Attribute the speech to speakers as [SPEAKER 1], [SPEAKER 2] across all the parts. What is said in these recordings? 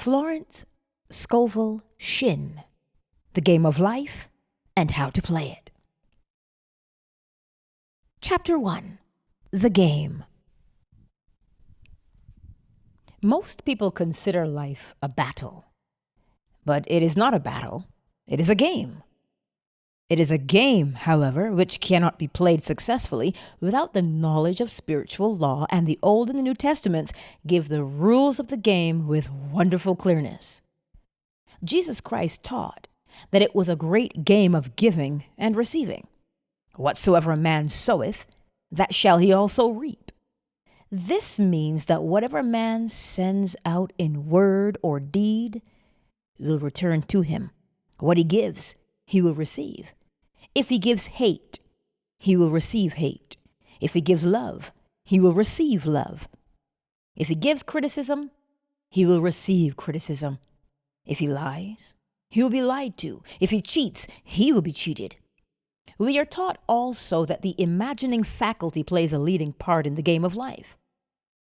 [SPEAKER 1] Florence Scovel Shinn, The Game of Life and How to Play It. Chapter 1. The Game. Most people consider life a battle. But it is not a battle. It is a game. It is a game, however, which cannot be played successfully without the knowledge of spiritual law, and the Old and the New Testaments give the rules of the game with wonderful clearness. Jesus Christ taught that it was a great game of giving and receiving. Whatsoever a man soweth, that shall he also reap. This means that whatever man sends out in word or deed will return to him. What he gives, he will receive. If he gives hate, he will receive hate. If he gives love, he will receive love. If he gives criticism, he will receive criticism. If he lies, he will be lied to. If he cheats, he will be cheated. We are taught also that the imagining faculty plays a leading part in the game of life.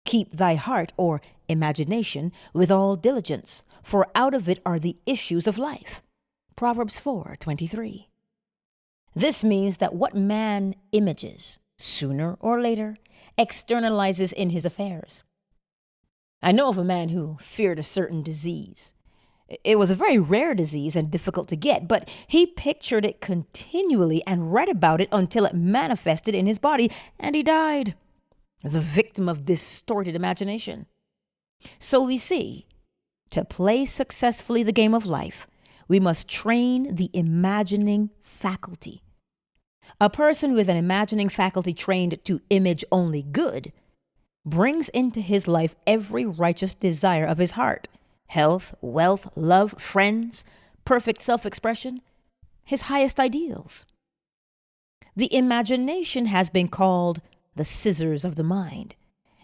[SPEAKER 1] Keep thy heart, or imagination, with all diligence, for out of it are the issues of life. Proverbs 4:23. This means that what man images, sooner or later, externalizes in his affairs. I know of a man who feared a certain disease. It was a very rare disease and difficult to get, but he pictured it continually and read about it until it manifested in his body, and he died, the victim of distorted imagination. So we see, to play successfully the game of life, we must train the imagining faculty. A person with an imagining faculty trained to image only good brings into his life every righteous desire of his heart: health, wealth, love, friends, perfect self-expression, his highest ideals. The imagination has been called the scissors of the mind,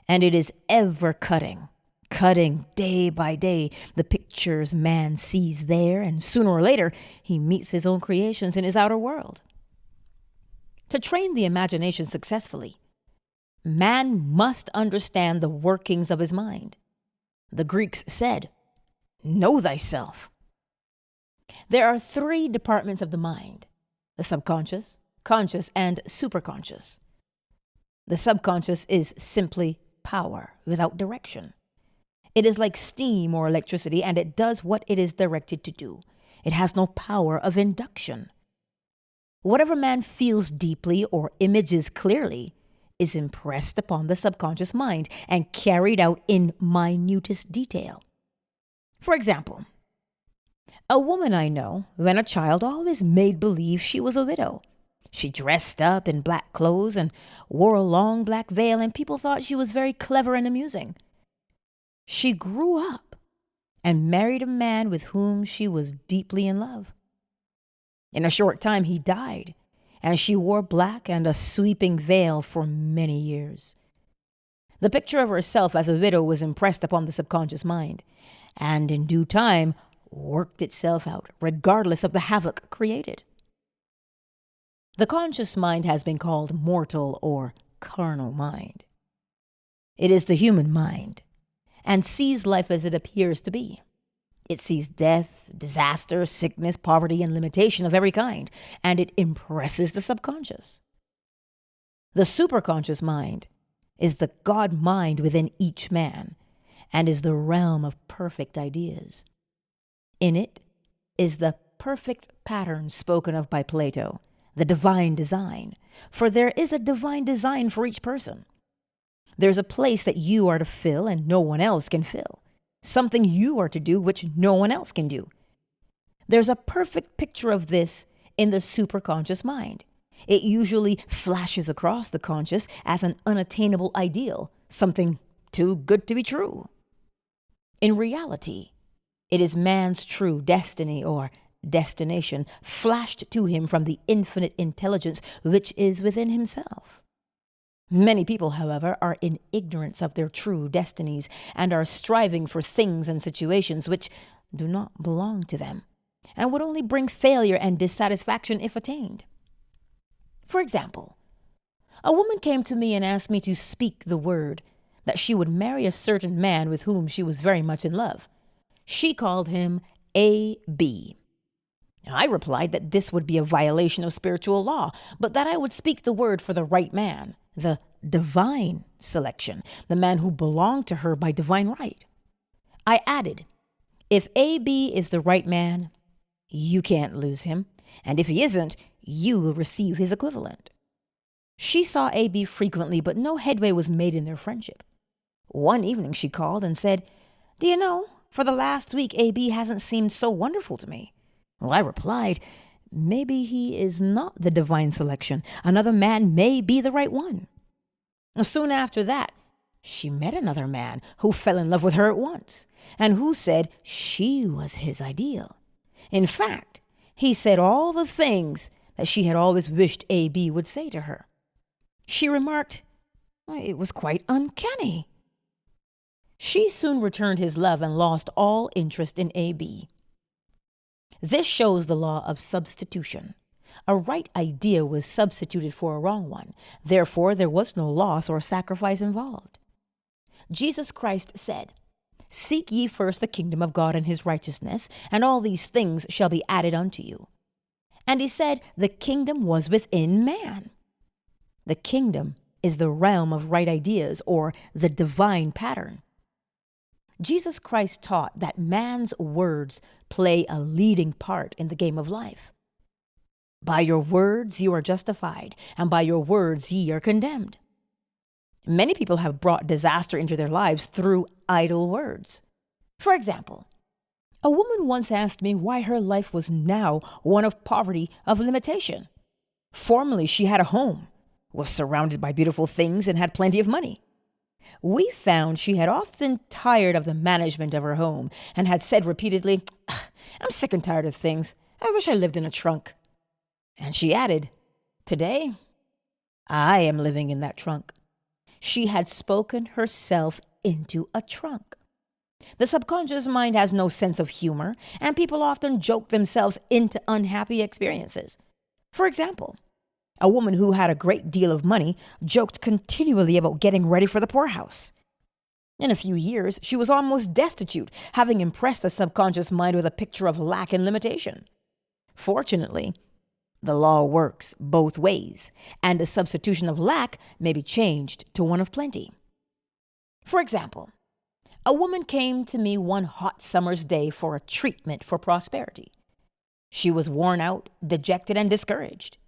[SPEAKER 1] and it is ever cutting day by day the pictures man sees there, and sooner or later he meets his own creations in his outer world. To train the imagination successfully, man must understand the workings of his mind. The Greeks said, "Know thyself." There are 3 departments of the mind: the subconscious, conscious, and superconscious. The subconscious is simply power without direction. It is like steam or electricity, and it does what it is directed to do. It has no power of induction. Whatever man feels deeply or images clearly is impressed upon the subconscious mind and carried out in minutest detail. For example, a woman I know, when a child, always made believe she was a widow. She dressed up in black clothes and wore a long black veil, and people thought she was very clever and amusing. She grew up and married a man with whom she was deeply in love. In a short time, he died, and she wore black and a sweeping veil for many years. The picture of herself as a widow was impressed upon the subconscious mind, and in due time worked itself out, regardless of the havoc created. The conscious mind has been called mortal or carnal mind. It is the human mind, and sees life as it appears to be. It sees death, disaster, sickness, poverty, and limitation of every kind, and it impresses the subconscious. The superconscious mind is the God mind within each man, and is the realm of perfect ideas. In it is the perfect pattern spoken of by Plato, the divine design, for there is a divine design for each person. There's a place that you are to fill and no one else can fill. Something you are to do which no one else can do. There's a perfect picture of this in the superconscious mind. It usually flashes across the conscious as an unattainable ideal, something too good to be true. In reality, it is man's true destiny or destination flashed to him from the infinite intelligence which is within himself. Many people, however, are in ignorance of their true destinies and are striving for things and situations which do not belong to them and would only bring failure and dissatisfaction if attained. For example, a woman came to me and asked me to speak the word that she would marry a certain man with whom she was very much in love. She called him A.B. I replied that this would be a violation of spiritual law, but that I would speak the word for the right man, the divine selection, the man who belonged to her by divine right. I added, if A.B. is the right man, you can't lose him, and if he isn't, you will receive his equivalent. She saw A.B. frequently, but no headway was made in their friendship. One evening she called and said, "Do you know, for the last week A.B. hasn't seemed so wonderful to me." Well, I replied, maybe he is not the divine selection. Another man may be the right one. Soon after that, she met another man who fell in love with her at once, and who said she was his ideal. In fact, he said all the things that she had always wished A.B. would say to her. She remarked, it was quite uncanny. She soon returned his love and lost all interest in A.B. This shows the law of substitution. A right idea was substituted for a wrong one. Therefore, there was no loss or sacrifice involved. Jesus Christ said, "Seek ye first the kingdom of God and his righteousness, and all these things shall be added unto you." And he said the kingdom was within man. The kingdom is the realm of right ideas, or the divine pattern. Jesus Christ taught that man's words play a leading part in the game of life. By your words you are justified, and by your words ye are condemned. Many people have brought disaster into their lives through idle words. For example, a woman once asked me why her life was now one of poverty, of limitation. Formerly she had a home, was surrounded by beautiful things, and had plenty of money. We found she had often tired of the management of her home and had said repeatedly, "I'm sick and tired of things. I wish I lived in a trunk." And she added, "Today, I am living in that trunk." She had spoken herself into a trunk. The subconscious mind has no sense of humor, and people often joke themselves into unhappy experiences. For example, a woman who had a great deal of money joked continually about getting ready for the poorhouse. In a few years, she was almost destitute, having impressed the subconscious mind with a picture of lack and limitation. Fortunately, the law works both ways, and a substitution of lack may be changed to one of plenty. For example, a woman came to me one hot summer's day for a treatment for prosperity. She was worn out, dejected, and discouraged.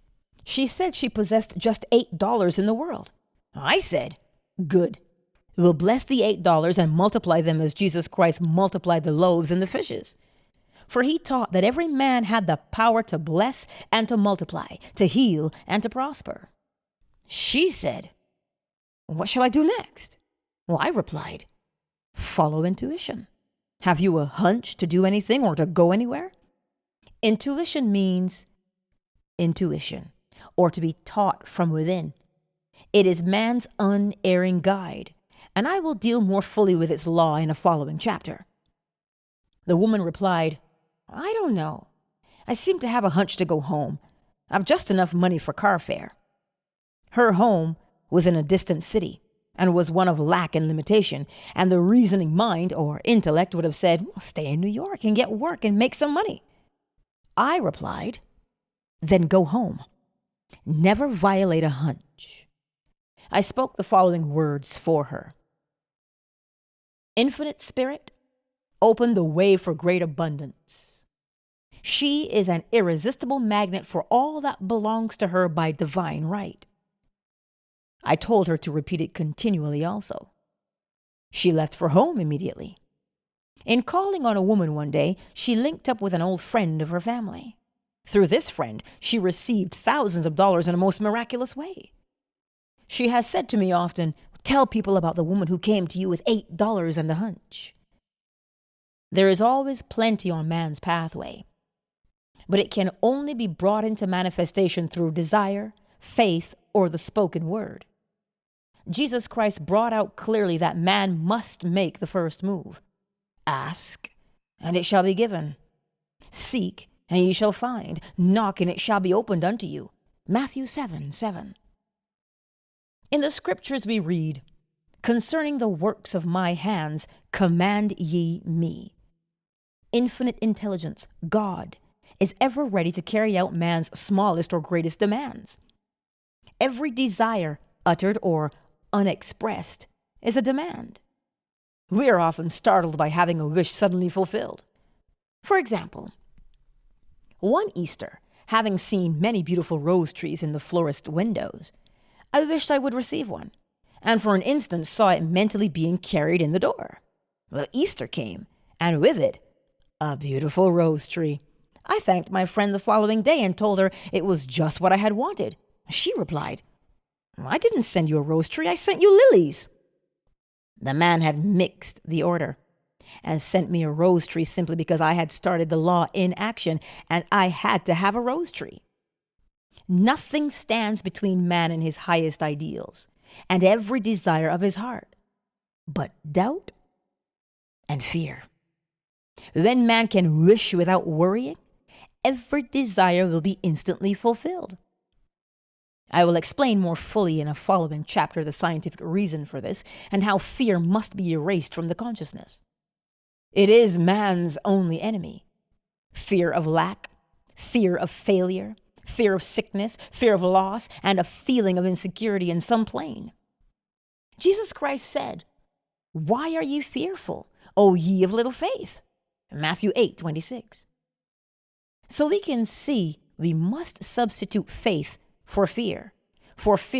[SPEAKER 1] She said she possessed just $8 in the world. I said, "Good. We'll bless the $8 and multiply them as Jesus Christ multiplied the loaves and the fishes." For he taught that every man had the power to bless and to multiply, to heal and to prosper. She said, "What shall I do next?" Well, I replied, "Follow intuition. Have you a hunch to do anything or to go anywhere?" Intuition means intuition, or to be taught from within. It is man's unerring guide, and I will deal more fully with its law in a following chapter. The woman replied, "I don't know. I seem to have a hunch to go home. I've just enough money for car fare." Her home was in a distant city and was one of lack and limitation, and the reasoning mind or intellect would have said, "Well, stay in New York and get work and make some money." I replied, "Then go home. Never violate a hunch." I spoke the following words for her. Infinite Spirit, open the way for great abundance. She is an irresistible magnet for all that belongs to her by divine right. I told her to repeat it continually also. She left for home immediately. In calling on a woman one day, she linked up with an old friend of her family. Through this friend, she received thousands of dollars in a most miraculous way. She has said to me often, "Tell people about the woman who came to you with $8 and a hunch." There is always plenty on man's pathway, but it can only be brought into manifestation through desire, faith, or the spoken word. Jesus Christ brought out clearly that man must make the first move. Ask, and it shall be given. Seek, and ye shall find. Knock, and it shall be opened unto you. Matthew 7:7. In the scriptures we read, "Concerning the works of my hands, command ye me." infinite intelligence, God, is ever ready to carry out man's smallest or greatest demands. Every desire, uttered or unexpressed, is a demand. We are often startled by having a wish suddenly fulfilled. For example, one Easter, having seen many beautiful rose trees in the florist windows, I wished I would receive one, and for an instant saw it mentally being carried in the door. Well, Easter came, and with it, a beautiful rose tree. I thanked my friend the following day and told her it was just what I had wanted. She replied, "I didn't send you a rose tree, I sent you lilies." The man had mixed the order and sent me a rose tree simply because I had started the law in action and I had to have a rose tree. Nothing stands between man and his highest ideals and every desire of his heart but doubt and fear. When man can wish without worrying, every desire will be instantly fulfilled. I will explain more fully in a following chapter the scientific reason for this and how fear must be erased from the consciousness. It is man's only enemy. Fear of lack, fear of failure, fear of sickness, fear of loss, and a feeling of insecurity in some plane. Jesus Christ said, "Why are ye fearful, O ye of little faith?" Matthew 8:26. So we can see we must substitute faith for fear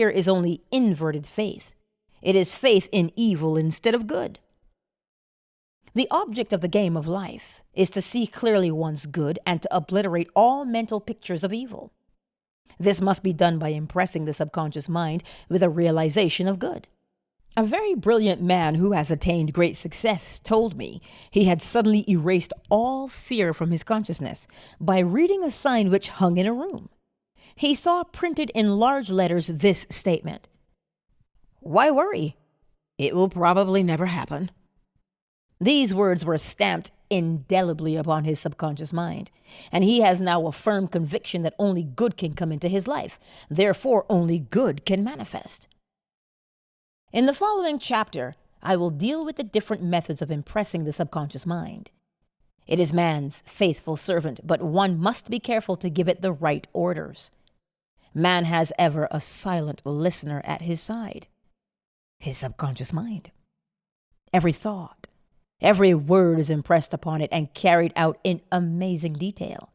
[SPEAKER 1] is only inverted faith. It is faith in evil instead of good. The object of the game of life is to see clearly one's good and to obliterate all mental pictures of evil. This must be done by impressing the subconscious mind with a realization of good. A very brilliant man who has attained great success told me he had suddenly erased all fear from his consciousness by reading a sign which hung in a room. He saw printed in large letters this statement: "Why worry? It will probably never happen." These words were stamped indelibly upon his subconscious mind, and he has now a firm conviction that only good can come into his life, therefore only good can manifest. In the following chapter, I will deal with the different methods of impressing the subconscious mind. It is man's faithful servant, but one must be careful to give it the right orders. Man has ever a silent listener at his side, his subconscious mind. Every thought, every word is impressed upon it and carried out in amazing detail.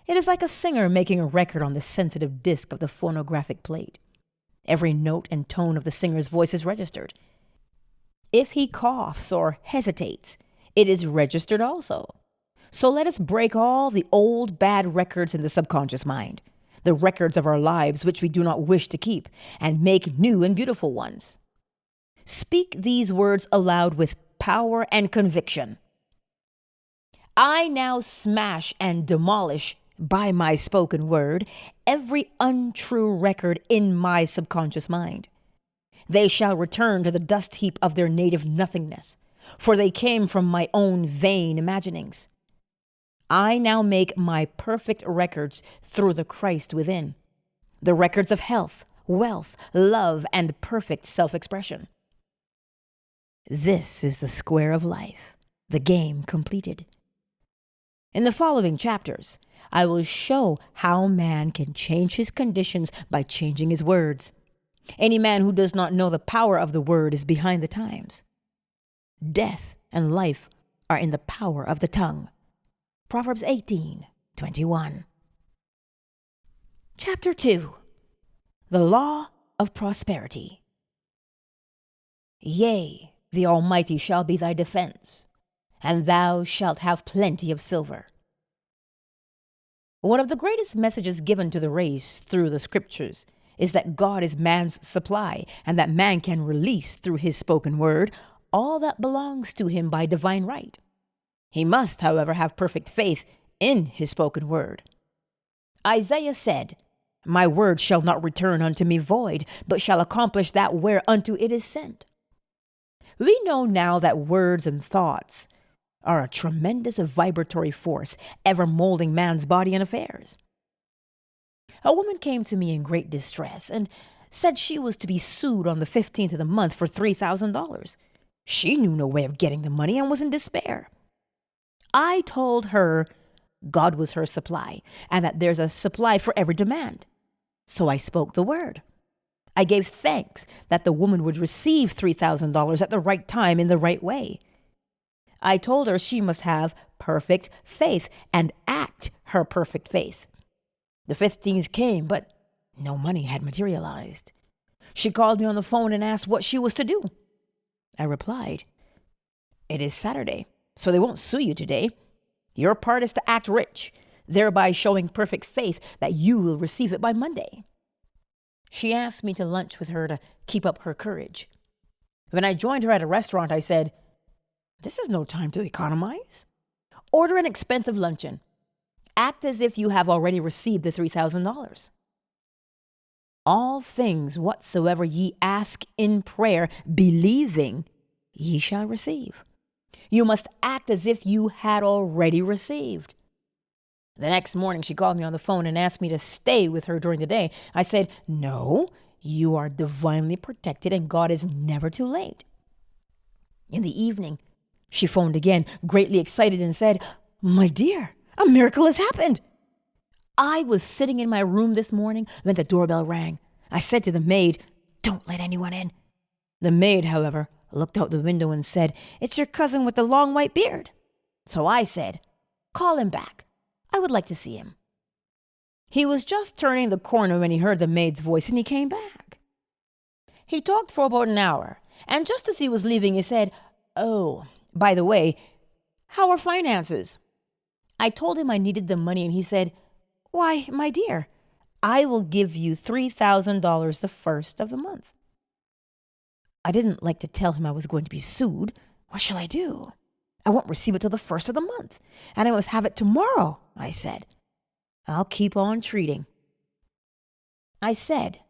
[SPEAKER 1] It is like a singer making a record on the sensitive disc of the phonographic plate. Every note and tone of the singer's voice is registered. If he coughs or hesitates, it is registered also. So let us break all the old bad records in the subconscious mind, the records of our lives which we do not wish to keep, and make new and beautiful ones. Speak these words aloud with power and conviction. I now smash and demolish, by my spoken word, every untrue record in my subconscious mind. They shall return to the dust heap of their native nothingness, for they came from my own vain imaginings. I now make my perfect records through the Christ within, the records of health, wealth, love, and perfect self-expression. This is the square of life, the game completed. In the following chapters, I will show how man can change his conditions by changing his words. Any man who does not know the power of the word is behind the times. Death and life are in the power of the tongue. Proverbs 18:21. Chapter 2. The Law of Prosperity. Yea, the Almighty shall be thy defense, and thou shalt have plenty of silver. One of the greatest messages given to the race through the scriptures is that God is man's supply and that man can release through his spoken word all that belongs to him by divine right. He must, however, have perfect faith in his spoken word. Isaiah said, "My word shall not return unto me void, but shall accomplish that whereunto it is sent." We know now that words and thoughts are a tremendous vibratory force ever molding man's body and affairs. A woman came to me in great distress and said she was to be sued on the 15th of the month for $3,000. She knew no way of getting the money and was in despair. I told her God was her supply and that there's a supply for every demand. So I spoke the word. I gave thanks that the woman would receive $3,000 at the right time in the right way. I told her she must have perfect faith and act her perfect faith. The 15th came, but no money had materialized. She called me on the phone and asked what she was to do. I replied, "It is Saturday, so they won't sue you today. Your part is to act rich, thereby showing perfect faith that you will receive it by Monday." She asked me to lunch with her to keep up her courage. When I joined her at a restaurant, I said, "This is no time to economize. Order an expensive luncheon. Act as if you have already received the $3,000. All things whatsoever ye ask in prayer, believing, ye shall receive." You must act as if you had already received. The next morning, she called me on the phone and asked me to stay with her during the day. I said, "No, you are divinely protected and God is never too late." In the evening, she phoned again, greatly excited, and said, "My dear, a miracle has happened." I was sitting in my room this morning when the doorbell rang. I said to the maid, "Don't let anyone in." The maid, however, looked out the window and said, "It's your cousin with the long white beard." So I said, "Call him back. I would like to see him." He was just turning the corner when he heard the maid's voice, and he came back. He talked for about an hour, and just as he was leaving, he said, "Oh, by the way, how are finances?" I told him I needed the money, and he said, "Why, my dear, I will give you $3,000 the first of the month." I didn't like to tell him I was going to be sued. What shall I do? I won't receive it till the first of the month, and I must have it tomorrow, I said. I'll keep on treating. I said,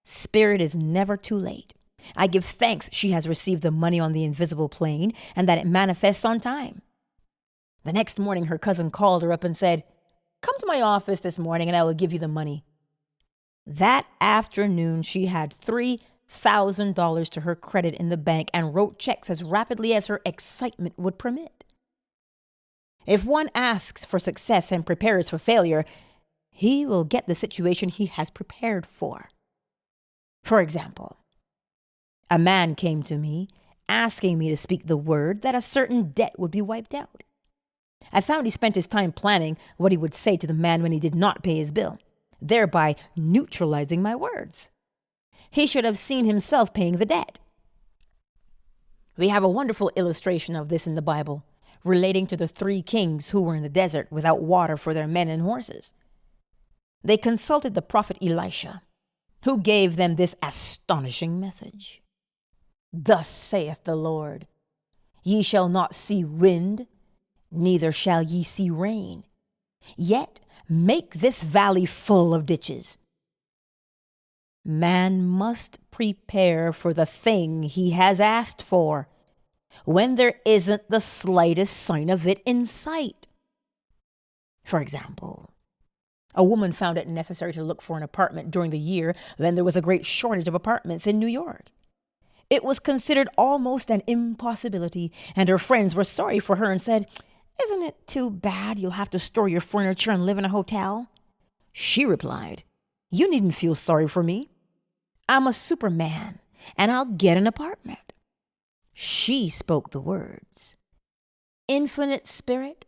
[SPEAKER 1] Spirit is never too late. I give thanks she has received the money on the invisible plane and that it manifests on time. The next morning, her cousin called her up and said, "Come to my office this morning and I will give you the money." That afternoon, she had $3,000 to her credit in the bank and wrote checks as rapidly as her excitement would permit. If one asks for success and prepares for failure, he will get the situation he has prepared for. For example, a man came to me asking me to speak the word that a certain debt would be wiped out. I found he spent his time planning what he would say to the man when he did not pay his bill, thereby neutralizing my words. He should have seen himself paying the debt. We have a wonderful illustration of this in the Bible, relating to the 3 kings who were in the desert without water for their men and horses. They consulted the prophet Elisha, who gave them this astonishing message. "Thus saith the Lord, ye shall not see wind, neither shall ye see rain, yet make this valley full of ditches." Man must prepare for the thing he has asked for when there isn't the slightest sign of it in sight. For example, a woman found it necessary to look for an apartment during the year when there was a great shortage of apartments in New York. It was considered almost an impossibility, and her friends were sorry for her and said, "Isn't it too bad you'll have to store your furniture and live in a hotel?" She replied, "You needn't feel sorry for me. I'm a superman, and I'll get an apartment." She spoke the words. Infinite Spirit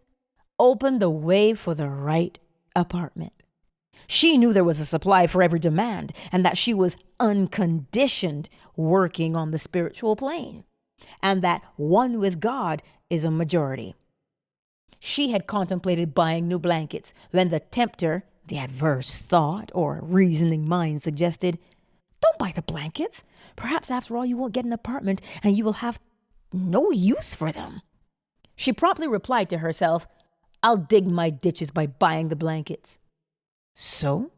[SPEAKER 1] opened the way for the right apartment. She knew there was a supply for every demand, and that she was unconditioned working on the spiritual plane, and that one with God is a majority. She had contemplated buying new blankets when the tempter, the adverse thought or reasoning mind, suggested, "Don't buy the blankets. Perhaps after all you won't get an apartment and you will have no use for them." She promptly replied to herself, "I'll dig my ditches by buying the blankets." So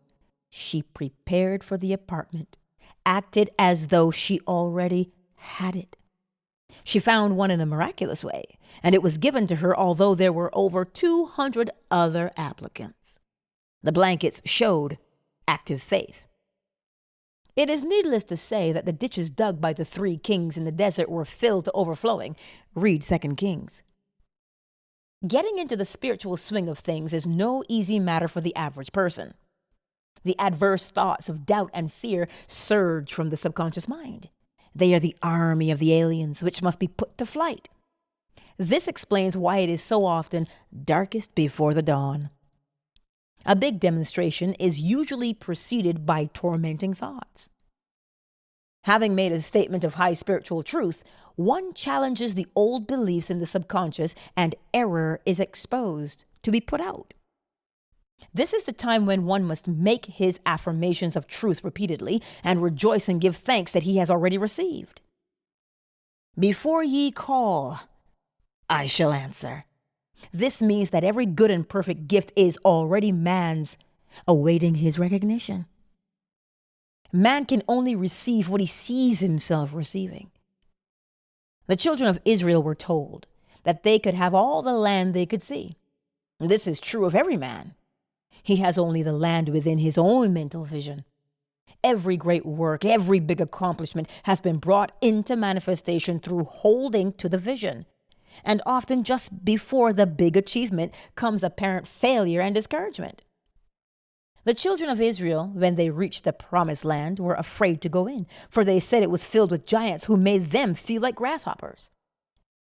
[SPEAKER 1] she prepared for the apartment, acted as though she already had it. She found one in a miraculous way, and it was given to her although there were over 200 other applicants. The blankets showed active faith. It is needless to say that the ditches dug by the 3 kings in the desert were filled to overflowing. Read 2 Kings. Getting into the spiritual swing of things is no easy matter for the average person. The adverse thoughts of doubt and fear surge from the subconscious mind. They are the army of the aliens which must be put to flight. This explains why it is so often darkest before the dawn. A big demonstration is usually preceded by tormenting thoughts. Having made a statement of high spiritual truth, one challenges the old beliefs in the subconscious and error is exposed to be put out. This is the time when one must make his affirmations of truth repeatedly and rejoice and give thanks that he has already received. Before ye call, I shall answer. This means that every good and perfect gift is already man's, awaiting his recognition. Man can only receive what he sees himself receiving. The children of Israel were told that they could have all the land they could see. This is true of every man. He has only the land within his own mental vision. Every great work, every big accomplishment has been brought into manifestation through holding to the vision. And often just before the big achievement comes apparent failure and discouragement. The children of Israel, when they reached the promised land, were afraid to go in, for they said it was filled with giants who made them feel like grasshoppers.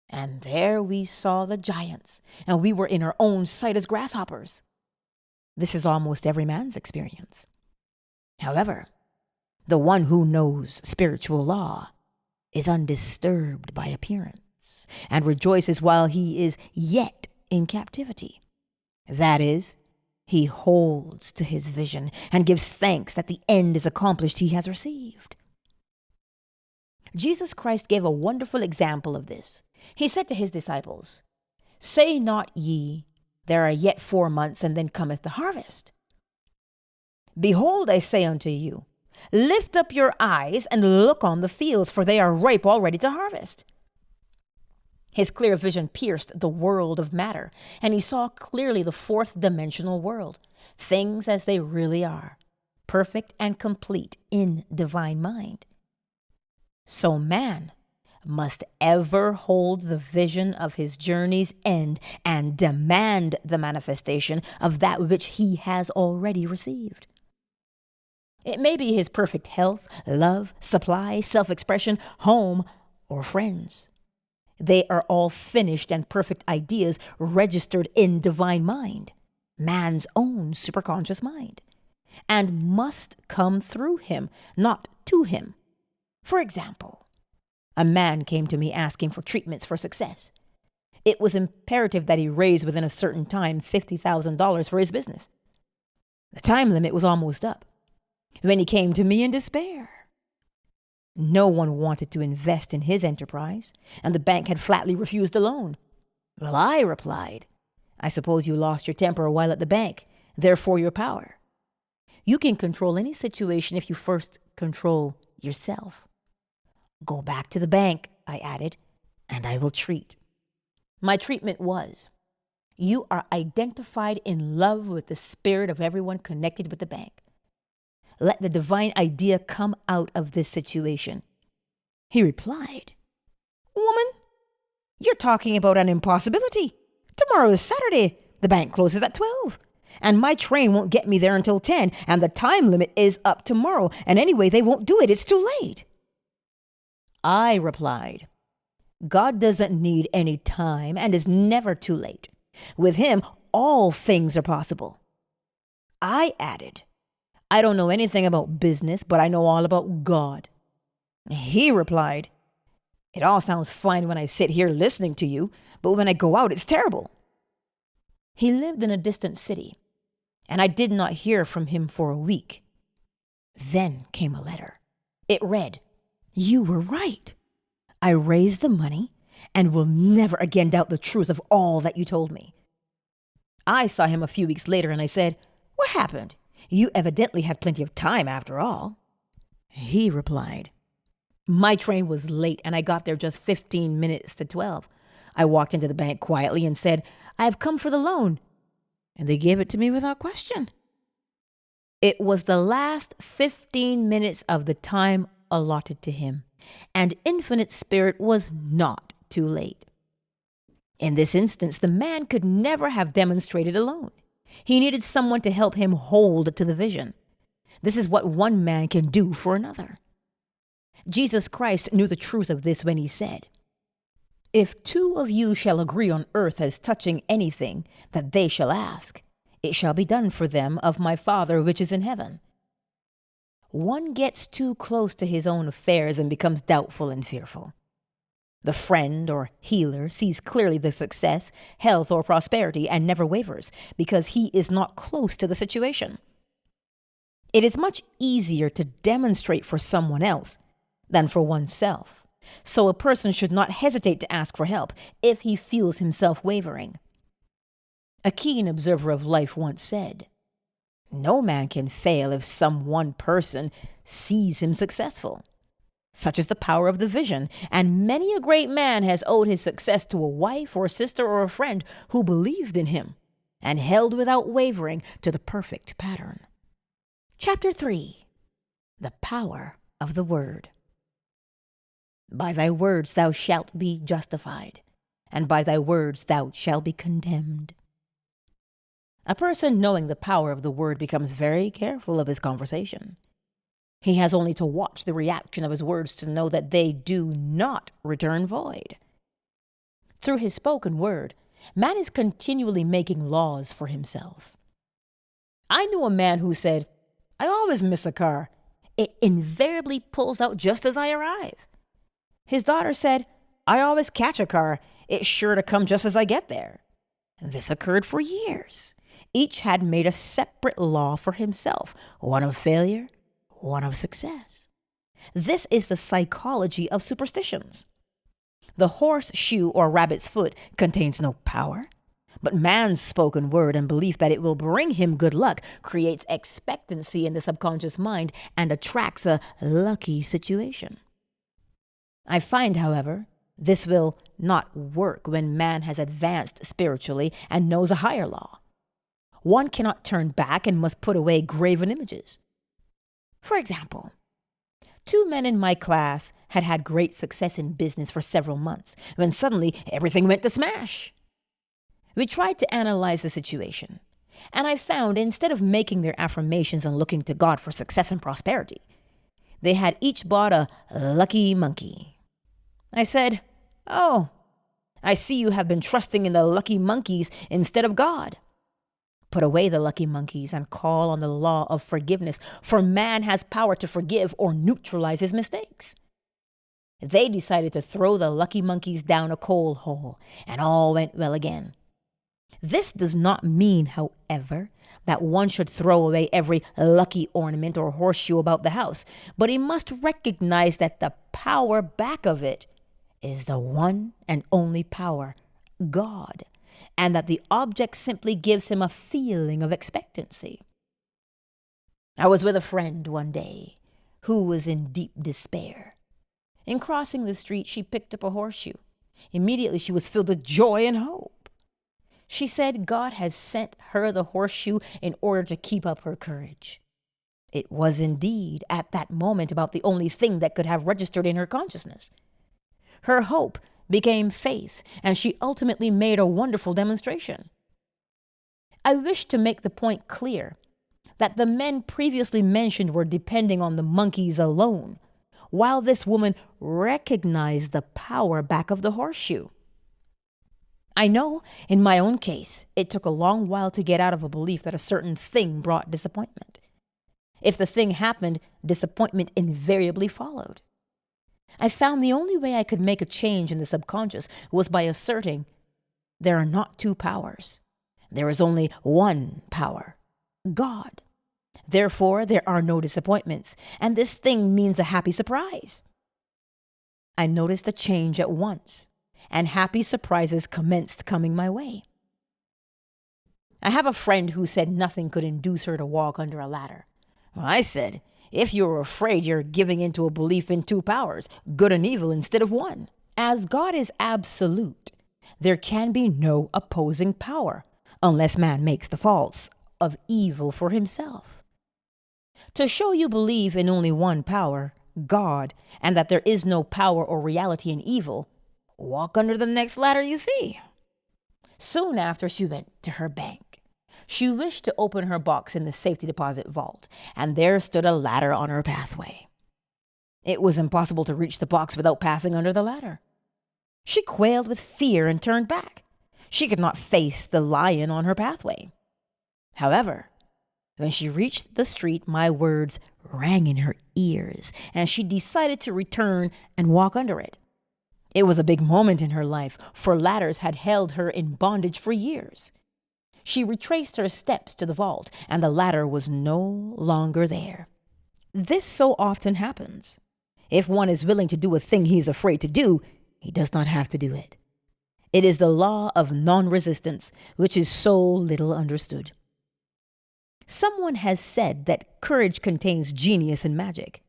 [SPEAKER 1] And there we saw the giants, and we were in our own sight as grasshoppers. This is almost every man's experience. However, the one who knows spiritual law is undisturbed by appearance and rejoices while he is yet in captivity. That is, he holds to his vision and gives thanks that the end is accomplished he has received. Jesus Christ gave a wonderful example of this. He said to his disciples, "Say not ye, there are yet 4 months, and then cometh the harvest. Behold, I say unto you, lift up your eyes and look on the fields, for they are ripe already to harvest." His clear vision pierced the world of matter, and he saw clearly the fourth dimensional world, things as they really are, perfect and complete in divine mind. So man must ever hold the vision of his journey's end and demand the manifestation of that which he has already received. It may be his perfect health, love, supply, self-expression, home, or friends. They are all finished and perfect ideas registered in divine mind, man's own superconscious mind, and must come through him, not to him. For example, a man came to me asking for treatments for success. It was imperative that he raise within a certain time $50,000 for his business. The time limit was almost up when he came to me in despair. No one wanted to invest in his enterprise, and the bank had flatly refused a loan. Well, I replied, I suppose you lost your temper while at the bank, therefore your power. You can control any situation if you first control yourself. Go back to the bank, I added, and I will treat. My treatment was, you are identified in love with the spirit of everyone connected with the bank. Let the divine idea come out of this situation. He replied, Woman, you're talking about an impossibility. Tomorrow is Saturday. The bank closes at 12. And my train won't get me there until 10. And the time limit is up tomorrow. And anyway, they won't do it. It's too late. I replied, God doesn't need any time and is never too late. With him, all things are possible. I added, I don't know anything about business, but I know all about God. He replied, it all sounds fine when I sit here listening to you, but when I go out, it's terrible. He lived in a distant city, and I did not hear from him for a week. Then came a letter. It read, You were right. I raised the money and will never again doubt the truth of all that you told me. I saw him a few weeks later, and I said, What happened? You evidently had plenty of time after all. He replied, My train was late and I got there just 15 minutes to 12. I walked into the bank quietly and said, I have come for the loan. And they gave it to me without question. It was the last 15 minutes of the time allotted to him, and Infinite Spirit was not too late. In this instance, the man could never have demonstrated alone. He needed someone to help him hold to the vision. This is what one man can do for another. Jesus Christ knew the truth of this when he said, "If two of you shall agree on earth as touching anything that they shall ask, it shall be done for them of my Father which is in heaven." One gets too close to his own affairs and becomes doubtful and fearful. The friend or healer sees clearly the success, health, or prosperity and never wavers because he is not close to the situation. It is much easier to demonstrate for someone else than for oneself, so a person should not hesitate to ask for help if he feels himself wavering. A keen observer of life once said, "No man can fail if some one person sees him successful." Such is the power of the vision, and many a great man has owed his success to a wife or sister or a friend who believed in him and held without wavering to the perfect pattern. Chapter 3. The Power of the Word. By thy words thou shalt be justified, and by thy words thou shalt be condemned. A person knowing the power of the word becomes very careful of his conversation. He has only to watch the reaction of his words to know that they do not return void. Through his spoken word, man is continually making laws for himself. I knew a man who said, "I always miss a car. It invariably pulls out just as I arrive." His daughter said, "I always catch a car. It's sure to come just as I get there." This occurred for years. Each had made a separate law for himself, one of failure, one of success. This is the psychology of superstitions. The horseshoe or rabbit's foot contains no power, but man's spoken word and belief that it will bring him good luck creates expectancy in the subconscious mind and attracts a lucky situation. I find, however, this will not work when man has advanced spiritually and knows a higher law. One cannot turn back and must put away graven images. For example, 2 men in my class had had great success in business for several months, when suddenly everything went to smash. We tried to analyze the situation, and I found instead of making their affirmations and looking to God for success and prosperity, they had each bought a lucky monkey. I said, "Oh, I see you have been trusting in the lucky monkeys instead of God. Put away the lucky monkeys and call on the law of forgiveness, for man has power to forgive or neutralize his mistakes." They decided to throw the lucky monkeys down a coal hole, and all went well again. This does not mean, however, that one should throw away every lucky ornament or horseshoe about the house, but he must recognize that the power back of it is the one and only power, God, and that the object simply gives him a feeling of expectancy. I was with a friend one day who was in deep despair. In crossing the street, she picked up a horseshoe. Immediately, she was filled with joy and hope. She said God had sent her the horseshoe in order to keep up her courage. It was indeed, at that moment, about the only thing that could have registered in her consciousness. Her hope became faith, and she ultimately made a wonderful demonstration. I wish to make the point clear that the men previously mentioned were depending on the monkeys alone, while this woman recognized the power back of the horseshoe. I know, in my own case, it took a long while to get out of a belief that a certain thing brought disappointment. If the thing happened, disappointment invariably followed. I found the only way I could make a change in the subconscious was by asserting there are not 2 powers. There is only one power, God. Therefore, there are no disappointments, and this thing means a happy surprise. I noticed a change at once, and happy surprises commenced coming my way. I have a friend who said nothing could induce her to walk under a ladder. Well, I said, if you're afraid, you're giving into a belief in 2 powers, good and evil instead of one. As God is absolute, there can be no opposing power, unless man makes the faults of evil for himself. To show you believe in only one power, God, and that there is no power or reality in evil, walk under the next ladder you see. Soon after, she went to her bank. She wished to open her box in the safety deposit vault, and there stood a ladder on her pathway. It was impossible to reach the box without passing under the ladder. She quailed with fear and turned back. She could not face the lion on her pathway. However, when she reached the street, my words rang in her ears, and she decided to return and walk under it. It was a big moment in her life, for ladders had held her in bondage for years. She retraced her steps to the vault, and the ladder was no longer there. This so often happens. If one is willing to do a thing he is afraid to do, he does not have to do it. It is the law of non-resistance, which is so little understood. Someone has said that courage contains genius and magic.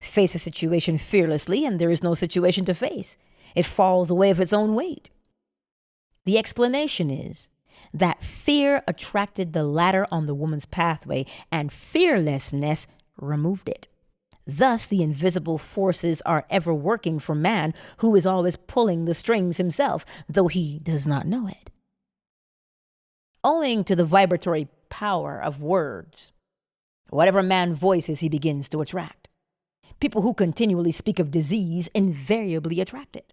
[SPEAKER 1] Face a situation fearlessly, and there is no situation to face. It falls away of its own weight. The explanation is that fear attracted the ladder on the woman's pathway, and fearlessness removed it. Thus, the invisible forces are ever working for man, who is always pulling the strings himself, though he does not know it. Owing to the vibratory power of words, whatever man voices, he begins to attract. People who continually speak of disease invariably attract it.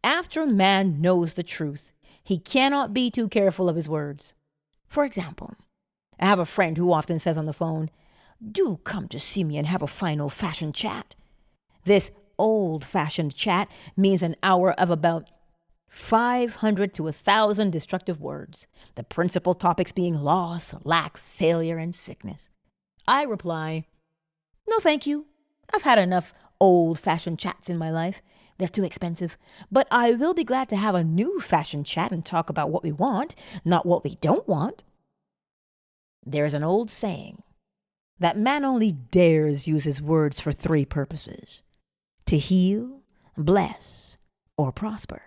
[SPEAKER 1] After man knows the truth, he cannot be too careful of his words. For example, I have a friend who often says on the phone, "Do come to see me and have a fine old-fashioned chat." This old-fashioned chat means an hour of about 500 to 1,000 destructive words, the principal topics being loss, lack, failure, and sickness. I reply, "No, thank you. I've had enough old-fashioned chats in my life. They're too expensive. But I will be glad to have a new-fashioned chat and talk about what we want, not what we don't want." There's an old saying that man only dares use his words for 3 purposes: to heal, bless, or prosper.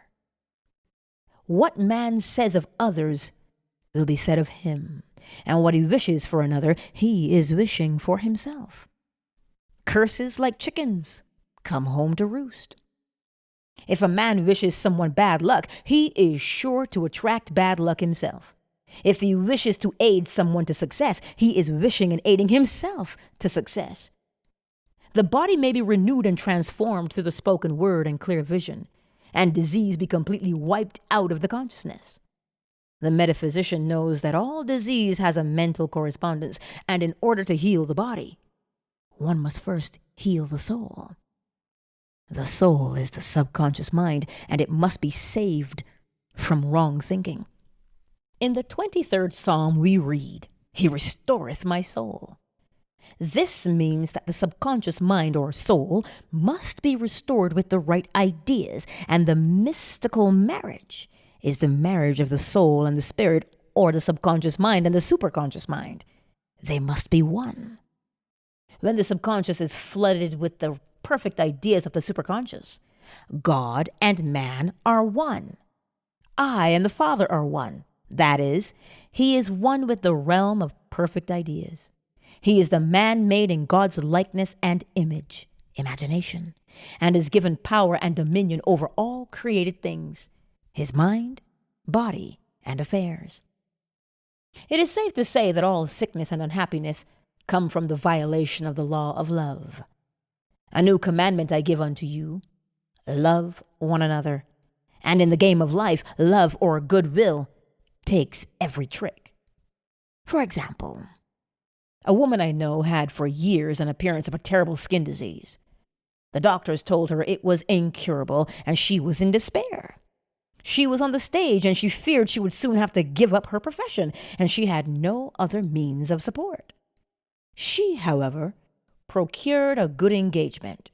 [SPEAKER 1] What man says of others will be said of him, and what he wishes for another, he is wishing for himself. Curses, like chickens, come home to roost. If a man wishes someone bad luck, he is sure to attract bad luck himself. If he wishes to aid someone to success, he is wishing and aiding himself to success. The body may be renewed and transformed through the spoken word and clear vision, and disease be completely wiped out of the consciousness. The metaphysician knows that all disease has a mental correspondence, and in order to heal the body, one must first heal the soul. The soul is the subconscious mind, and it must be saved from wrong thinking. In the 23rd Psalm we read, "He restoreth my soul." This means that the subconscious mind or soul must be restored with the right ideas, and the mystical marriage is the marriage of the soul and the spirit, or the subconscious mind and the superconscious mind. They must be one. When the subconscious is flooded with the perfect ideas of the superconscious, God and man are one. I and the Father are one. That is, he is one with the realm of perfect ideas. He is the man made in God's likeness and image, imagination, and is given power and dominion over all created things, his mind, body, and affairs. It is safe to say that all sickness and unhappiness come from the violation of the law of love. "A new commandment I give unto you, love one another." And in the game of life, love or goodwill takes every trick. For example, a woman I know had for years an appearance of a terrible skin disease. The doctors told her it was incurable, and she was in despair. She was on the stage, and she feared she would soon have to give up her profession, and she had no other means of support. She, however, procured a good engagement,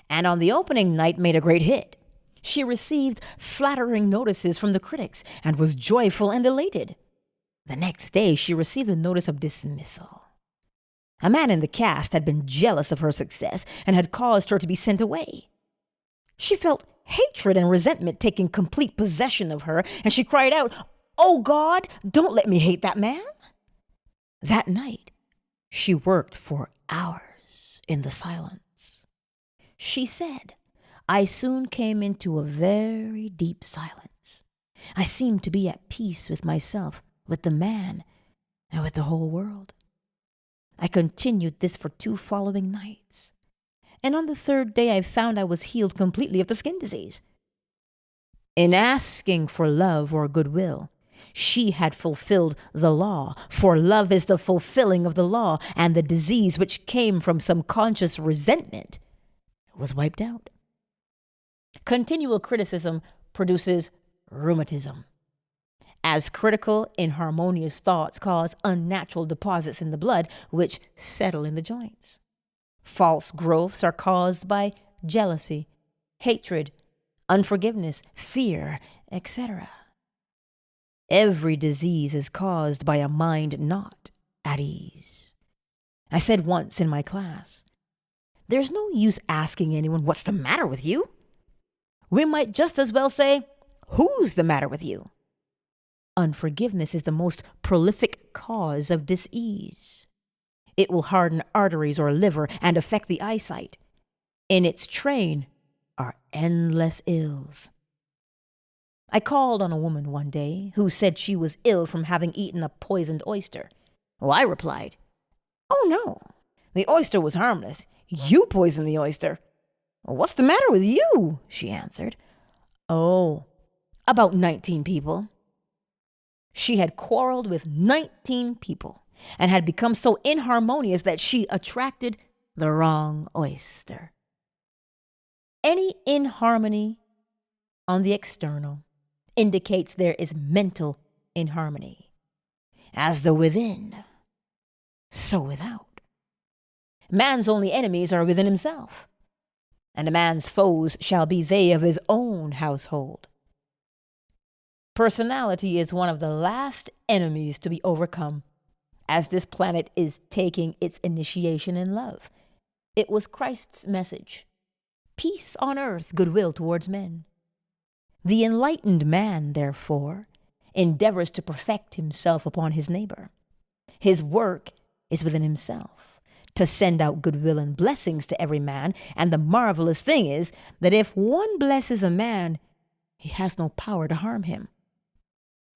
[SPEAKER 1] and on the opening night made a great hit. She received flattering notices from the critics and was joyful and elated. The next day she received a notice of dismissal. A man in the cast had been jealous of her success and had caused her to be sent away. She felt hatred and resentment taking complete possession of her, and she cried out, "Oh God, don't let me hate that man." That night, she worked for hours in the silence. She said, "I soon came into a very deep silence. I seemed to be at peace with myself, with the man, and with the whole world. I continued this for 2 following nights, and on the 3rd day I found I was healed completely of the skin disease. In asking for love or goodwill, she had fulfilled the law, for love is the fulfilling of the law, and the disease which came from some conscious resentment was wiped out. Continual criticism produces rheumatism, as critical, inharmonious thoughts cause unnatural deposits in the blood which settle in the joints. False growths are caused by jealousy, hatred, unforgiveness, fear, etc. Every disease is caused by a mind not at ease. I said once in my class, there's no use asking anyone, what's the matter with you? We might just as well say, who's the matter with you? Unforgiveness is the most prolific cause of dis-ease. It will harden arteries or liver and affect the eyesight. In its train are endless ills. I called on a woman one day who said she was ill from having eaten a poisoned oyster. Well, I replied, "Oh no, the oyster was harmless. You poisoned the oyster." "What's the matter with you?" she answered. "Oh, about 19 people." She had quarreled with 19 people and had become so inharmonious that she attracted the wrong oyster. Any inharmony on the external indicates there is mental inharmony. As the within, so without. Man's only enemies are within himself, and a man's foes shall be they of his own household. Personality is one of the last enemies to be overcome, as this planet is taking its initiation in love. It was Christ's message: peace on earth, goodwill towards men. The enlightened man, therefore, endeavors to perfect himself upon his neighbor. His work is within himself, to send out goodwill and blessings to every man, and the marvelous thing is that if one blesses a man, he has no power to harm him.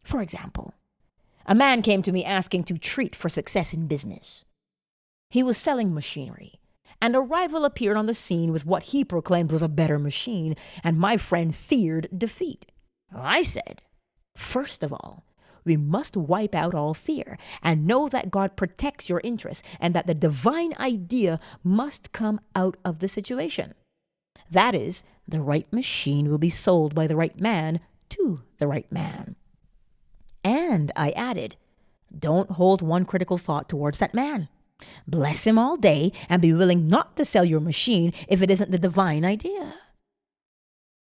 [SPEAKER 1] For example, a man came to me asking to treat for success in business. He was selling machinery, and a rival appeared on the scene with what he proclaimed was a better machine, and my friend feared defeat. I said, first of all, we must wipe out all fear and know that God protects your interests and that the divine idea must come out of the situation. That is, the right machine will be sold by the right man to the right man. And I added, don't hold one critical thought towards that man. Bless him all day and be willing not to sell your machine if it isn't the divine idea.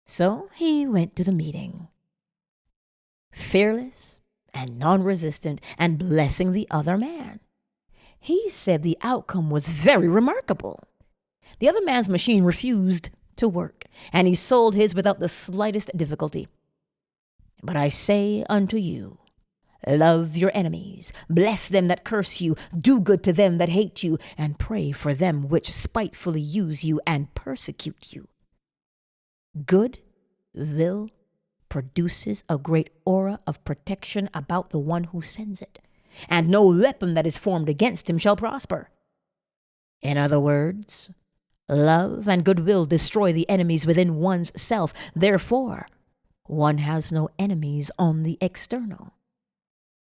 [SPEAKER 1] So he went to the meeting, fearless and non-resistant and blessing the other man. He said the outcome was very remarkable. The other man's machine refused to work, and he sold his without the slightest difficulty. But I say unto you, love your enemies, bless them that curse you, do good to them that hate you, and pray for them which spitefully use you and persecute you. Good will produces a great aura of protection about the one who sends it, and no weapon that is formed against him shall prosper. In other words, love and goodwill destroy the enemies within one's self. Therefore, one has no enemies on the external.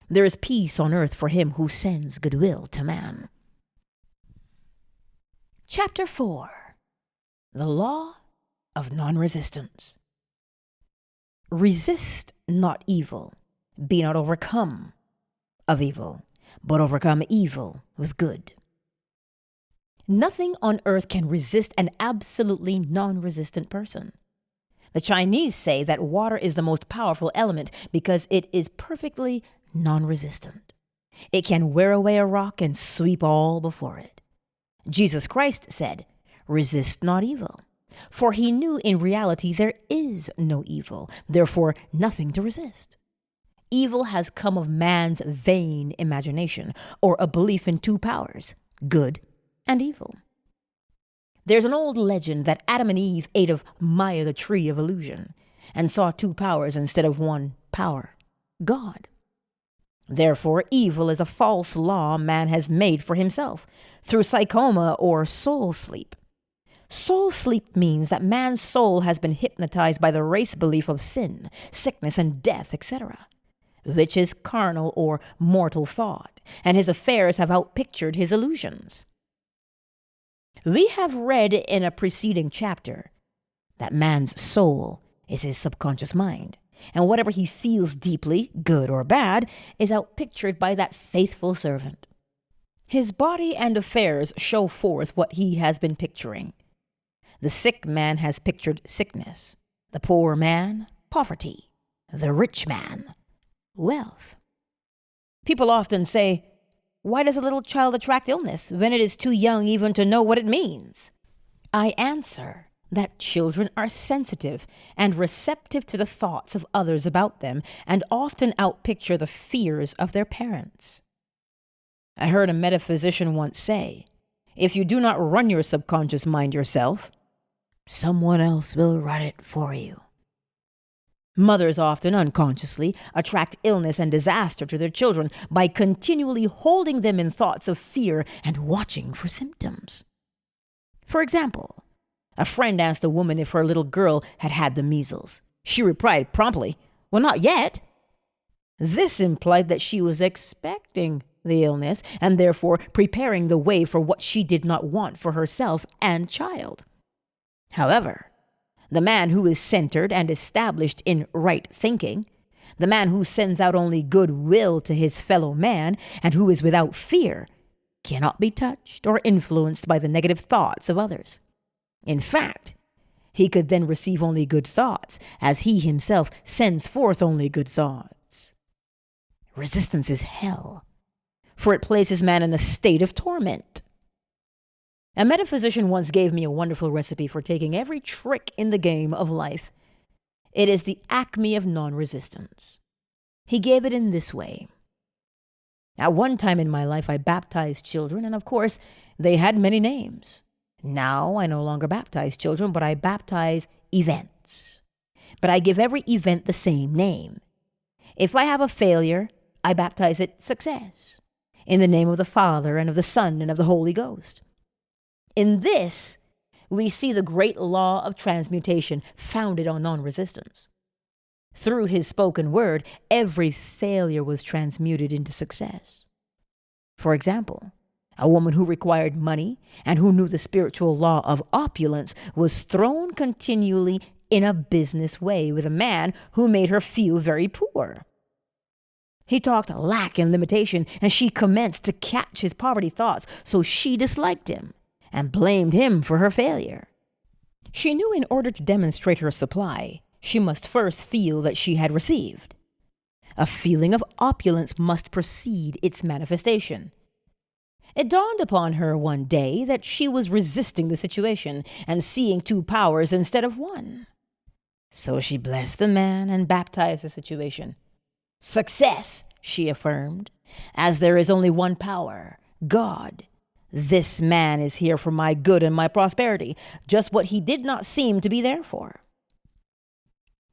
[SPEAKER 1] There is peace on earth for him who sends goodwill to man. Chapter 4. The Law of Non-Resistance. Resist not evil, be not overcome of evil, but overcome evil with good. Nothing on earth can resist an absolutely non-resistant person. The Chinese say that water is the most powerful element because it is perfectly non-resistant. It can wear away a rock and sweep all before it. Jesus Christ said, resist not evil, for he knew in reality there is no evil, therefore nothing to resist. Evil has come of man's vain imagination, or a belief in two powers, good and evil. There's an old legend that Adam and Eve ate of Maya, the tree of illusion, and saw two powers instead of one power, God. Therefore, evil is a false law man has made for himself through psychoma or soul sleep. Soul sleep means that man's soul has been hypnotized by the race belief of sin, sickness, and death, etc., which is carnal or mortal thought, and his affairs have outpictured his illusions. We have read in a preceding chapter that man's soul is his subconscious mind, and whatever he feels deeply, good or bad, is outpictured by that faithful servant. His body and affairs show forth what he has been picturing. The sick man has pictured sickness, the poor man, poverty, the rich man, wealth. People often say, "Why does a little child attract illness when it is too young even to know what it means?" I answer that children are sensitive and receptive to the thoughts of others about them and often outpicture the fears of their parents. I heard a metaphysician once say, "If you do not run your subconscious mind yourself, someone else will run it for you." Mothers often unconsciously attract illness and disaster to their children by continually holding them in thoughts of fear and watching for symptoms. For example, a friend asked a woman if her little girl had had the measles. She replied promptly, "Well, not yet." This implied that she was expecting the illness and therefore preparing the way for what she did not want for herself and child. However, the man who is centered and established in right thinking, the man who sends out only goodwill to his fellow man, and who is without fear, cannot be touched or influenced by the negative thoughts of others. In fact, he could then receive only good thoughts, as he himself sends forth only good thoughts. Resistance is hell, for it places man in a state of torment. A metaphysician once gave me a wonderful recipe for taking every trick in the game of life. It is the acme of non-resistance. He gave it in this way. At one time in my life, I baptized children, and of course, they had many names. Now, I no longer baptize children, but I baptize events. But I give every event the same name. If I have a failure, I baptize it success, in the name of the Father, and of the Son, and of the Holy Ghost. In this, we see the great law of transmutation founded on non-resistance. Through his spoken word, every failure was transmuted into success. For example, a woman who required money and who knew the spiritual law of opulence was thrown continually in a business way with a man who made her feel very poor. He talked lack and limitation, and she commenced to catch his poverty thoughts, so she disliked him and blamed him for her failure. She knew in order to demonstrate her supply, she must first feel that she had received. A feeling of opulence must precede its manifestation. It dawned upon her one day that she was resisting the situation and seeing two powers instead of one. So she blessed the man and baptized the situation. "Success," she affirmed, "as there is only one power, God. This man is here for my good and my prosperity, just what he did not seem to be there for."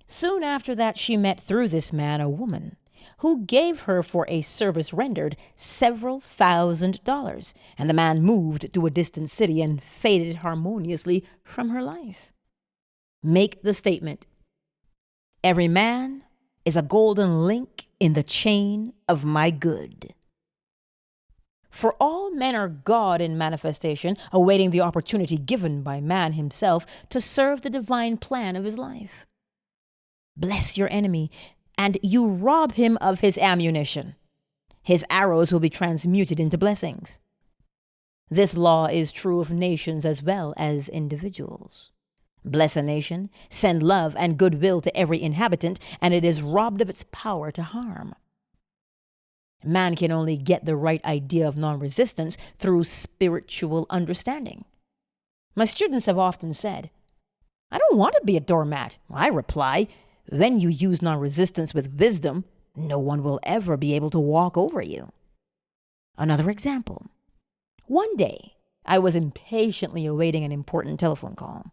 [SPEAKER 1] Soon after that, she met through this man a woman who gave her for a service rendered several $1,000s, and the man moved to a distant city and faded harmoniously from her life. Make the statement, "Every man is a golden link in the chain of my good." For all men are God in manifestation, awaiting the opportunity given by man himself to serve the divine plan of his life. Bless your enemy, and you rob him of his ammunition. His arrows will be transmuted into blessings. This law is true of nations as well as individuals. Bless a nation, send love and goodwill to every inhabitant, and it is robbed of its power to harm. Man can only get the right idea of non-resistance through spiritual understanding. My students have often said, "I don't want to be a doormat." I reply, when you use non-resistance with wisdom, no one will ever be able to walk over you. Another example. One day, I was impatiently awaiting an important telephone call.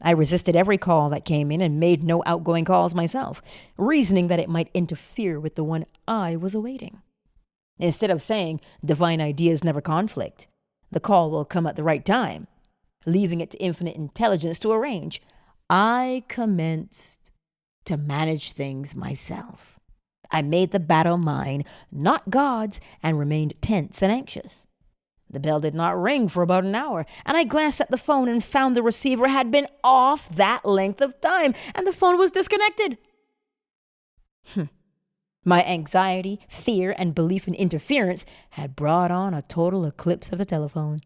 [SPEAKER 1] I resisted every call that came in and made no outgoing calls myself, reasoning that it might interfere with the one I was awaiting. Instead of saying, divine ideas never conflict, the call will come at the right time, leaving it to infinite intelligence to arrange, I commenced to manage things myself. I made the battle mine, not God's, and remained tense and anxious. The bell did not ring for about an hour, and I glanced at the phone and found the receiver had been off that length of time, and the phone was disconnected. My anxiety, fear, and belief in interference had brought on a total eclipse of the telephone.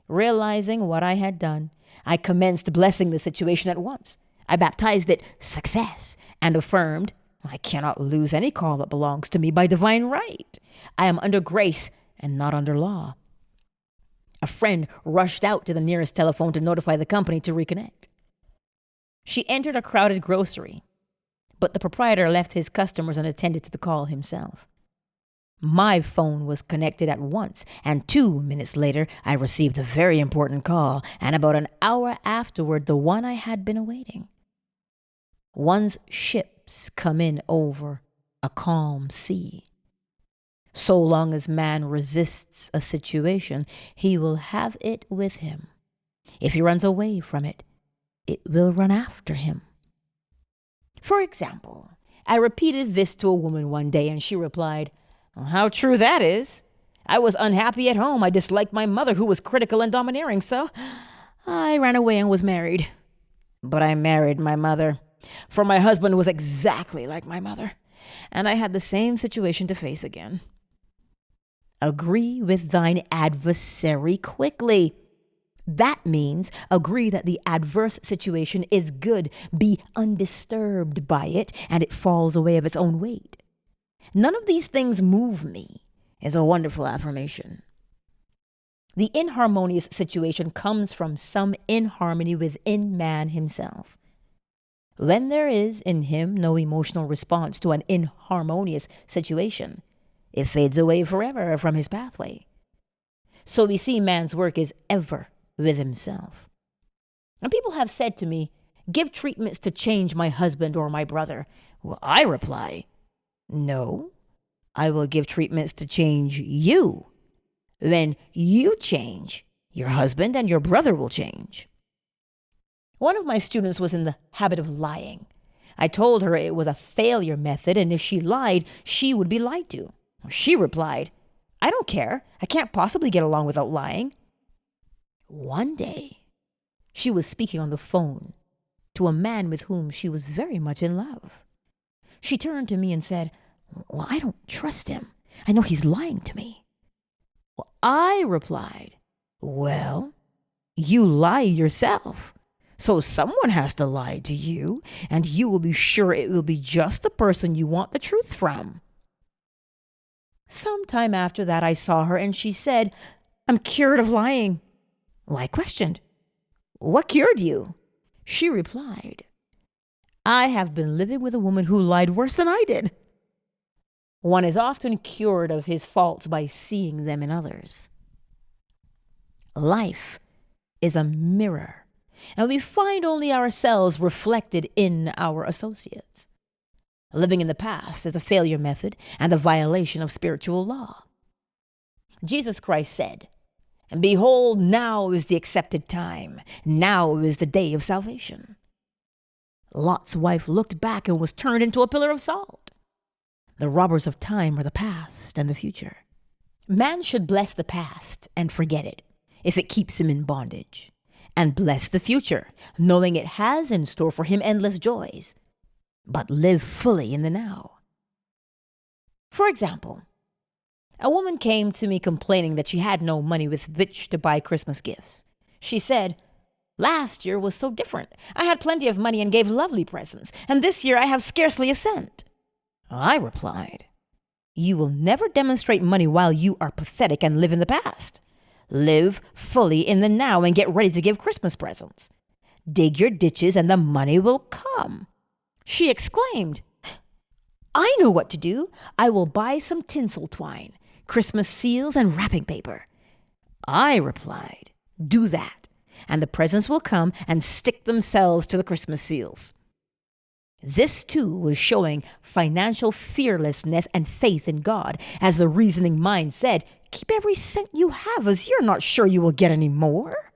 [SPEAKER 1] Realizing what I had done, I commenced blessing the situation at once. I baptized it success and affirmed, I cannot lose any call that belongs to me by divine right. I am under grace and not under law. A friend rushed out to the nearest telephone to notify the company to reconnect. She entered a crowded grocery, but the proprietor left his customers and attended to the call himself. My phone was connected at once, and 2 minutes later, I received the very important call, and about an hour afterward, the one I had been awaiting. One's ships come in over a calm sea. So long as man resists a situation, he will have it with him. If he runs away from it, it will run after him. For example, I repeated this to a woman one day, and she replied, how true that is. I was unhappy at home. I disliked my mother, who was critical and domineering, so I ran away and was married. But I married my mother, for my husband was exactly like my mother, and I had the same situation to face again. Agree with thine adversary quickly. That means agree that the adverse situation is good, be undisturbed by it, and it falls away of its own weight. None of these things move me is a wonderful affirmation. The inharmonious situation comes from some inharmony within man himself. When there is in him no emotional response to an inharmonious situation, it fades away forever from his pathway. So we see man's work is ever with himself. And people have said to me, give treatments to change my husband or my brother. Well, I reply, no, I will give treatments to change you. When you change, your husband and your brother will change. One of my students was in the habit of lying. I told her it was a failure method, and if she lied, she would be lied to. She replied, I don't care. I can't possibly get along without lying. One day, she was speaking on the phone to a man with whom she was very much in love. She turned to me and said, well, I don't trust him. I know he's lying to me. Well, I replied, well, you lie yourself. So someone has to lie to you, and you will be sure it will be just the person you want the truth from. Sometime after that, I saw her, and she said, I'm cured of lying. Well, I questioned, what cured you? She replied, I have been living with a woman who lied worse than I did. One is often cured of his faults by seeing them in others. Life is a mirror, and we find only ourselves reflected in our associates. Living in the past is a failure method and a violation of spiritual law. Jesus Christ said, and behold, now is the accepted time. Now is the day of salvation. Lot's wife looked back and was turned into a pillar of salt. The robbers of time are the past and the future. Man should bless the past and forget it, if it keeps him in bondage, and bless the future, knowing it has in store for him endless joys, but live fully in the now. For example, a woman came to me complaining that she had no money with which to buy Christmas gifts. She said, last year was so different. I had plenty of money and gave lovely presents, and this year I have scarcely a cent. I replied, you will never demonstrate money while you are pathetic and live in the past. Live fully in the now and get ready to give Christmas presents. Dig your ditches and the money will come. She exclaimed, I know what to do. I will buy some tinsel twine, Christmas seals, and wrapping paper. I replied, do that. and the presents will come and stick themselves to the Christmas seals. This, too, was showing financial fearlessness and faith in God, as the reasoning mind said, keep every cent you have, as you're not sure you will get any more.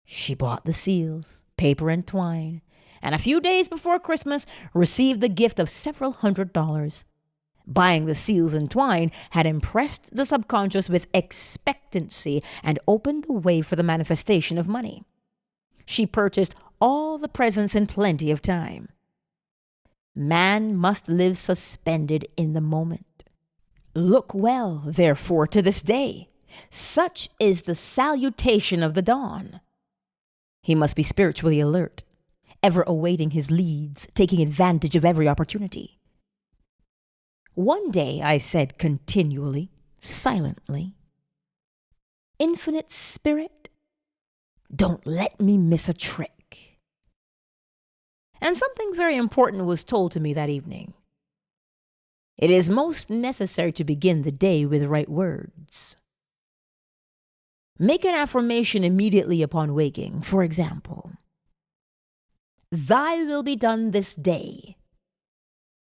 [SPEAKER 1] She bought the seals, paper and twine, and a few days before Christmas received the gift of several $100s. Buying the seals and twine had impressed the subconscious with expectancy and opened the way for the manifestation of money. She purchased all the presents in plenty of time. Man must live suspended in the moment. Look well, therefore, to this day. Such is the salutation of the dawn. He must be spiritually alert, ever awaiting his leads, taking advantage of every opportunity. One day I said continually, silently, Infinite Spirit, don't let me miss a trick. And something very important was told to me that evening. It is most necessary to begin the day with right words. Make an affirmation immediately upon waking. For example, Thy will be done this day.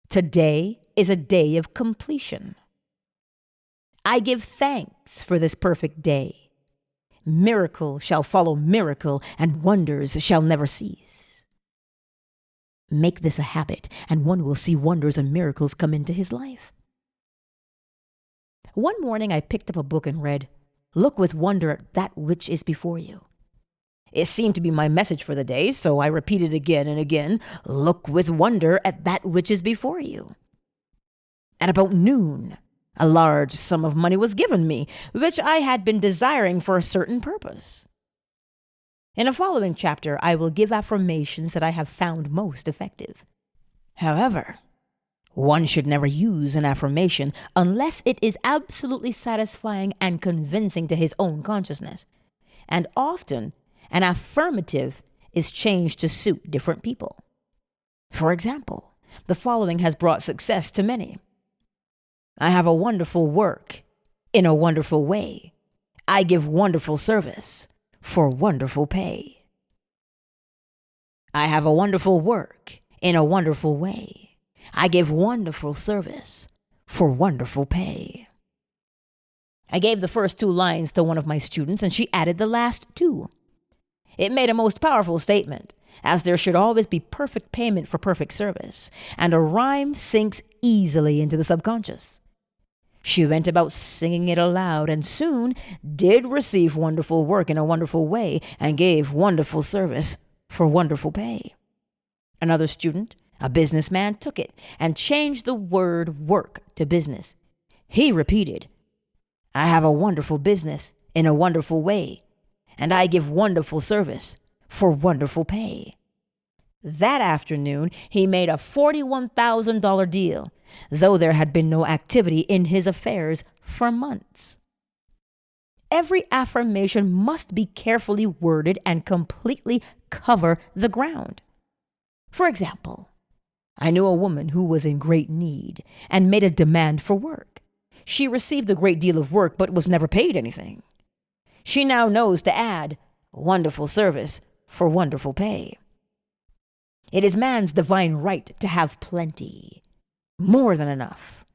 [SPEAKER 1] Today is a day of completion. I give thanks for this perfect day. Miracle shall follow miracle, and wonders shall never cease. Make this a habit, and one will see wonders and miracles come into his life. One morning I picked up a book and read, Look with wonder at that which is before you. It seemed to be my message for the day, so I repeated again and again, Look with wonder at that which is before you. At about noon, a large sum of money was given me, which I had been desiring for a certain purpose. In a following chapter, I will give affirmations that I have found most effective. However, one should never use an affirmation unless it is absolutely satisfying and convincing to his own consciousness. And often, an affirmative is changed to suit different people. For example, the following has brought success to many. I have a wonderful work in a wonderful way. I give wonderful service for wonderful pay. I have a wonderful work in a wonderful way. I give wonderful service for wonderful pay. I gave the first two lines to one of my students, and she added the last two. It made a most powerful statement, as there should always be perfect payment for perfect service, and a rhyme sinks easily into the subconscious. She went about singing it aloud, and soon did receive wonderful work in a wonderful way, and gave wonderful service for wonderful pay. Another student, a businessman, took it and changed the word work to business. He repeated, I have a wonderful business in a wonderful way, and I give wonderful service for wonderful pay. That afternoon, he made a $41,000 deal, though there had been no activity in his affairs for months. Every affirmation must be carefully worded and completely cover the ground. For example, I knew a woman who was in great need and made a demand for work. She received a great deal of work but was never paid anything. She now knows to add wonderful service for wonderful pay. It is man's divine right to have plenty, more than enough.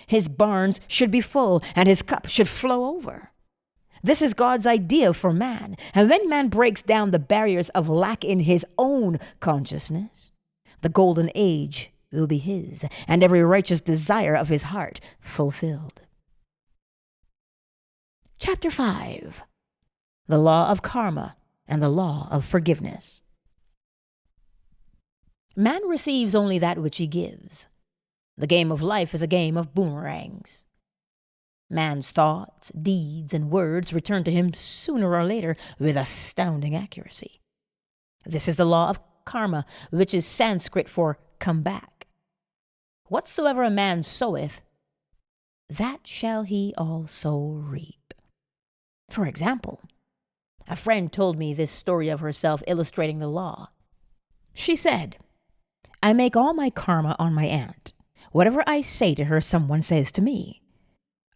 [SPEAKER 1] His barns should be full and his cup should flow over. This is God's idea for man, and when man breaks down the barriers of lack in his own consciousness, the golden age will be his, and every righteous desire of his heart fulfilled. Chapter 5. The Law of Karma and the Law of Forgiveness. Man receives only that which he gives. The game of life is a game of boomerangs. Man's thoughts, deeds, and words return to him sooner or later with astounding accuracy. This is the law of karma, which is Sanskrit for come back. Whatsoever a man soweth, that shall he also reap. For example, a friend told me this story of herself illustrating the law. She said, I make all my karma on my aunt. Whatever I say to her, someone says to me.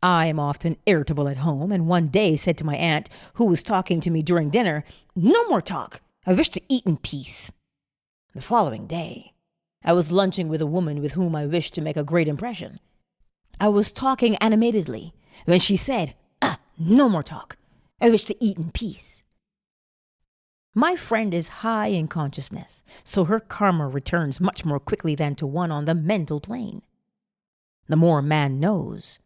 [SPEAKER 1] I am often irritable at home, and one day said to my aunt, who was talking to me during dinner, "No more talk. I wish to eat in peace." The following day, I was lunching with a woman with whom I wished to make a great impression. I was talking animatedly when she said, "No more talk. I wish to eat in peace." My friend is high in consciousness, so her karma returns much more quickly than to one on the mental plane. The more a man knows,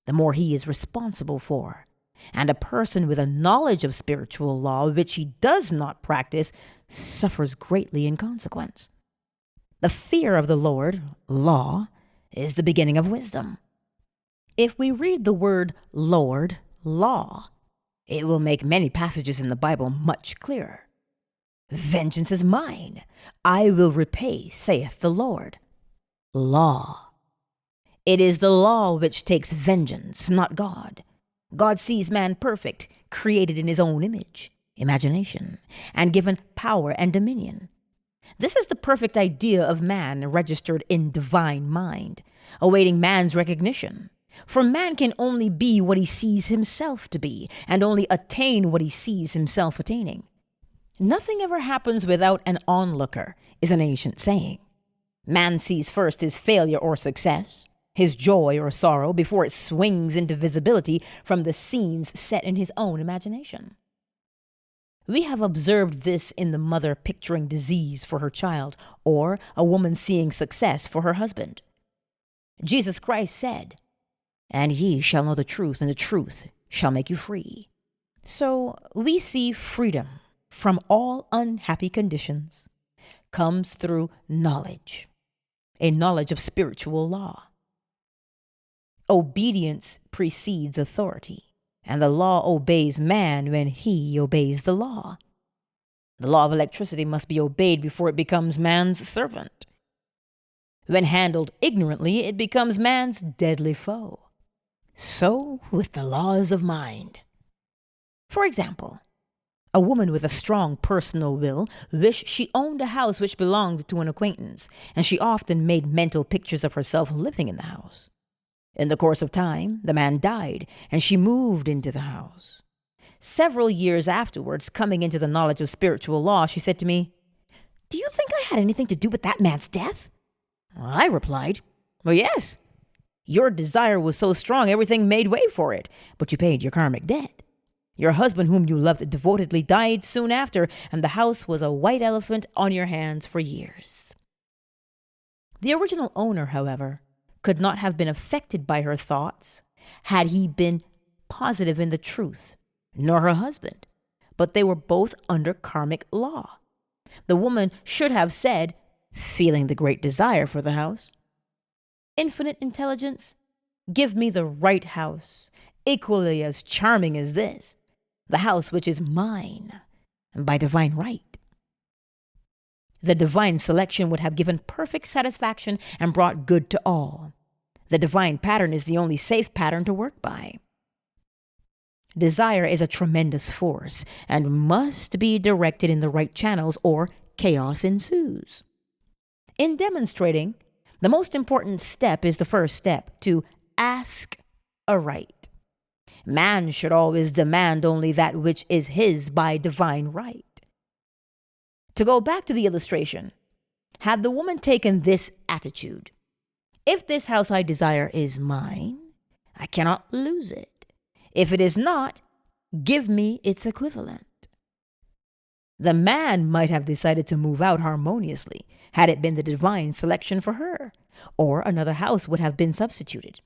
[SPEAKER 1] the more he is responsible for, and a person with a knowledge of spiritual law which he does not practice suffers greatly in consequence. The fear of the Lord, law, is the beginning of wisdom. If we read the word Lord, law, it will make many passages in the Bible much clearer. "Vengeance is mine. I will repay, saith the Lord." Law. It is the law which takes vengeance, not God. God sees man perfect, created in his own image, imagination, and given power and dominion. This is the perfect idea of man registered in divine mind, awaiting man's recognition. For man can only be what he sees himself to be, and only attain what he sees himself attaining. "Nothing ever happens without an onlooker," is an ancient saying. Man sees first his failure or success, his joy or sorrow, before it swings into visibility from the scenes set in his own imagination. We have observed this in the mother picturing disease for her child, or a woman seeing success for her husband. Jesus Christ said, "And ye shall know the truth, and the truth shall make you free." So we see freedom from all unhappy conditions comes through knowledge, a knowledge of spiritual law. Obedience precedes authority, and the law obeys man when he obeys the law. The law of electricity must be obeyed before it becomes man's servant. When handled ignorantly, it becomes man's deadly foe. So with the laws of mind. For example, a woman with a strong personal will wished she owned a house which belonged to an acquaintance, and she often made mental pictures of herself living in the house. In the course of time, the man died, and she moved into the house. Several years afterwards, coming into the knowledge of spiritual law, she said to me, "Do you think I had anything to do with that man's death?" I replied, "Well, yes. Your desire was so strong, everything made way for it, but you paid your karmic debt. Your husband, whom you loved devotedly, died soon after, and the house was a white elephant on your hands for years." The original owner, however, could not have been affected by her thoughts had he been positive in the truth, nor her husband, but they were both under karmic law. The woman should have said, feeling the great desire for the house, "Infinite intelligence, give me the right house, equally as charming as this, the house which is mine by divine right." The divine selection would have given perfect satisfaction and brought good to all. The divine pattern is the only safe pattern to work by. Desire is a tremendous force and must be directed in the right channels, or chaos ensues. In demonstrating, the most important step is the first step, to ask aright. Man should always demand only that which is his by divine right. To go back to the illustration, had the woman taken this attitude, "If this house I desire is mine, I cannot lose it. If it is not, give me its equivalent," the man might have decided to move out harmoniously had it been the divine selection for her, or another house would have been substituted.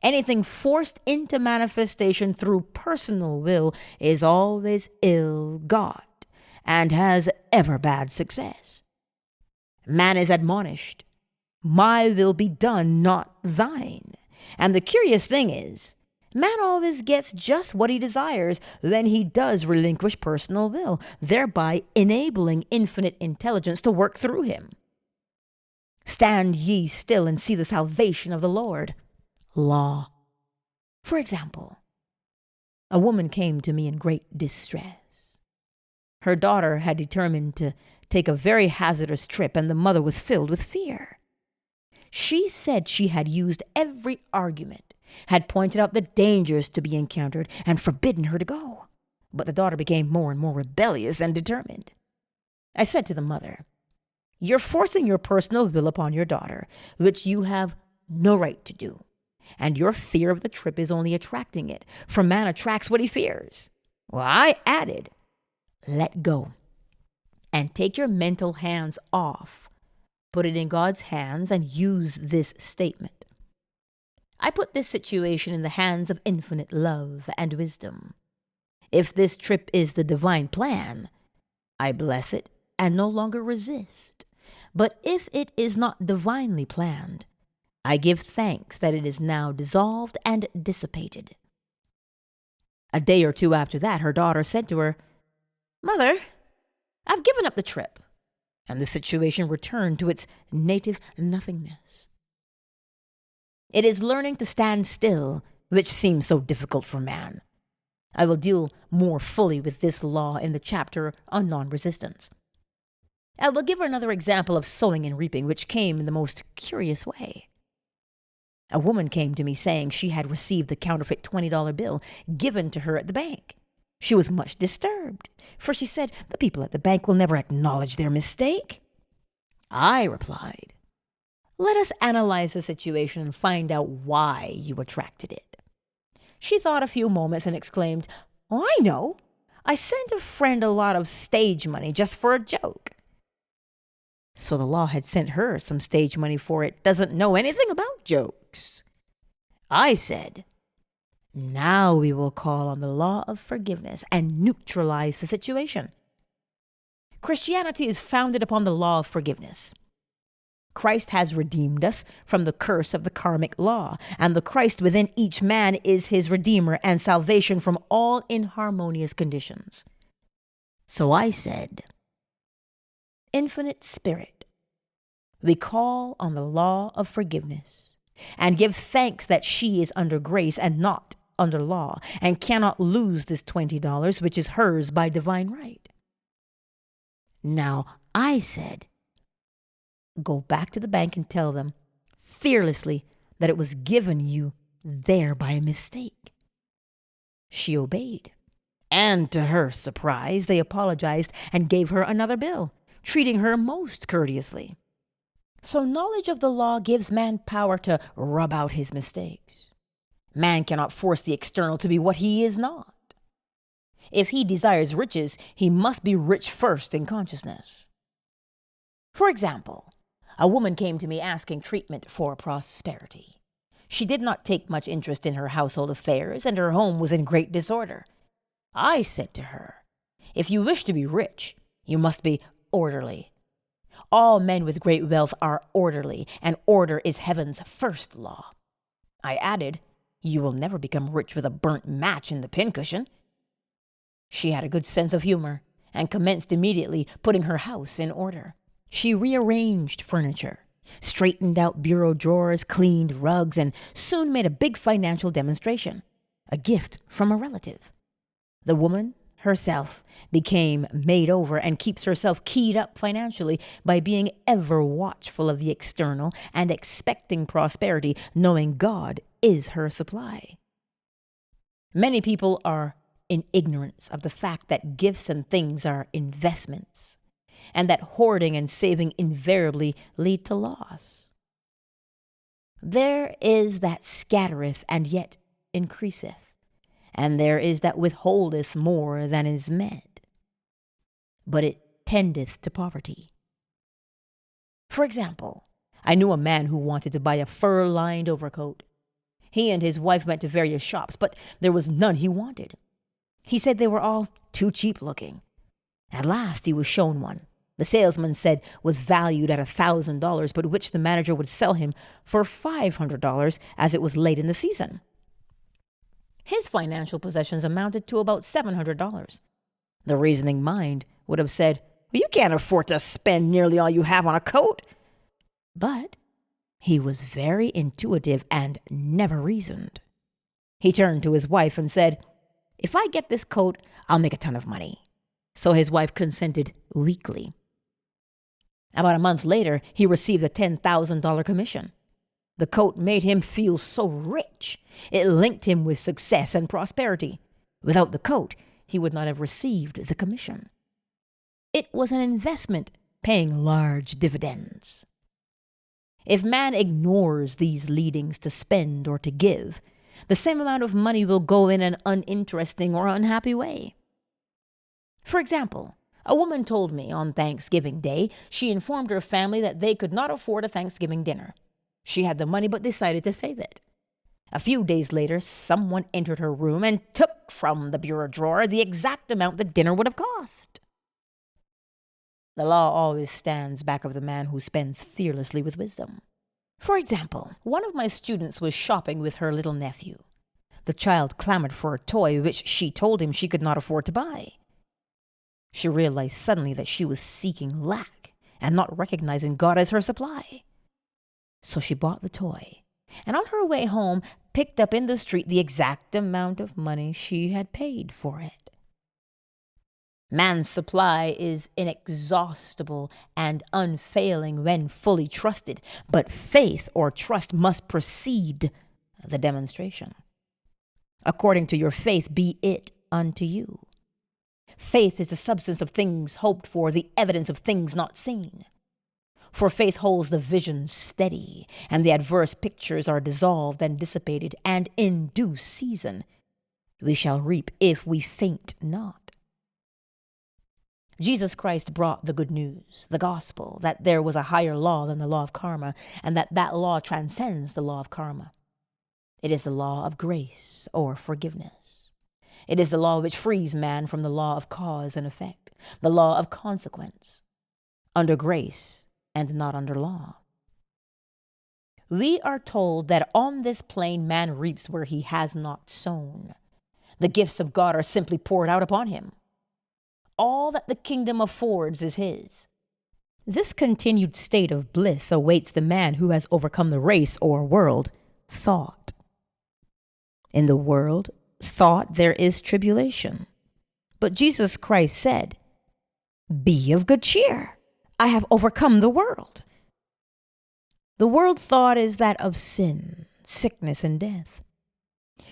[SPEAKER 1] Anything forced into manifestation through personal will is always ill-got and has ever bad success. Man is admonished, "My will be done, not thine." And the curious thing is, man always gets just what he desires when he does relinquish personal will, thereby enabling infinite intelligence to work through him. "Stand ye still and see the salvation of the Lord." Law. For example, a woman came to me in great distress. Her daughter had determined to take a very hazardous trip, and the mother was filled with fear. She said she had used every argument, had pointed out the dangers to be encountered, and forbidden her to go. But the daughter became more and more rebellious and determined. I said to the mother, "You're forcing your personal will upon your daughter, which you have no right to do. And your fear of the trip is only attracting it, for man attracts what he fears." Well, I added, "Let go and take your mental hands off. Put it in God's hands and use this statement. I put this situation in the hands of infinite love and wisdom. If this trip is the divine plan, I bless it and no longer resist. But if it is not divinely planned, I give thanks that it is now dissolved and dissipated." A day or two after that, her daughter said to her, "Mother, I've given up the trip," and the situation returned to its native nothingness. It is learning to stand still which seems so difficult for man. I will deal more fully with this law in the chapter on non-resistance. I will give another example of sowing and reaping, which came in the most curious way. A woman came to me saying she had received the counterfeit $20 bill given to her at the bank. She was much disturbed, for she said the people at the bank will never acknowledge their mistake. I replied, "Let us analyze the situation and find out why you attracted it." She thought a few moments and exclaimed, "Oh, I know. I sent a friend a lot of stage money just for a joke." So the law had sent her some stage money for it doesn't know anything about jokes. I said, "Now we will call on the law of forgiveness and neutralize the situation." Christianity is founded upon the law of forgiveness. Christ has redeemed us from the curse of the karmic law, and the Christ within each man is his redeemer and salvation from all inharmonious conditions. So I said, "Infinite Spirit, we call on the law of forgiveness and give thanks that she is under grace and not under law, and cannot lose this $20, which is hers by divine right." Now I said, "Go back to the bank and tell them fearlessly that it was given you there by mistake." She obeyed, and to her surprise, they apologized and gave her another bill, treating her most courteously. So knowledge of the law gives man power to rub out his mistakes. Man cannot force the external to be what he is not. If he desires riches, he must be rich first in consciousness. For example, a woman came to me asking treatment for prosperity. She did not take much interest in her household affairs, and her home was in great disorder. I said to her, "If you wish to be rich, you must be orderly. All men with great wealth are orderly, and order is heaven's first law." I added, "You will never become rich with a burnt match in the pincushion." She had a good sense of humor, and commenced immediately putting her house in order. She rearranged furniture, straightened out bureau drawers, cleaned rugs, and soon made a big financial demonstration, a gift from a relative. The woman herself became made over and keeps herself keyed up financially by being ever watchful of the external and expecting prosperity, knowing God is her supply. Many people are in ignorance of the fact that gifts and things are investments, and that hoarding and saving invariably lead to loss. There is that scattereth and yet increaseth, and there is that withholdeth more than is meant, but it tendeth to poverty. For example, I knew a man who wanted to buy a fur-lined overcoat. He and his wife went to various shops, but there was none he wanted. He said they were all too cheap looking. At last he was shown one. The salesman said was valued at $1,000, but which the manager would sell him for $500 as it was late in the season. His financial possessions amounted to about $700. The reasoning mind would have said, "Well, you can't afford to spend nearly all you have on a coat." But he was very intuitive and never reasoned. He turned to his wife and said, "If I get this coat, I'll make a ton of money." So his wife consented weakly. About a month later, he received a $10,000 commission. The coat made him feel so rich. It linked him with success and prosperity. Without the coat, he would not have received the commission. It was an investment paying large dividends. If man ignores these leadings to spend or to give, the same amount of money will go in an uninteresting or unhappy way. For example, a woman told me on Thanksgiving Day she informed her family that they could not afford a Thanksgiving dinner. She had the money but decided to save it. A few days later, someone entered her room and took from the bureau drawer the exact amount the dinner would have cost. The law always stands back of the man who spends fearlessly with wisdom. For example, one of my students was shopping with her little nephew. The child clamored for a toy which she told him she could not afford to buy. She realized suddenly that she was seeking lack and not recognizing God as her supply. So she bought the toy, and on her way home picked up in the street the exact amount of money she had paid for it. Man's supply is inexhaustible and unfailing when fully trusted, but faith or trust must precede the demonstration. According to your faith be it unto you. Faith is the substance of things hoped for, the evidence of things not seen. For faith holds the vision steady, and the adverse pictures are dissolved and dissipated, and in due season we shall reap if we faint not. Jesus Christ brought the good news, the gospel, that there was a higher law than the law of karma, and that law transcends the law of karma. It is the law of grace or forgiveness. It is the law which frees man from the law of cause and effect, the law of consequence, under grace and not under law. We are told that on this plane man reaps where he has not sown. The gifts of God are simply poured out upon him. All that the kingdom affords is his. This continued state of bliss awaits the man who has overcome the race or world, thought. In the world, thought, there is tribulation. But Jesus Christ said, "Be of good cheer. I have overcome the world." The world thought is that of sin, sickness, and death.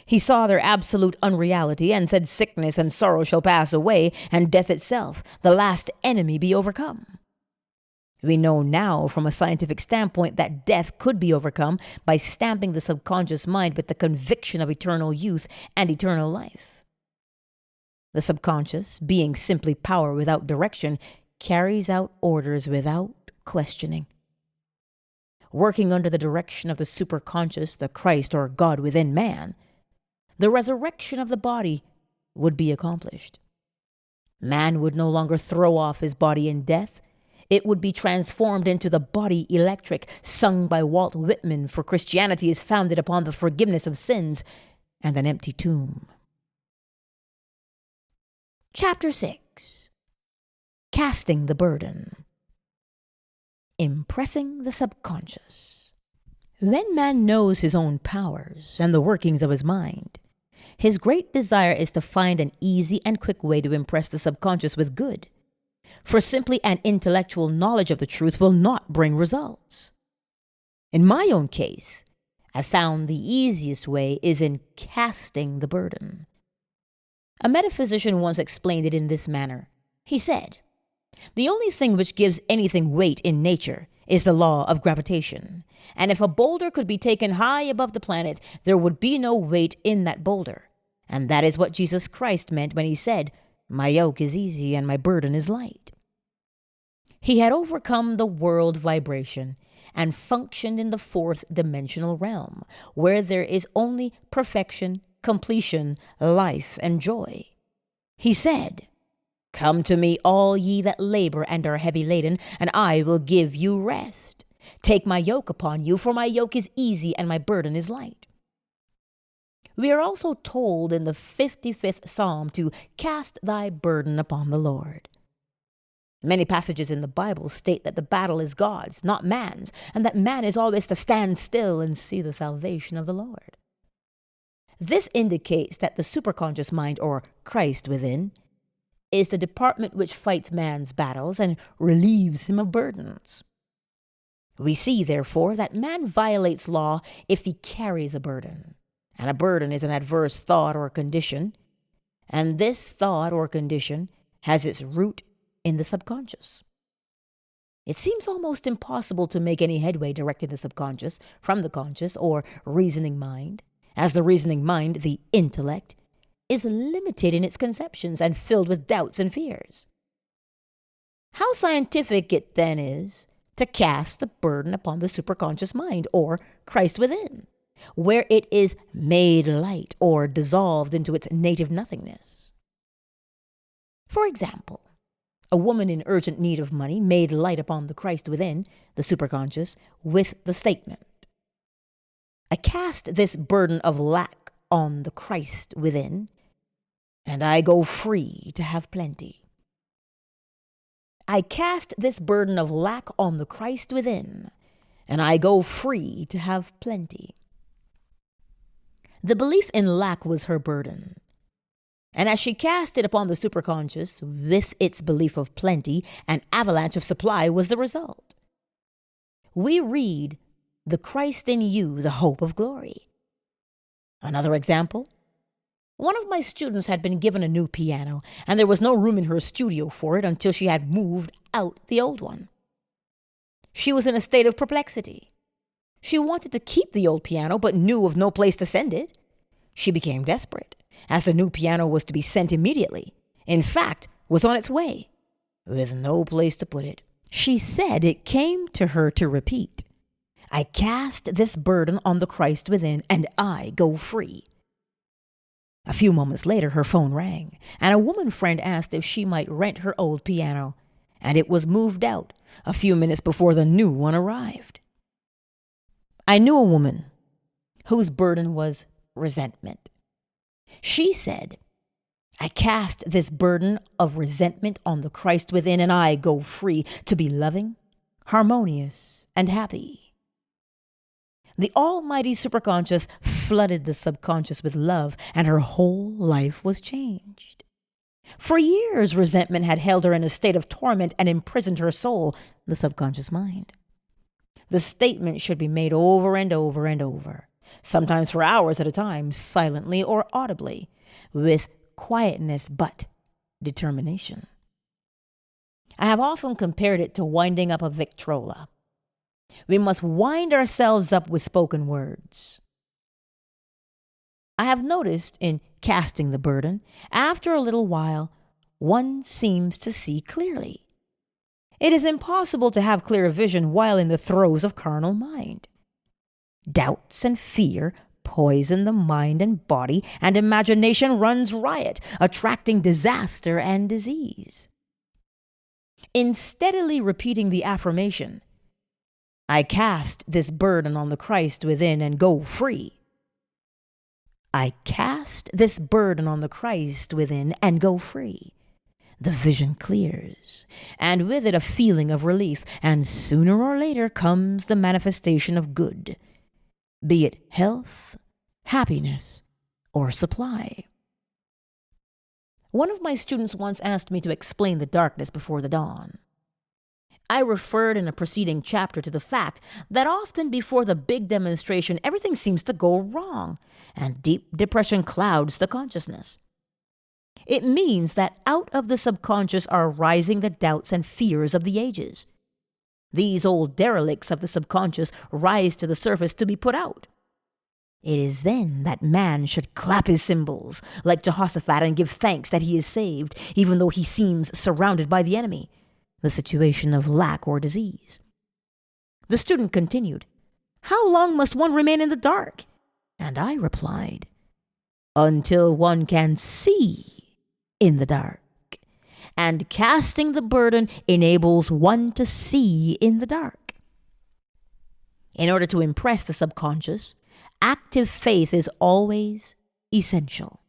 [SPEAKER 1] He saw their absolute unreality and said sickness and sorrow shall pass away, and death itself, the last enemy, be overcome. We know now from a scientific standpoint that death could be overcome by stamping the subconscious mind with the conviction of eternal youth and eternal life. The subconscious, being simply power without direction, carries out orders without questioning. Working under the direction of the superconscious, the Christ or God within man, the resurrection of the body would be accomplished. Man would no longer throw off his body in death. It would be transformed into the body electric, sung by Walt Whitman, for Christianity is founded upon the forgiveness of sins and an empty tomb. Chapter 6. Casting the Burden. Impressing the subconscious. When man knows his own powers and the workings of his mind, his great desire is to find an easy and quick way to impress the subconscious with good. For simply an intellectual knowledge of the truth will not bring results. In my own case, I found the easiest way is in casting the burden. A metaphysician once explained it in this manner. He said, "The only thing which gives anything weight in nature is the law of gravitation. And if a boulder could be taken high above the planet, there would be no weight in that boulder. And that is what Jesus Christ meant when he said, 'My yoke is easy and my burden is light.'" He had overcome the world vibration and functioned in the fourth dimensional realm, where there is only perfection, completion, life, and joy. He said, "Come to me, all ye that labor and are heavy laden, and I will give you rest. Take my yoke upon you, for my yoke is easy and my burden is light." We are also told in the 55th Psalm to cast thy burden upon the Lord. Many passages in the Bible state that the battle is God's, not man's, and that man is always to stand still and see the salvation of the Lord. This indicates that the superconscious mind, or Christ within, is the department which fights man's battles and relieves him of burdens. We see, therefore, that man violates law if he carries a burden. And a burden is an adverse thought or condition. And this thought or condition has its root in the subconscious. It seems almost impossible to make any headway directing the subconscious from the conscious or reasoning mind, as the reasoning mind, the intellect, is limited in its conceptions and filled with doubts and fears. How scientific it then is to cast the burden upon the superconscious mind, or Christ within, where it is made light or dissolved into its native nothingness. For example, a woman in urgent need of money made light upon the Christ within, the superconscious, with the statement, I cast this burden of lack on the Christ within, and I go free to have plenty. I cast this burden of lack on the Christ within, and I go free to have plenty. The belief in lack was her burden, and as she cast it upon the superconscious with its belief of plenty, an avalanche of supply was the result. We read, the Christ in you, the hope of glory. Another example. One of my students had been given a new piano, and there was no room in her studio for it until she had moved out the old one. She was in a state of perplexity. She wanted to keep the old piano, but knew of no place to send it. She became desperate, as the new piano was to be sent immediately. In fact, was on its way, with no place to put it. She said it came to her to repeat, I cast this burden on the Christ within, and I go free. A few moments later, her phone rang, and a woman friend asked if she might rent her old piano, and it was moved out a few minutes before the new one arrived. I knew a woman whose burden was resentment. She said, I cast this burden of resentment on the Christ within, and I go free to be loving, harmonious, and happy. The almighty superconscious flooded the subconscious with love, and her whole life was changed. For years, resentment had held her in a state of torment and imprisoned her soul, the subconscious mind. The statement should be made over and over and over, sometimes for hours at a time, silently or audibly, with quietness but determination. I have often compared it to winding up a Victrola. We must wind ourselves up with spoken words. I have noticed in casting the burden, after a little while, one seems to see clearly. It is impossible to have clear vision while in the throes of carnal mind. Doubts and fear poison the mind and body, and imagination runs riot, attracting disaster and disease. In steadily repeating the affirmation, I cast this burden on the Christ within and go free. I cast this burden on the Christ within and go free. The vision clears, and with it a feeling of relief, and sooner or later comes the manifestation of good, be it health, happiness, or supply. One of my students once asked me to explain the darkness before the dawn. I referred in a preceding chapter to the fact that often before the big demonstration, everything seems to go wrong, and deep depression clouds the consciousness. It means that out of the subconscious are rising the doubts and fears of the ages. These old derelicts of the subconscious rise to the surface to be put out. It is then that man should clap his cymbals, like Jehoshaphat, and give thanks that he is saved, even though he seems surrounded by the enemy, the situation of lack or disease. The student continued, How long must one remain in the dark? And I replied, Until one can see in the dark. And casting the burden enables one to see in the dark. In order to impress the subconscious, active faith is always essential.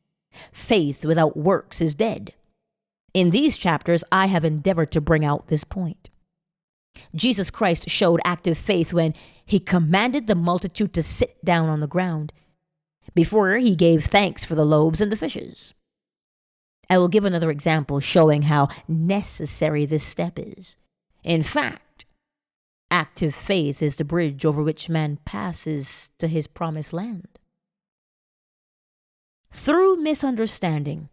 [SPEAKER 1] Faith without works is dead. In these chapters, I have endeavored to bring out this point. Jesus Christ showed active faith when he commanded the multitude to sit down on the ground. Before he gave thanks for the loaves and the fishes. I will give another example showing how necessary this step is. In fact, Active faith is the bridge over which man passes to his promised land. Through misunderstanding,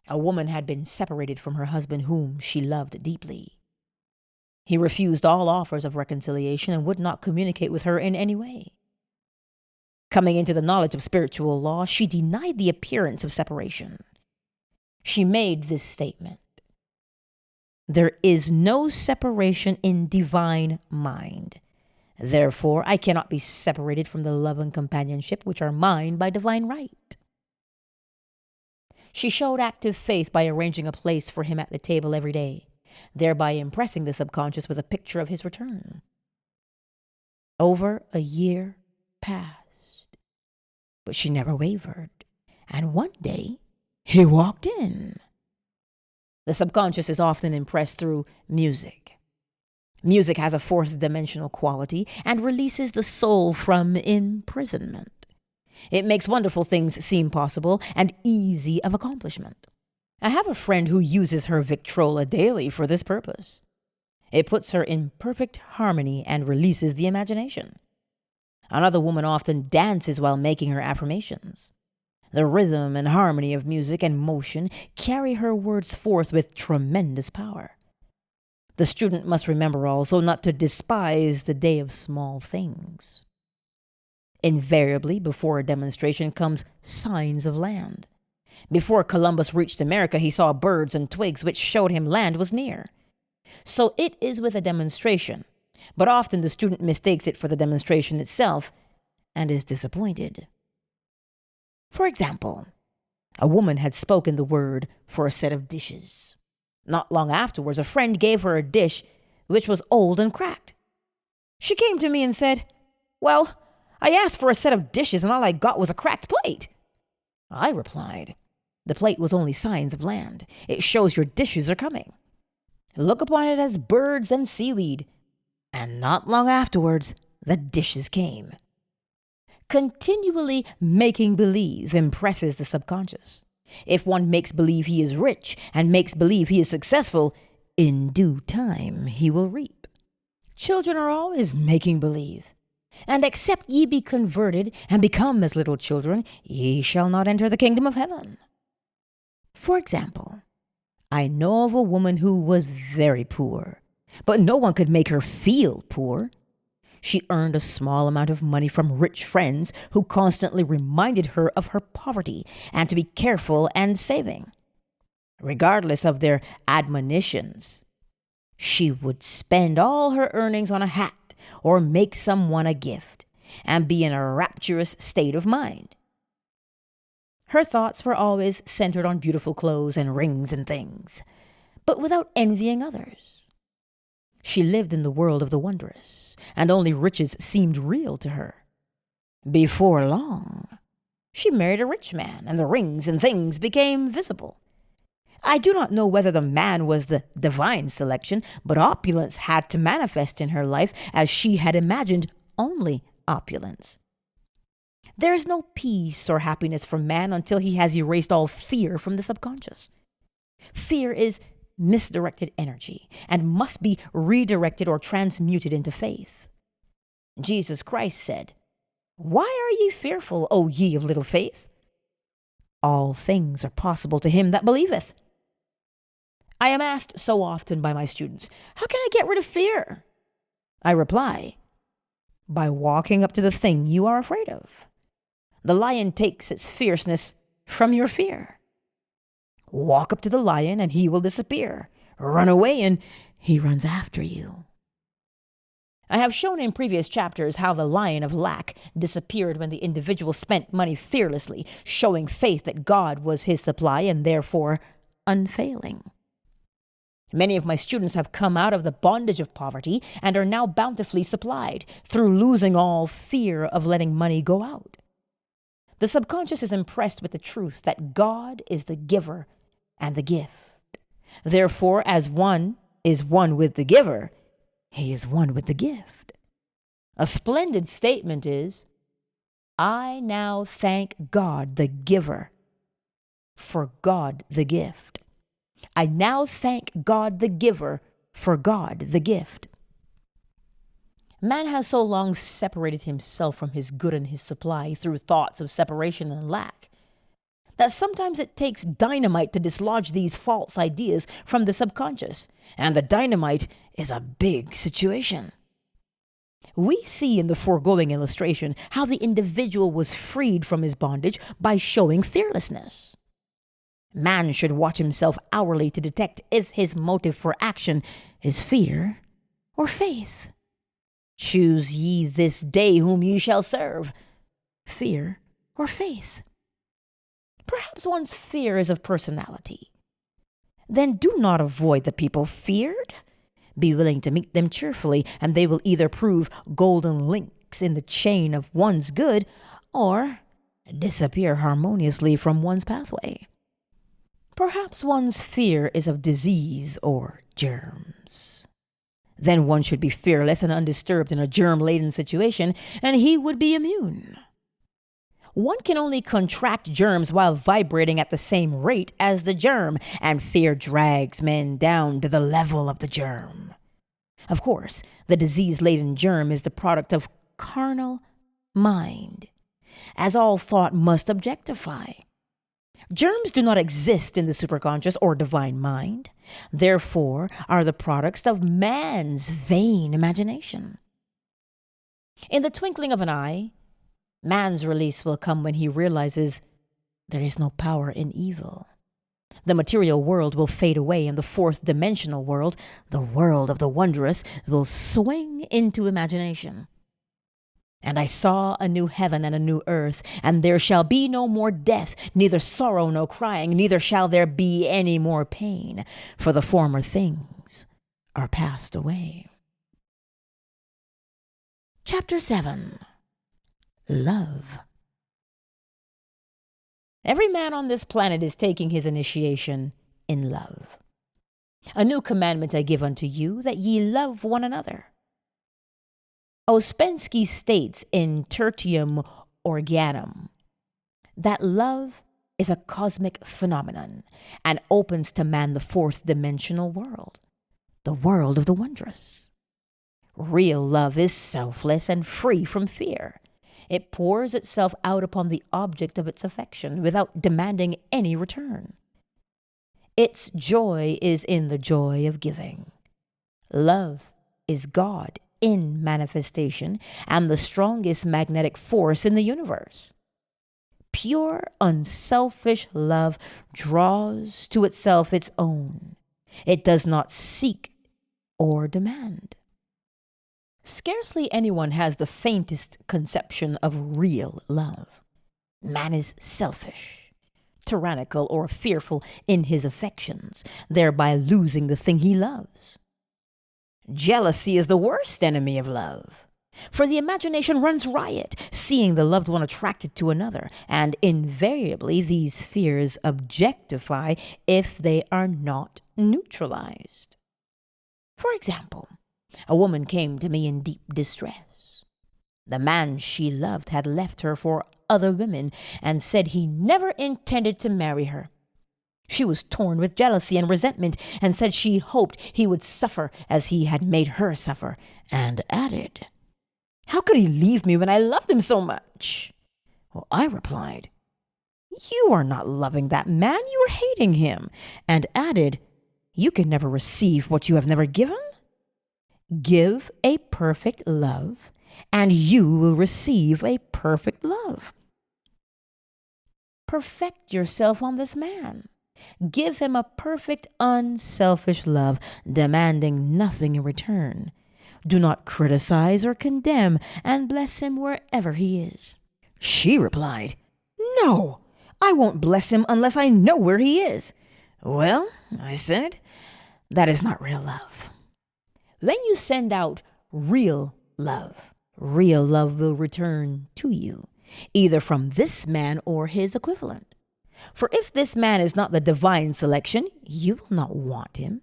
[SPEAKER 1] a woman had been separated from her husband whom she loved deeply. He refused all offers of reconciliation and would not communicate with her in any way. Coming into the knowledge of spiritual law, she denied the appearance of separation. She made this statement: "There is no separation in divine mind. Therefore, I cannot be separated from the love and companionship which are mine by divine right." She showed active faith by arranging a place for him at the table every day, thereby impressing the subconscious with a picture of his return. Over a year passed, but she never wavered, and one day he walked in. The subconscious is often impressed through music. Music has a fourth-dimensional quality and releases the soul from imprisonment. It makes wonderful things seem possible and easy of accomplishment. I have a friend who uses her Victrola daily for this purpose. It puts her in perfect harmony and releases the imagination. Another woman often dances while making her affirmations. The rhythm and harmony of music and motion carry her words forth with tremendous power. The student must remember also not to despise the day of small things. Invariably, before a demonstration comes signs of land. Before Columbus reached America, he saw birds and twigs which showed him land was near. So it is with a demonstration, but often the student mistakes it for the demonstration itself and is disappointed. For example, a woman had spoken the word for a set of dishes. Not long afterwards, a friend gave her a dish which was old and cracked. She came to me and said, "Well, I asked for a set of dishes and all I got was a cracked plate." I replied, "The plate was only signs of land. It shows your dishes are coming. Look upon it as birds and seaweed." And not long afterwards, the dishes came. Continually making believe impresses the subconscious. If one makes believe he is rich and makes believe he is successful, in due time he will reap. Children are always making believe. "And except ye be converted and become as little children, ye shall not enter the kingdom of heaven." For example, I know of a woman who was very poor, but no one could make her feel poor. She earned a small amount of money from rich friends who constantly reminded her of her poverty and to be careful and saving. Regardless of their admonitions, she would spend all her earnings on a hat or make someone a gift, and be in a rapturous state of mind. Her thoughts were always centered on beautiful clothes and rings and things, but without envying others. She lived in the world of the wondrous, and only riches seemed real to her. Before long, she married a rich man, and the rings and things became visible. I do not know whether the man was the divine selection, but opulence had to manifest in her life as she had imagined only opulence. There is no peace or happiness for man until he has erased all fear from the subconscious. Fear is misdirected energy and must be redirected or transmuted into faith. Jesus Christ said, "Why are ye fearful, O ye of little faith? All things are possible to him that believeth." I am asked so often by my students, "How can I get rid of fear?" I reply, by walking up to the thing you are afraid of. The lion takes its fierceness from your fear. Walk up to the lion and he will disappear. Run away and he runs after you. I have shown in previous chapters how the lion of lack disappeared when the individual spent money fearlessly, showing faith that God was his supply and therefore unfailing. Many of my students have come out of the bondage of poverty and are now bountifully supplied through losing all fear of letting money go out. The subconscious is impressed with the truth that God is the giver and the gift. Therefore, as one is one with the giver, he is one with the gift. A splendid statement is, "I now thank God the giver for God the gift." I now thank God the giver for God the gift. Man has so long separated himself from his good and his supply through thoughts of separation and lack, that sometimes it takes dynamite to dislodge these false ideas from the subconscious, and the dynamite is a big situation. We see in the foregoing illustration how the individual was freed from his bondage by showing fearlessness. Man should watch himself hourly to detect if his motive for action is fear or faith. Choose ye this day whom ye shall serve, fear or faith. Perhaps one's fear is of personality. Then do not avoid the people feared. Be willing to meet them cheerfully, and they will either prove golden links in the chain of one's good, or disappear harmoniously from one's pathway. Perhaps one's fear is of disease or germs. Then one should be fearless and undisturbed in a germ-laden situation, and he would be immune. One can only contract germs while vibrating at the same rate as the germ, and fear drags men down to the level of the germ. Of course, the disease-laden germ is the product of carnal mind, as all thought must objectify. Germs do not exist in the superconscious or divine mind, therefore are the products of man's vain imagination. In the twinkling of an eye, man's release will come when he realizes there is no power in evil. The material world will fade away, and the fourth dimensional world, the world of the wondrous, will swing into imagination. And I saw a new heaven and a new earth, and there shall be no more death, neither sorrow nor crying, neither shall there be any more pain, for the former things are passed away. Chapter 7. Love. Every man on this planet is taking his initiation in love. A new commandment I give unto you, that ye love one another. Ouspensky states in Tertium Organum that love is a cosmic phenomenon and opens to man the fourth dimensional world, the world of the wondrous. Real love is selfless and free from fear. It pours itself out upon the object of its affection without demanding any return. Its joy is in the joy of giving. Love is God in manifestation and the strongest magnetic force in the universe. Pure, unselfish love draws to itself its own. It does not seek or demand. Scarcely anyone has the faintest conception of real love. Man is selfish, tyrannical, or fearful in his affections, thereby losing the thing he loves. Jealousy is the worst enemy of love, for the imagination runs riot, seeing the loved one attracted to another, and invariably these fears objectify if they are not neutralized. For example, a woman came to me in deep distress. The man she loved had left her for other women and said he never intended to marry her. She was torn with jealousy and resentment and said she hoped he would suffer as he had made her suffer, and added, "How could he leave me when I loved him so much?" Well, I replied, "You are not loving that man, you are hating him," and added, "You can never receive what you have never given. Give a perfect love, and you will receive a perfect love. Perfect yourself on this man. Give him a perfect, unselfish love, demanding nothing in return. Do not criticize or condemn, and bless him wherever he is." She replied, "No, I won't bless him unless I know where he is." "Well," I said, "that is not real love. When you send out real love will return to you, either from this man or his equivalent. For if this man is not the divine selection, you will not want him.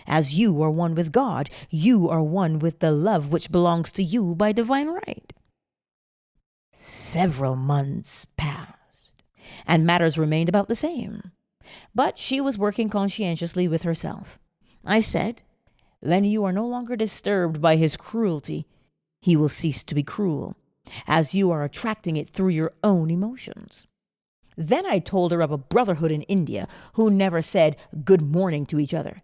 [SPEAKER 1] As you are one with God, you are one with the love which belongs to you by divine right." Several months passed, and matters remained about the same. But she was working conscientiously with herself. I said, "When you are no longer disturbed by his cruelty, he will cease to be cruel, as you are attracting it through your own emotions. Then I told her of a brotherhood in India who never said good morning to each other.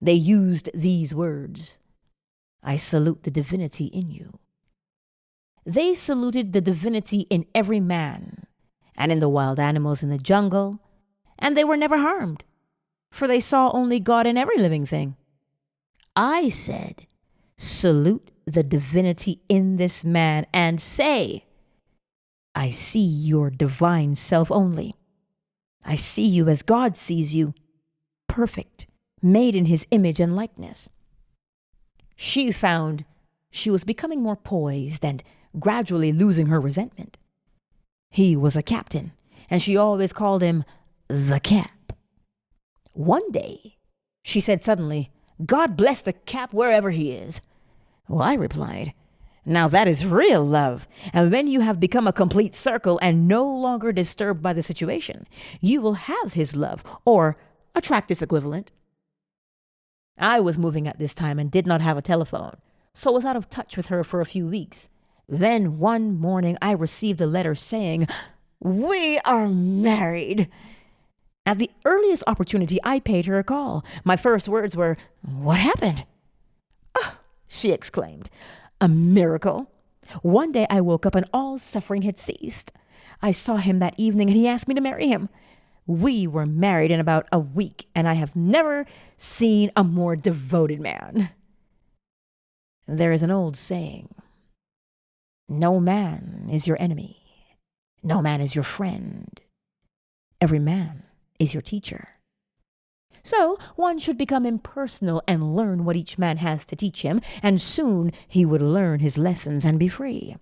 [SPEAKER 1] They used these words: I salute the divinity in you. They saluted the divinity in every man, and in the wild animals in the jungle, and they were never harmed, for they saw only God in every living thing. I said, salute the divinity in this man, and say, I see your divine self only. I see you as God sees you, perfect, made in his image and likeness. She found she was becoming more poised and gradually losing her resentment. He was a captain, and she always called him the Cap. One day, she said suddenly, God bless the Cap wherever he is. Well, I replied, now that is real love. And when you have become a complete circle and no longer disturbed by the situation, you will have his love, or attract its equivalent. I was moving at this time and did not have a telephone, so was out of touch with her for a few weeks. Then one morning I received a letter saying, we are married. At the earliest opportunity, I paid her a call. My first words were, what happened? Oh, she exclaimed, a miracle. One day I woke up and all suffering had ceased. I saw him that evening and he asked me to marry him. We were married in about a week, and I have never seen a more devoted man. There is an old saying, no man is your enemy. No man is your friend. Every man is your teacher. So one should become impersonal and learn what each man has to teach him, and soon he would learn his lessons and be free.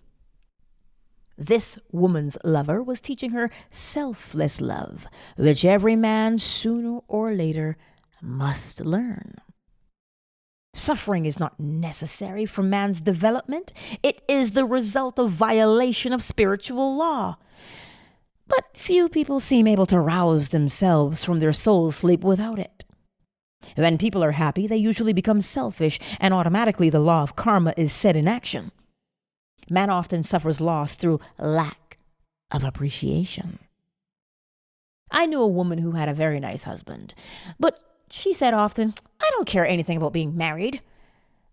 [SPEAKER 1] This woman's lover was teaching her selfless love, which every man sooner or later must learn. Suffering is not necessary for man's development. It is the result of violation of spiritual law. But few people seem able to rouse themselves from their soul sleep without it. When people are happy, they usually become selfish, and automatically the law of karma is set in action. Man often suffers loss through lack of appreciation. I knew a woman who had a very nice husband, but she said often, I don't care anything about being married.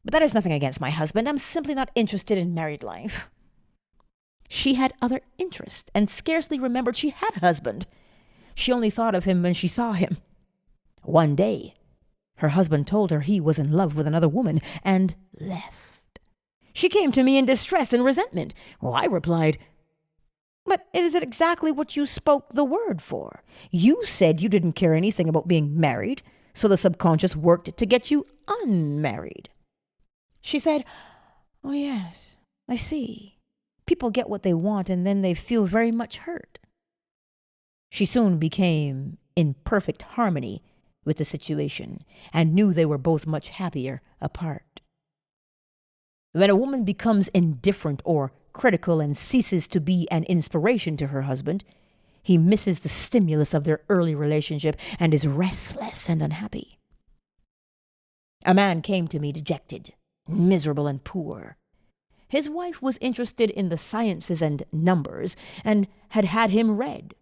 [SPEAKER 1] But that is nothing against my husband. I'm simply not interested in married life. She had other interests and scarcely remembered she had a husband. She only thought of him when she saw him. One day, her husband told her he was in love with another woman and left. She came to me in distress and resentment. Well, I replied, but is it exactly what you spoke the word for? You said you didn't care anything about being married, so the subconscious worked to get you unmarried. She said, oh yes, I see. People get what they want and then they feel very much hurt. She soon became in perfect harmony with the situation and knew they were both much happier apart. When a woman becomes indifferent or critical and ceases to be an inspiration to her husband, he misses the stimulus of their early relationship and is restless and unhappy. A man came to me dejected, miserable and poor. His wife was interested in the sciences and numbers and had had him read.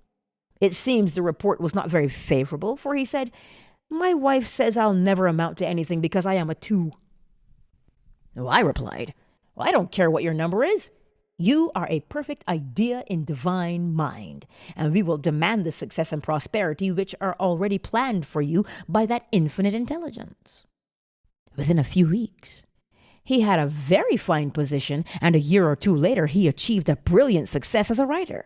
[SPEAKER 1] It seems the report was not very favorable, for he said, my wife says I'll never amount to anything because I am a 2. Well, I replied, well, I don't care what your number is. You are a perfect idea in divine mind, and we will demand the success and prosperity which are already planned for you by that infinite intelligence. Within a few weeks, he had a very fine position, and a year or 2 later, he achieved a brilliant success as a writer.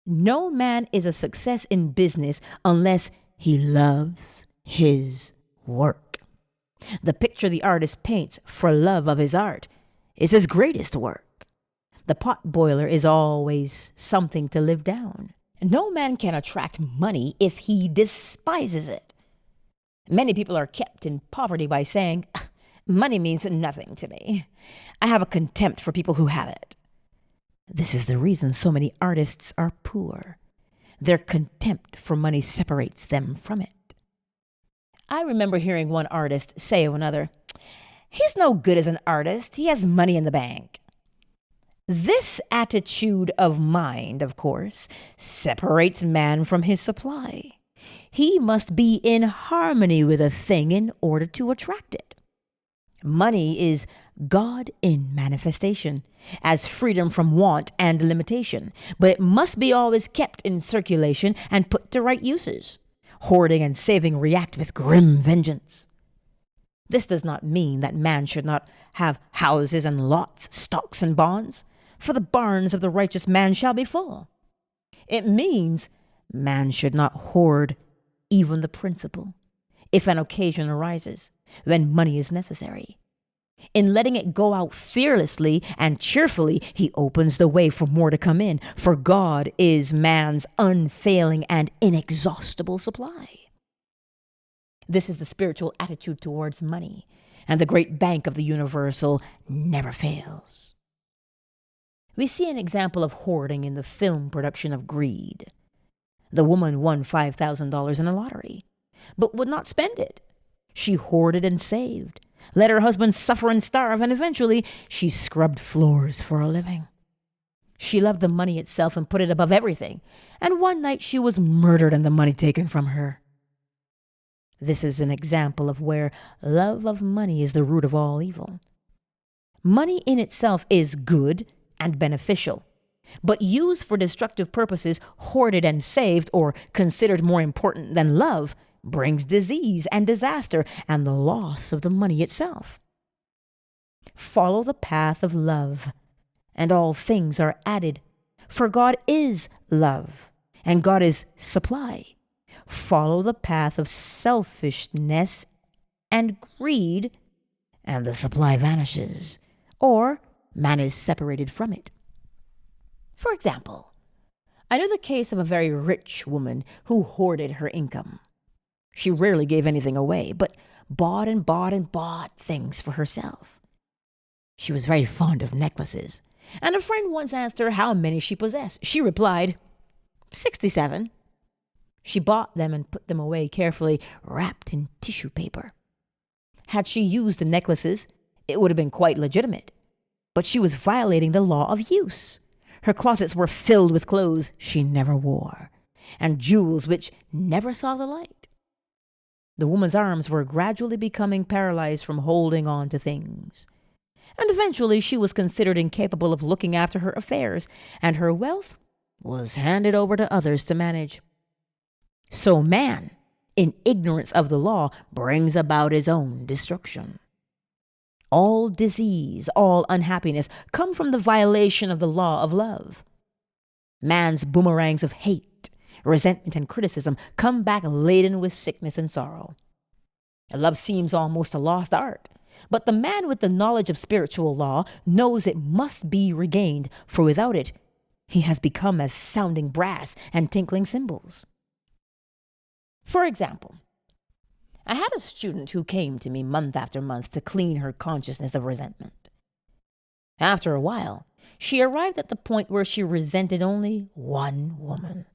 [SPEAKER 1] No man is a success in business unless he loves his work. The picture the artist paints for love of his art is his greatest work. The pot boiler is always something to live down. No man can attract money if he despises it. Many people are kept in poverty by saying, money means nothing to me. I have a contempt for people who have it. This is the reason so many artists are poor. Their contempt for money separates them from it. I remember hearing one artist say of another, He's no good as an artist. He has money in the bank. This attitude of mind, of course, separates man from his supply. He must be in harmony with a thing in order to attract it. Money is God in manifestation, as freedom from want and limitation, but it must be always kept in circulation and put to right uses. Hoarding and saving react with grim vengeance. This does not mean that man should not have houses and lots, stocks and bonds, for the barns of the righteous man shall be full. It means man should not hoard even the principal, if an occasion arises, when money is necessary. In letting it go out fearlessly and cheerfully, he opens the way for more to come in, for God is man's unfailing and inexhaustible supply. This is the spiritual attitude towards money, and the great bank of the universal never fails. We see an example of hoarding in the film production of Greed. The woman won $5,000 in a lottery, but would not spend it. She hoarded and saved, let her husband suffer and starve, and eventually she scrubbed floors for a living. She loved the money itself and put it above everything, and one night she was murdered and the money taken from her. This is an example of where love of money is the root of all evil. Money in itself is good and beneficial, but used for destructive purposes, hoarded and saved, or considered more important than love, brings disease and disaster and the loss of the money itself. Follow the path of love, and all things are added, for God is love, and God is supply. Follow the path of selfishness and greed, and the supply vanishes, or man is separated from it. For example, I know the case of a very rich woman who hoarded her income. She rarely gave anything away, but bought and bought and bought things for herself. She was very fond of necklaces, and a friend once asked her how many she possessed. She replied, 67. She bought them and put them away carefully, wrapped in tissue paper. Had she used the necklaces, it would have been quite legitimate. But she was violating the law of use. Her closets were filled with clothes she never wore, and jewels which never saw the light. The woman's arms were gradually becoming paralyzed from holding on to things. And eventually she was considered incapable of looking after her affairs, and her wealth was handed over to others to manage. So man, in ignorance of the law, brings about his own destruction. All disease, all unhappiness come from the violation of the law of love. Man's boomerangs of hate, resentment, and criticism come back laden with sickness and sorrow. Love seems almost a lost art, but the man with the knowledge of spiritual law knows it must be regained, for without it, he has become as sounding brass and tinkling cymbals. For example, I had a student who came to me month after month to clean her consciousness of resentment. After a while, she arrived at the point where she resented only one woman.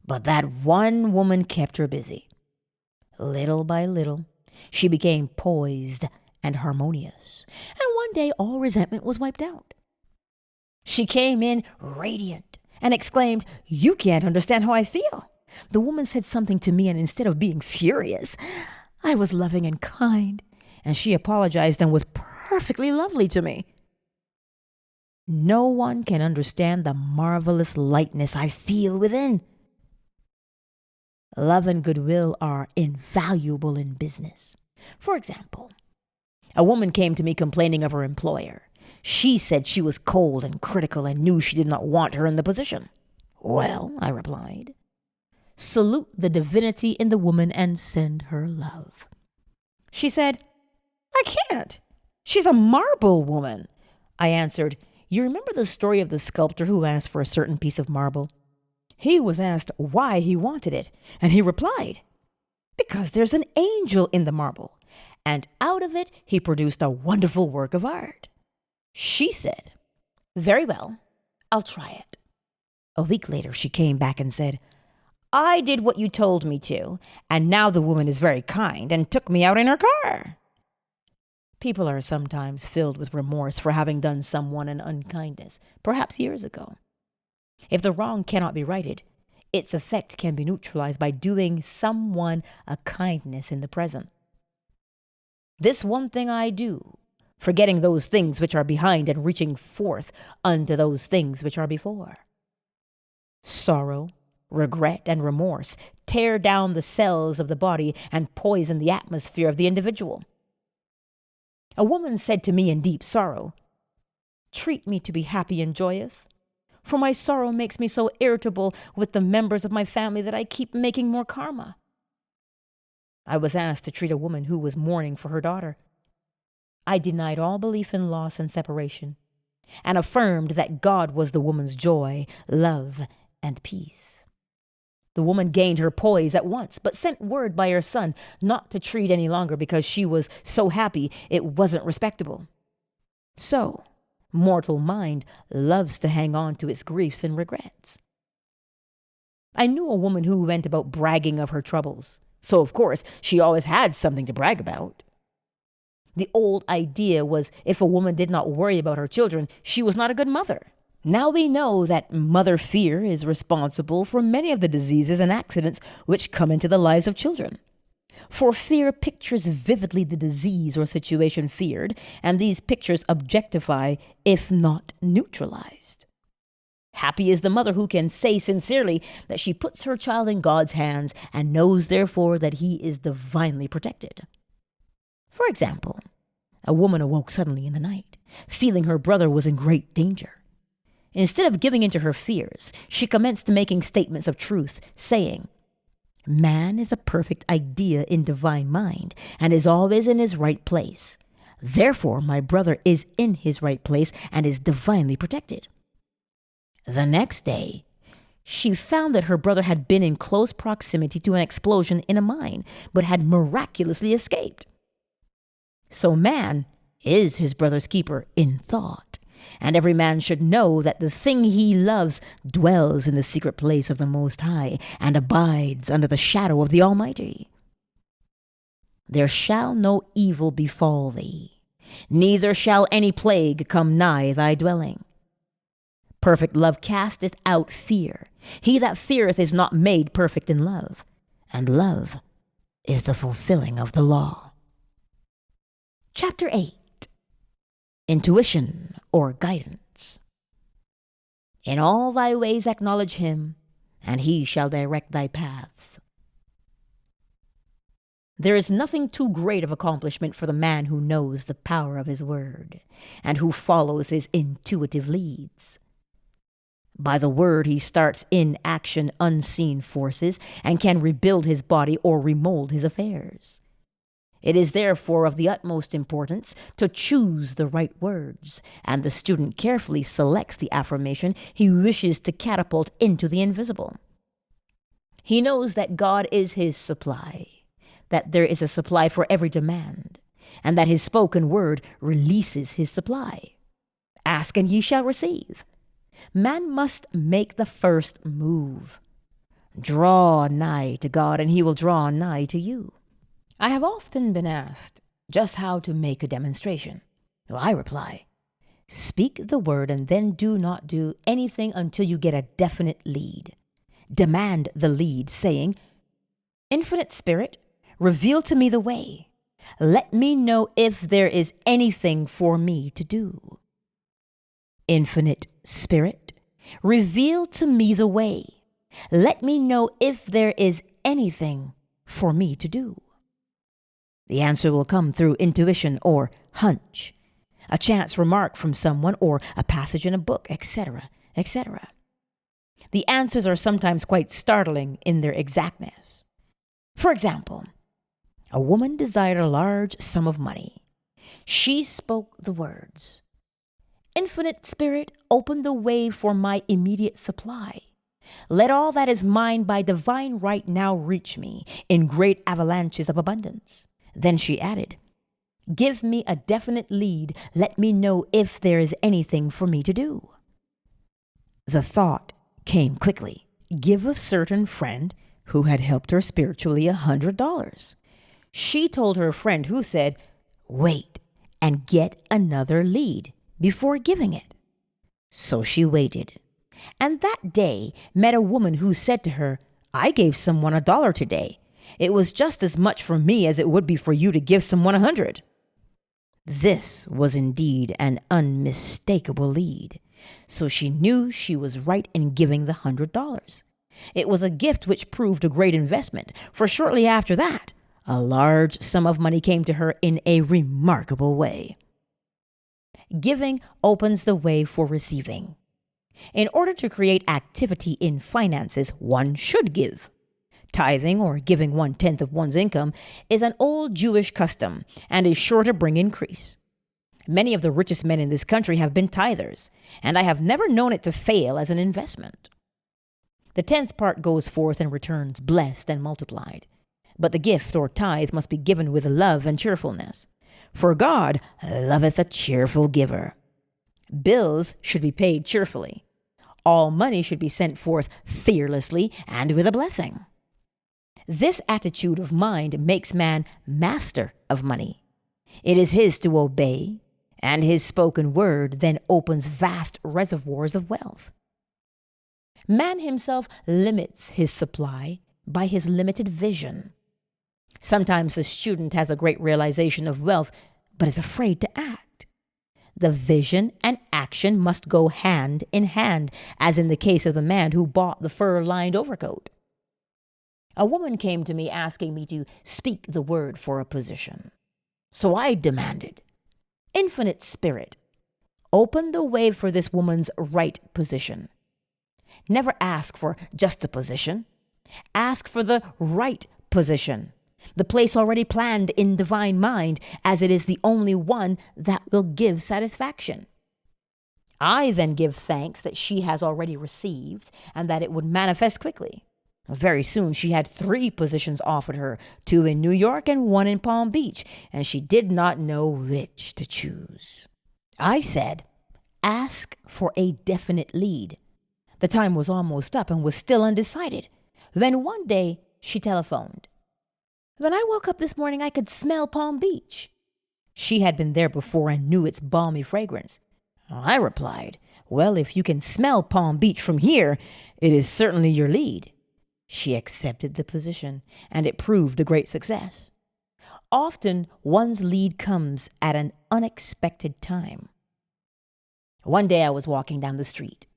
[SPEAKER 1] But that one woman kept her busy. Little by little, she became poised and harmonious, and one day all resentment was wiped out. She came in radiant and exclaimed, "You can't understand how I feel." The woman said something to me, and instead of being furious, I was loving and kind, and she apologized and was perfectly lovely to me. No one can understand the marvelous lightness I feel within. Love and goodwill are invaluable in business. For example, a woman came to me complaining of her employer. She said she was cold and critical and knew she did not want her in the position. Well, I replied, salute the divinity in the woman and send her love. She said, I can't. She's a marble woman. I answered, you remember the story of the sculptor who asked for a certain piece of marble? He was asked why he wanted it, and he replied, because there's an angel in the marble, and out of it he produced a wonderful work of art. She said, very well, I'll try it. A week later she came back and said, I did what you told me to, and now the woman is very kind and took me out in her car. People are sometimes filled with remorse for having done someone an unkindness, perhaps years ago. If the wrong cannot be righted, its effect can be neutralized by doing someone a kindness in the present. This one thing I do, forgetting those things which are behind and reaching forth unto those things which are before. Sorrow, regret, and remorse tear down the cells of the body and poison the atmosphere of the individual. A woman said to me in deep sorrow, "Treat me to be happy and joyous, for my sorrow makes me so irritable with the members of my family that I keep making more karma." I was asked to treat a woman who was mourning for her daughter. I denied all belief in loss and separation, and affirmed that God was the woman's joy, love, and peace. The woman gained her poise at once, but sent word by her son not to treat any longer because she was so happy it wasn't respectable. So, mortal mind loves to hang on to its griefs and regrets. I knew a woman who went about bragging of her troubles, so of course she always had something to brag about. The old idea was if a woman did not worry about her children, she was not a good mother. Now we know that mother fear is responsible for many of the diseases and accidents which come into the lives of children. For fear pictures vividly the disease or situation feared, and these pictures objectify, if not neutralized. Happy is the mother who can say sincerely that she puts her child in God's hands and knows therefore that he is divinely protected. For example, a woman awoke suddenly in the night, feeling her brother was in great danger. Instead of giving in to her fears, she commenced making statements of truth, saying, "Man is a perfect idea in divine mind and is always in his right place. Therefore, my brother is in his right place and is divinely protected." The next day, she found that her brother had been in close proximity to an explosion in a mine, but had miraculously escaped. So man is his brother's keeper in thought, and every man should know that the thing he loves dwells in the secret place of the Most High and abides under the shadow of the Almighty. There shall no evil befall thee, neither shall any plague come nigh thy dwelling. Perfect love casteth out fear. He that feareth is not made perfect in love, and love is the fulfilling of the law. Chapter 8. Intuition or Guidance. In all thy ways acknowledge him, and he shall direct thy paths. There is nothing too great of accomplishment for the man who knows the power of his word, and who follows his intuitive leads. By the word he starts in action unseen forces, and can rebuild his body or remold his affairs. It is therefore of the utmost importance to choose the right words, and the student carefully selects the affirmation he wishes to catapult into the invisible. He knows that God is his supply, that there is a supply for every demand, and that his spoken word releases his supply. Ask and ye shall receive. Man must make the first move. Draw nigh to God, and he will draw nigh to you. I have often been asked just how to make a demonstration. I reply, speak the word and then do not do anything until you get a definite lead. Demand the lead, saying, "Infinite Spirit, reveal to me the way. Let me know if there is anything for me to do." Infinite Spirit, reveal to me the way. Let me know if there is anything for me to do. The answer will come through intuition or hunch, a chance remark from someone, or a passage in a book, etc., etc. The answers are sometimes quite startling in their exactness. For example, a woman desired a large sum of money. She spoke the words, "Infinite Spirit, open the way for my immediate supply. Let all that is mine by divine right now reach me in great avalanches of abundance." Then she added, "Give me a definite lead. Let me know if there is anything for me to do." The thought came quickly. Give a certain friend who had helped her spiritually $100. She told her friend, who said, "Wait and get another lead before giving it. So she waited, and that day met a woman who said to her, "I gave someone $1 today. It was just as much for me as it would be for you to give someone 100. This was indeed an unmistakable lead, so she knew she was right in giving the $100. It was a gift which proved a great investment, for shortly after that, a large sum of money came to her in a remarkable way. Giving opens the way for receiving. In order to create activity in finances, one should give. Tithing, or giving 1/10 of one's income, is an old Jewish custom and is sure to bring increase. Many of the richest men in this country have been tithers, and I have never known it to fail as an investment. The 10th part goes forth and returns blessed and multiplied. But the gift or tithe must be given with love and cheerfulness. For God loveth a cheerful giver. Bills should be paid cheerfully. All money should be sent forth fearlessly and with a blessing. This attitude of mind makes man master of money. It is his to obey, and his spoken word then opens vast reservoirs of wealth. Man himself limits his supply by his limited vision. Sometimes the student has a great realization of wealth, but is afraid to act. The vision and action must go hand in hand, as in the case of the man who bought the fur-lined overcoat. A woman came to me asking me to speak the word for a position. So I demanded, "Infinite Spirit, open the way for this woman's right position." Never ask for just a position. Ask for the right position, the place already planned in divine mind, as it is the only one that will give satisfaction. I then give thanks that she has already received and that it would manifest quickly. Very soon she had 3 positions offered her, 2 in New York and 1 in Palm Beach, and she did not know which to choose. I said, "Ask for a definite lead." The time was almost up and was still undecided, when one day she telephoned. "When I woke up this morning, I could smell Palm Beach." She had been there before and knew its balmy fragrance. I replied, "Well, if you can smell Palm Beach from here, it is certainly your lead." She accepted the position, and it proved a great success. Often, one's lead comes at an unexpected time. One day I was walking down the street,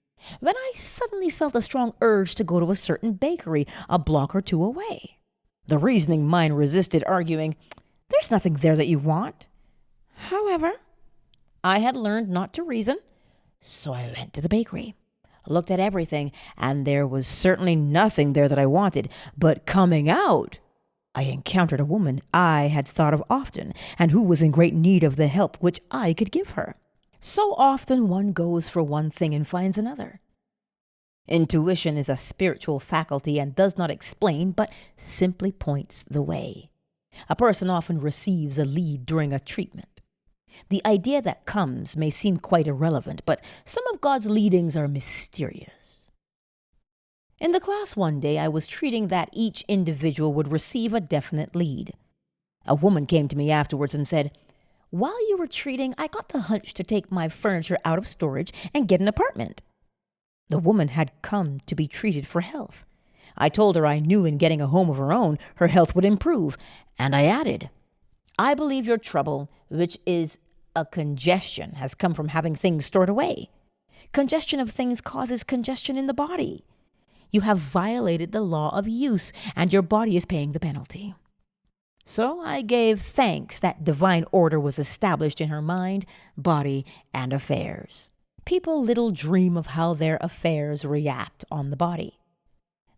[SPEAKER 1] when I suddenly felt a strong urge to go to a certain bakery a block or 2 away. The reasoning mind resisted, arguing, "There's nothing there that you want." However, I had learned not to reason, so I went to the bakery, looked at everything, and there was certainly nothing there that I wanted. But coming out, I encountered a woman I had thought of often, and who was in great need of the help which I could give her. So often one goes for one thing and finds another. Intuition is a spiritual faculty and does not explain, but simply points the way. A person often receives a lead during a treatment. The idea that comes may seem quite irrelevant, but some of God's leadings are mysterious. In the class one day, I was treating that each individual would receive a definite lead. A woman came to me afterwards and said, "While you were treating, I got the hunch to take my furniture out of storage and get an apartment." The woman had come to be treated for health. I told her I knew in getting a home of her own, her health would improve, and I added, "I believe your trouble, which is a congestion, has come from having things stored away. Congestion of things causes congestion in the body. You have violated the law of use, and your body is paying the penalty." So I gave thanks that divine order was established in her mind, body, and affairs. People little dream of how their affairs react on the body.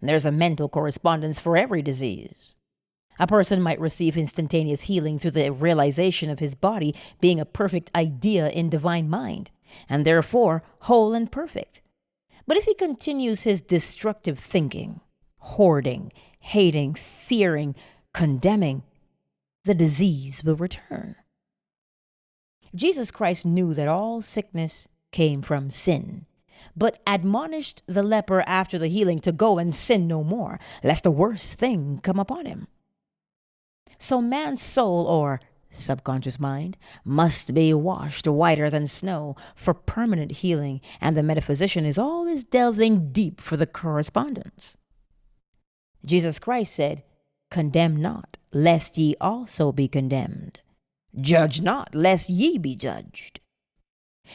[SPEAKER 1] There's a mental correspondence for every disease. A person might receive instantaneous healing through the realization of his body being a perfect idea in divine mind, and therefore whole and perfect. But if he continues his destructive thinking, hoarding, hating, fearing, condemning, the disease will return. Jesus Christ knew that all sickness came from sin, but admonished the leper after the healing to go and sin no more, lest a worse thing come upon him. So man's soul, or subconscious mind, must be washed whiter than snow for permanent healing, and the metaphysician is always delving deep for the correspondence. Jesus Christ said, "Condemn not, lest ye also be condemned. Judge not, lest ye be judged."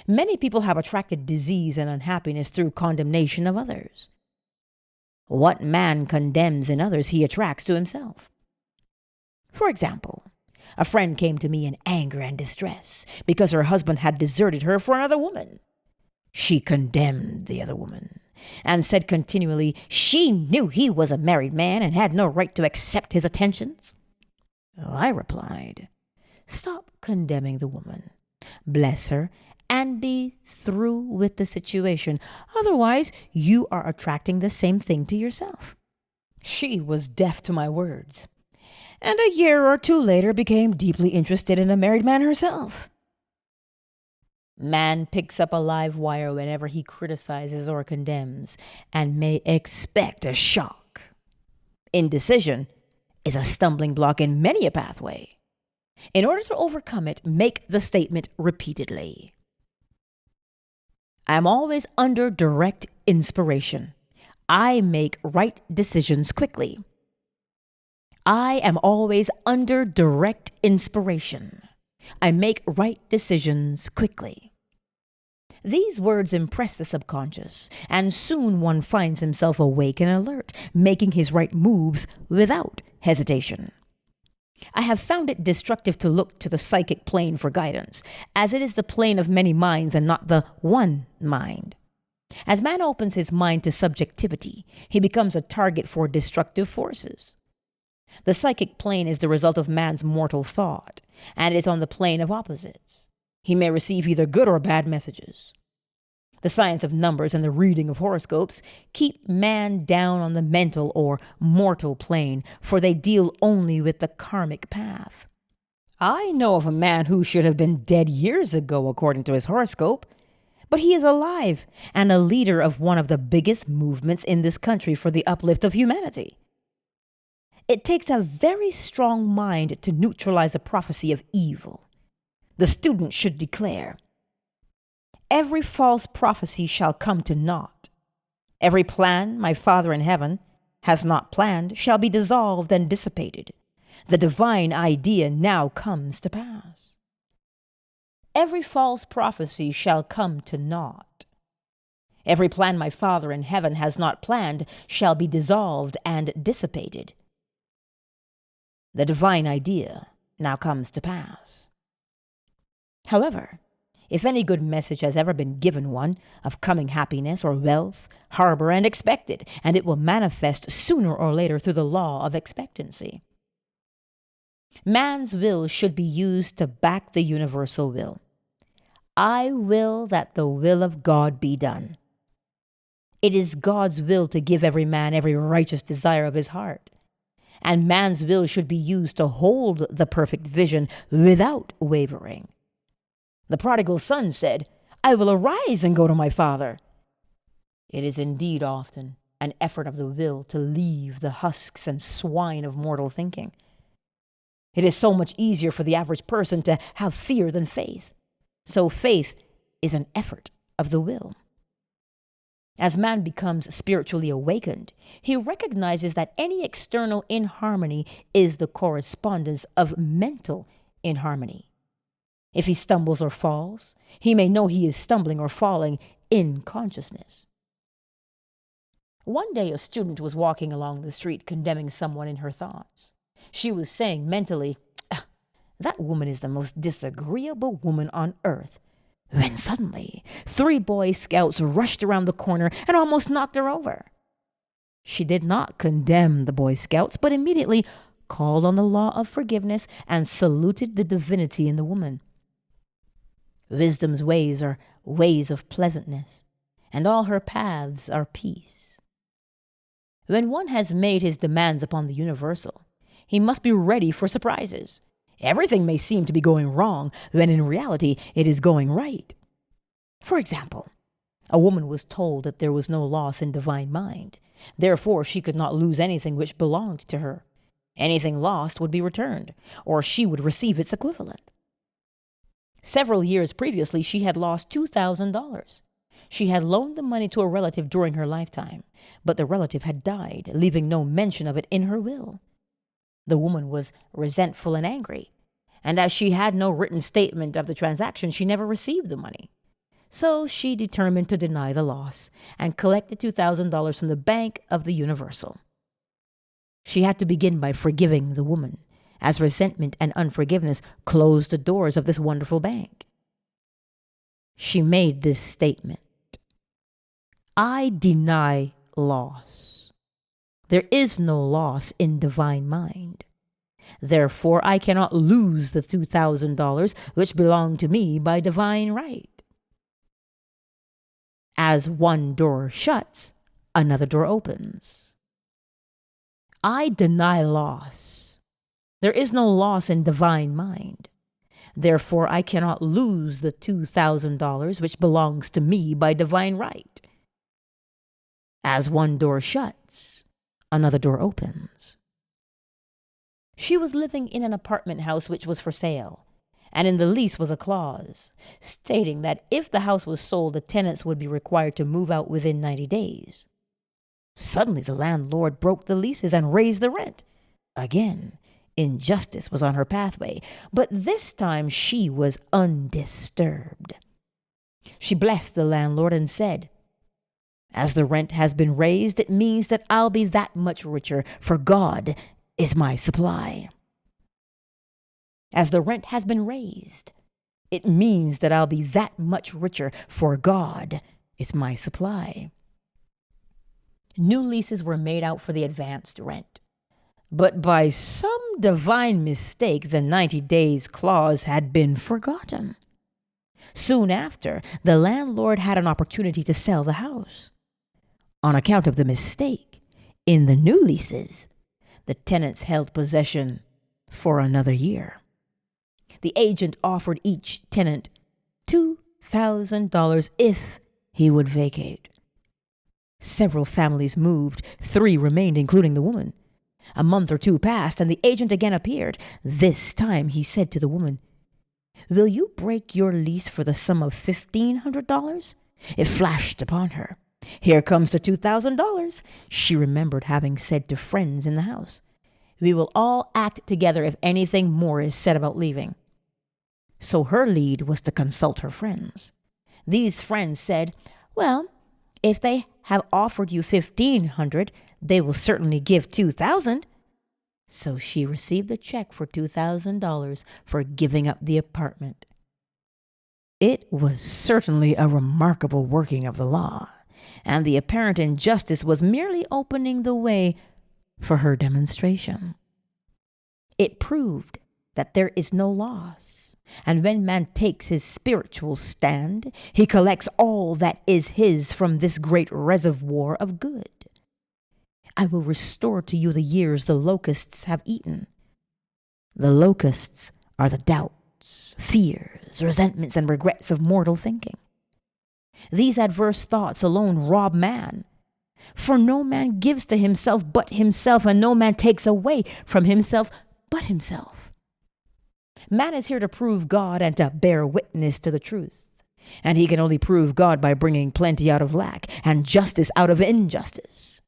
[SPEAKER 1] Many people have attracted disease and unhappiness through condemnation of others. What man condemns in others, he attracts to himself. For example, a friend came to me in anger and distress because her husband had deserted her for another woman. She condemned the other woman and said continually she knew he was a married man and had no right to accept his attentions. I replied, "Stop condemning the woman. Bless her and be through with the situation. Otherwise, you are attracting the same thing to yourself." She was deaf to my words, and a year or two later became deeply interested in a married man herself. Man picks up a live wire whenever he criticizes or condemns, and may expect a shock. Indecision is a stumbling block in many a pathway. In order to overcome it, make the statement repeatedly. I am always under direct inspiration. I make right decisions quickly. I am always under direct inspiration. I make right decisions quickly. These words impress the subconscious, and soon one finds himself awake and alert, making his right moves without hesitation. I have found it destructive to look to the psychic plane for guidance, as it is the plane of many minds and not the one mind. As man opens his mind to subjectivity, he becomes a target for destructive forces. The psychic plane is the result of man's mortal thought, and is on the plane of opposites. He may receive either good or bad messages. The science of numbers and the reading of horoscopes keep man down on the mental or mortal plane, for they deal only with the karmic path. I know of a man who should have been dead years ago according to his horoscope, but he is alive and a leader of one of the biggest movements in this country for the uplift of humanity. It takes a very strong mind to neutralize a prophecy of evil. The student should declare, "Every false prophecy shall come to naught. Every plan my Father in heaven has not planned shall be dissolved and dissipated. The divine idea now comes to pass. Every false prophecy shall come to naught. Every plan my Father in heaven has not planned shall be dissolved and dissipated. The divine idea now comes to pass." However, if any good message has ever been given one of coming happiness or wealth, harbor and expect it, and it will manifest sooner or later through the law of expectancy. Man's will should be used to back the universal will. I will that the will of God be done. It is God's will to give every man every righteous desire of his heart, and man's will should be used to hold the perfect vision without wavering. The prodigal son said, "I will arise and go to my father." It is indeed often an effort of the will to leave the husks and swine of mortal thinking. It is so much easier for the average person to have fear than faith. So faith is an effort of the will. As man becomes spiritually awakened, he recognizes that any external inharmony is the correspondence of mental inharmony. If he stumbles or falls, he may know he is stumbling or falling in consciousness. One day a student was walking along the street condemning someone in her thoughts. She was saying mentally, "That woman is the most disagreeable woman on earth," when suddenly 3 Boy Scouts rushed around the corner and almost knocked her over. She did not condemn the Boy Scouts, but immediately called on the law of forgiveness and saluted the divinity in the woman. Wisdom's ways are ways of pleasantness, and all her paths are peace. When one has made his demands upon the universal, he must be ready for surprises. Everything may seem to be going wrong, when in reality it is going right. For example, a woman was told that there was no loss in divine mind. Therefore, she could not lose anything which belonged to her. Anything lost would be returned, or she would receive its equivalent. Several years previously, she had lost $2,000. She had loaned the money to a relative during her lifetime, but the relative had died, leaving no mention of it in her will. The woman was resentful and angry, and as she had no written statement of the transaction, she never received the money. So she determined to deny the loss and collect the $2,000 from the Bank of the Universal. She had to begin by forgiving the woman, as resentment and unforgiveness closed the doors of this wonderful bank. She made this statement: I deny loss. There is no loss in divine mind. Therefore, I cannot lose the $2,000 which belong to me by divine right. As one door shuts, another door opens. I deny loss. There is no loss in divine mind. Therefore, I cannot lose the $2,000 which belongs to me by divine right. As one door shuts, another door opens. She was living in an apartment house which was for sale, and in the lease was a clause stating that if the house was sold, the tenants would be required to move out within 90 days. Suddenly, the landlord broke the leases and raised the rent. Again, injustice was on her pathway, but this time she was undisturbed. She blessed the landlord and said, as the rent has been raised, it means that I'll be that much richer, for God is my supply. As the rent has been raised, it means that I'll be that much richer, for God is my supply. New leases were made out for the advanced rent, but by some divine mistake, the 90 days clause had been forgotten. Soon after, the landlord had an opportunity to sell the house. On account of the mistake, in the new leases, the tenants held possession for another year. The agent offered each tenant $2,000 if he would vacate. Several families moved. 3 remained, including the woman. A month or 2 passed, and the agent again appeared. This time he said to the woman, "Will you break your lease for the sum of $1,500? It flashed upon her. Here comes the $2,000. She remembered having said to friends in the house, "We will all act together if anything more is said about leaving." So her lead was to consult her friends. These friends said, "Well, if they have offered you $1,500, they will certainly give $2,000. So she received a check for $2,000 for giving up the apartment. It was certainly a remarkable working of the law, and the apparent injustice was merely opening the way for her demonstration. It proved that there is no loss, and when man takes his spiritual stand, he collects all that is his from this great reservoir of good. I will restore to you the years the locusts have eaten. The locusts are the doubts, fears, resentments, and regrets of mortal thinking. These adverse thoughts alone rob man. For no man gives to himself but himself, and no man takes away from himself but himself. Man is here to prove God and to bear witness to the truth. And he can only prove God by bringing plenty out of lack and justice out of injustice.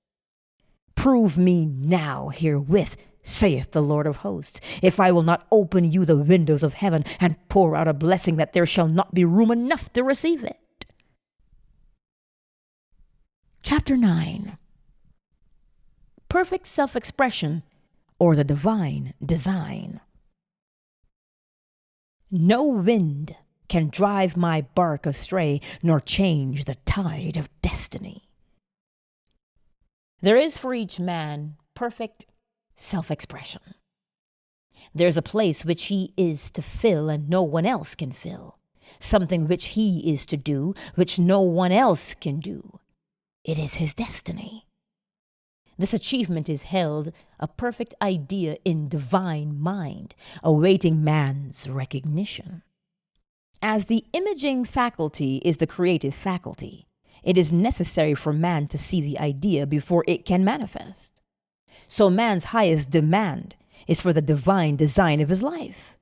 [SPEAKER 1] Prove me now herewith, saith the Lord of hosts, if I will not open you the windows of heaven and pour out a blessing that there shall not be room enough to receive it. Chapter 9. Perfect Self-Expression, or the Divine Design. No wind can drive my bark astray, nor change the tide of destiny. There is for each man perfect self-expression. There's a place which he is to fill and no one else can fill. Something which he is to do, which no one else can do. It is his destiny. This achievement is held a perfect idea in divine mind, awaiting man's recognition. As the imaging faculty is the creative faculty, it is necessary for man to see the idea before it can manifest. So man's highest demand is for the divine design of his life.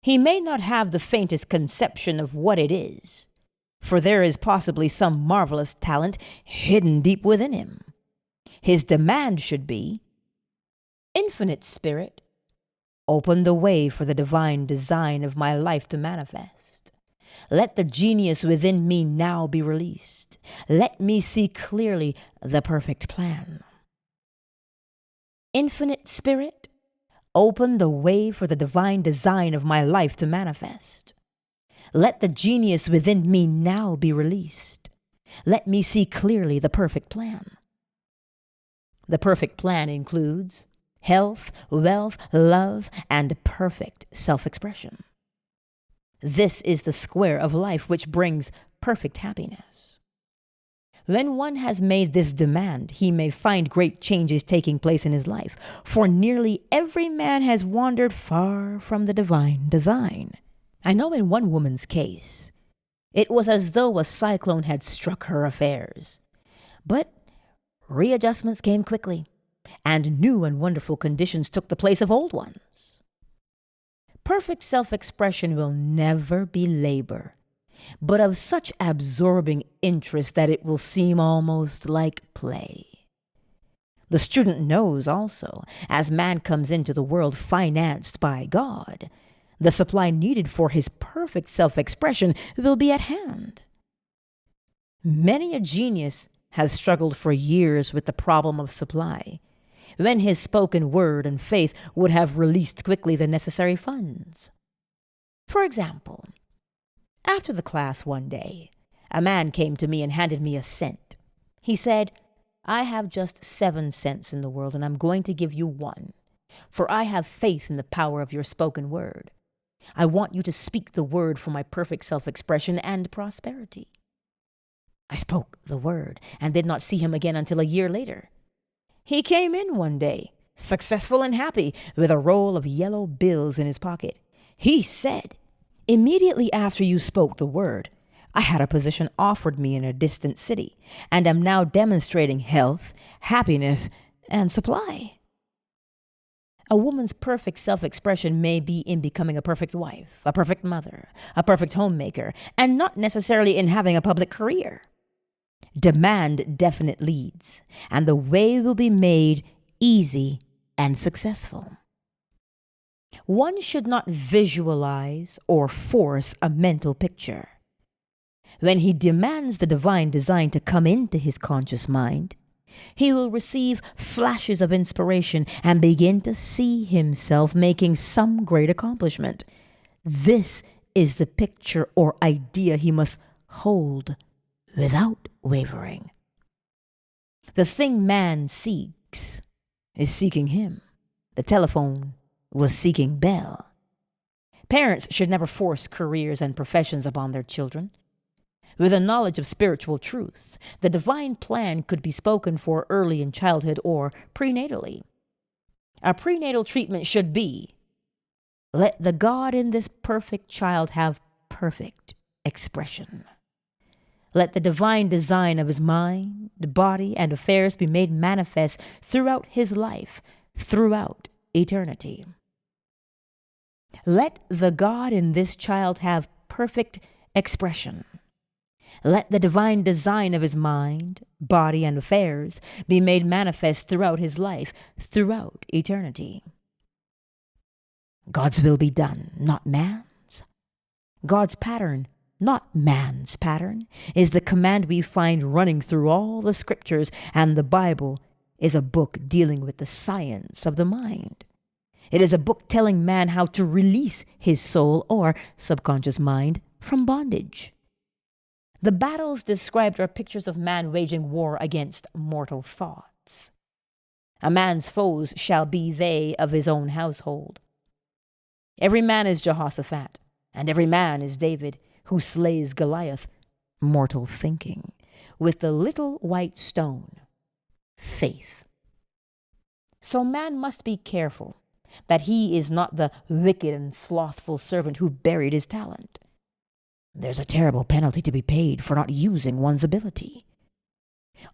[SPEAKER 1] He may not have the faintest conception of what it is, for there is possibly some marvelous talent hidden deep within him. His demand should be, "Infinite Spirit, open the way for the divine design of my life to manifest. Let the genius within me now be released. Let me see clearly the perfect plan. Infinite Spirit, open the way for the divine design of my life to manifest. Let the genius within me now be released. Let me see clearly the perfect plan." The perfect plan includes health, wealth, love, and perfect self-expression. This is the square of life which brings perfect happiness. When one has made this demand, he may find great changes taking place in his life, for nearly every man has wandered far from the divine design. I know in one woman's case, it was as though a cyclone had struck her affairs. But readjustments came quickly, and new and wonderful conditions took the place of old ones. Perfect self-expression will never be labor, but of such absorbing interest that it will seem almost like play. The student knows also, as man comes into the world financed by God, the supply needed for his perfect self-expression will be at hand. Many a genius has struggled for years with the problem of supply, when his spoken word and faith would have released quickly the necessary funds. For example, after the class one day, a man came to me and handed me a cent. He said, "I have just 7 cents in the world, and I'm going to give you 1, for I have faith in the power of your spoken word. I want you to speak the word for my perfect self-expression and prosperity." I spoke the word and did not see him again until a year later. He came in one day, successful and happy, with a roll of yellow bills in his pocket. He said, "Immediately after you spoke the word, I had a position offered me in a distant city, and am now demonstrating health, happiness, and supply." A woman's perfect self-expression may be in becoming a perfect wife, a perfect mother, a perfect homemaker, and not necessarily in having a public career. Demand definite leads, and the way will be made easy and successful. One should not visualize or force a mental picture. When he demands the divine design to come into his conscious mind, he will receive flashes of inspiration and begin to see himself making some great accomplishment. This is the picture or idea he must hold without wavering. The thing man seeks is seeking him. The telephone was seeking Bell. Parents should never force careers and professions upon their children. With a knowledge of spiritual truth, the divine plan could be spoken for early in childhood or prenatally. A prenatal treatment should be, "Let the God in this perfect child have perfect expression. Let the divine design of his mind, body, and affairs be made manifest throughout his life, throughout eternity. Let the God in this child have perfect expression. Let the divine design of his mind, body, and affairs be made manifest throughout his life, throughout eternity." God's will be done, not man's. God's pattern, not man's pattern, is the command we find running through all the scriptures, and the Bible is a book dealing with the science of the mind. It is a book telling man how to release his soul or subconscious mind from bondage. The battles described are pictures of man waging war against mortal thoughts. A man's foes shall be they of his own household. Every man is Jehoshaphat, and every man is David, who slays Goliath, mortal thinking, with the little white stone, faith. So man must be careful that he is not the wicked and slothful servant who buried his talent. There's a terrible penalty to be paid for not using one's ability.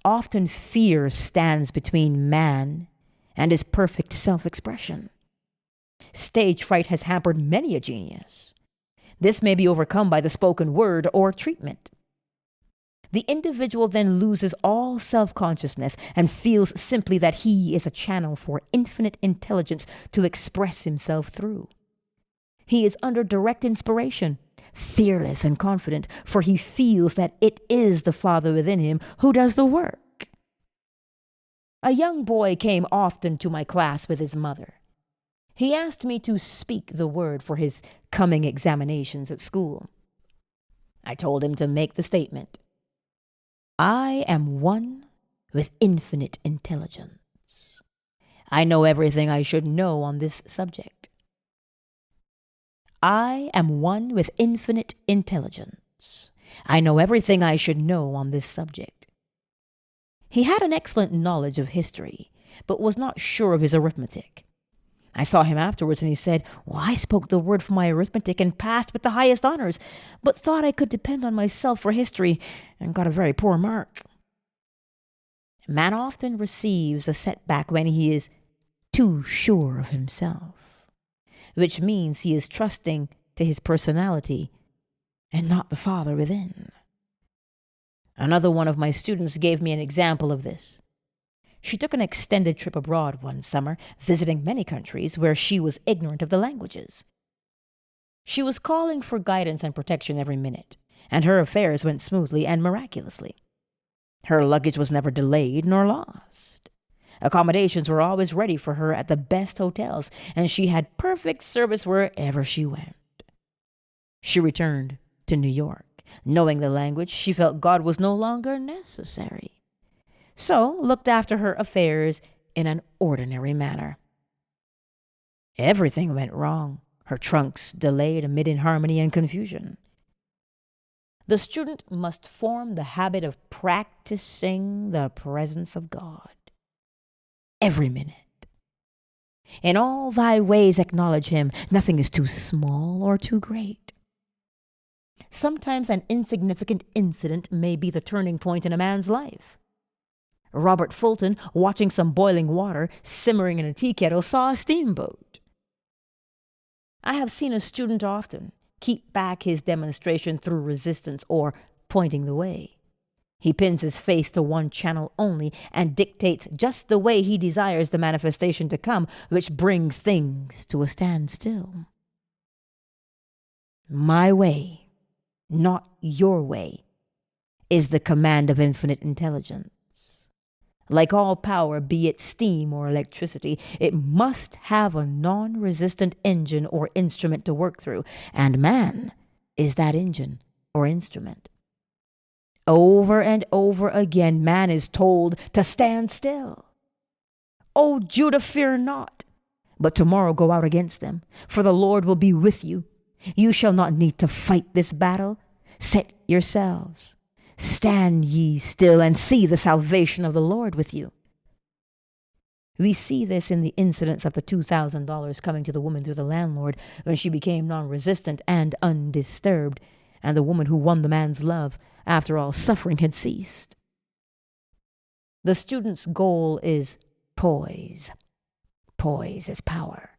[SPEAKER 1] Often fear stands between man and his perfect self-expression. Stage fright has hampered many a genius. This may be overcome by the spoken word or treatment. The individual then loses all self-consciousness and feels simply that he is a channel for infinite intelligence to express himself through. He is under direct inspiration, fearless and confident, for he feels that it is the Father within him who does the work. A young boy came often to my class with his mother. He asked me to speak the word for his coming examinations at school. I told him to make the statement, "I am one with infinite intelligence. I know everything I should know on this subject. I am one with infinite intelligence. I know everything I should know on this subject." He had an excellent knowledge of history, but was not sure of his arithmetic. I saw him afterwards, and he said, "Well, I spoke the word for my arithmetic and passed with the highest honors, but thought I could depend on myself for history and got a very poor mark." Man often receives a setback when he is too sure of himself, which means he is trusting to his personality and not the Father within. Another one of my students gave me an example of this. She took an extended trip abroad one summer, visiting many countries where she was ignorant of the languages. She was calling for guidance and protection every minute, and her affairs went smoothly and miraculously. Her luggage was never delayed nor lost. Accommodations were always ready for her at the best hotels, and she had perfect service wherever she went. She returned to New York. Knowing the language, she felt God was no longer necessary, so looked after her affairs in an ordinary manner. Everything went wrong. Her trunks delayed amid inharmony and confusion. The student must form the habit of practicing the presence of God every minute. In all thy ways acknowledge him. Nothing is too small or too great. Sometimes an insignificant incident may be the turning point in a man's life. Robert Fulton, watching some boiling water simmering in a tea kettle, saw a steamboat. I have seen a student often keep back his demonstration through resistance or pointing the way. He pins his faith to one channel only and dictates just the way he desires the manifestation to come, which brings things to a standstill. My way, not your way, is the command of infinite intelligence. Like all power, be it steam or electricity, it must have a non-resistant engine or instrument to work through, and man is that engine or instrument. Over and over again, man is told to stand still. "O Judah, fear not, but tomorrow go out against them, for the Lord will be with you. You shall not need to fight this battle. Set yourselves. Stand ye still and see the salvation of the Lord with you." We see this in the incidents of the $2,000 coming to the woman through the landlord when she became non-resistant and undisturbed, and the woman who won the man's love after all suffering had ceased. The student's goal is poise. Poise is power,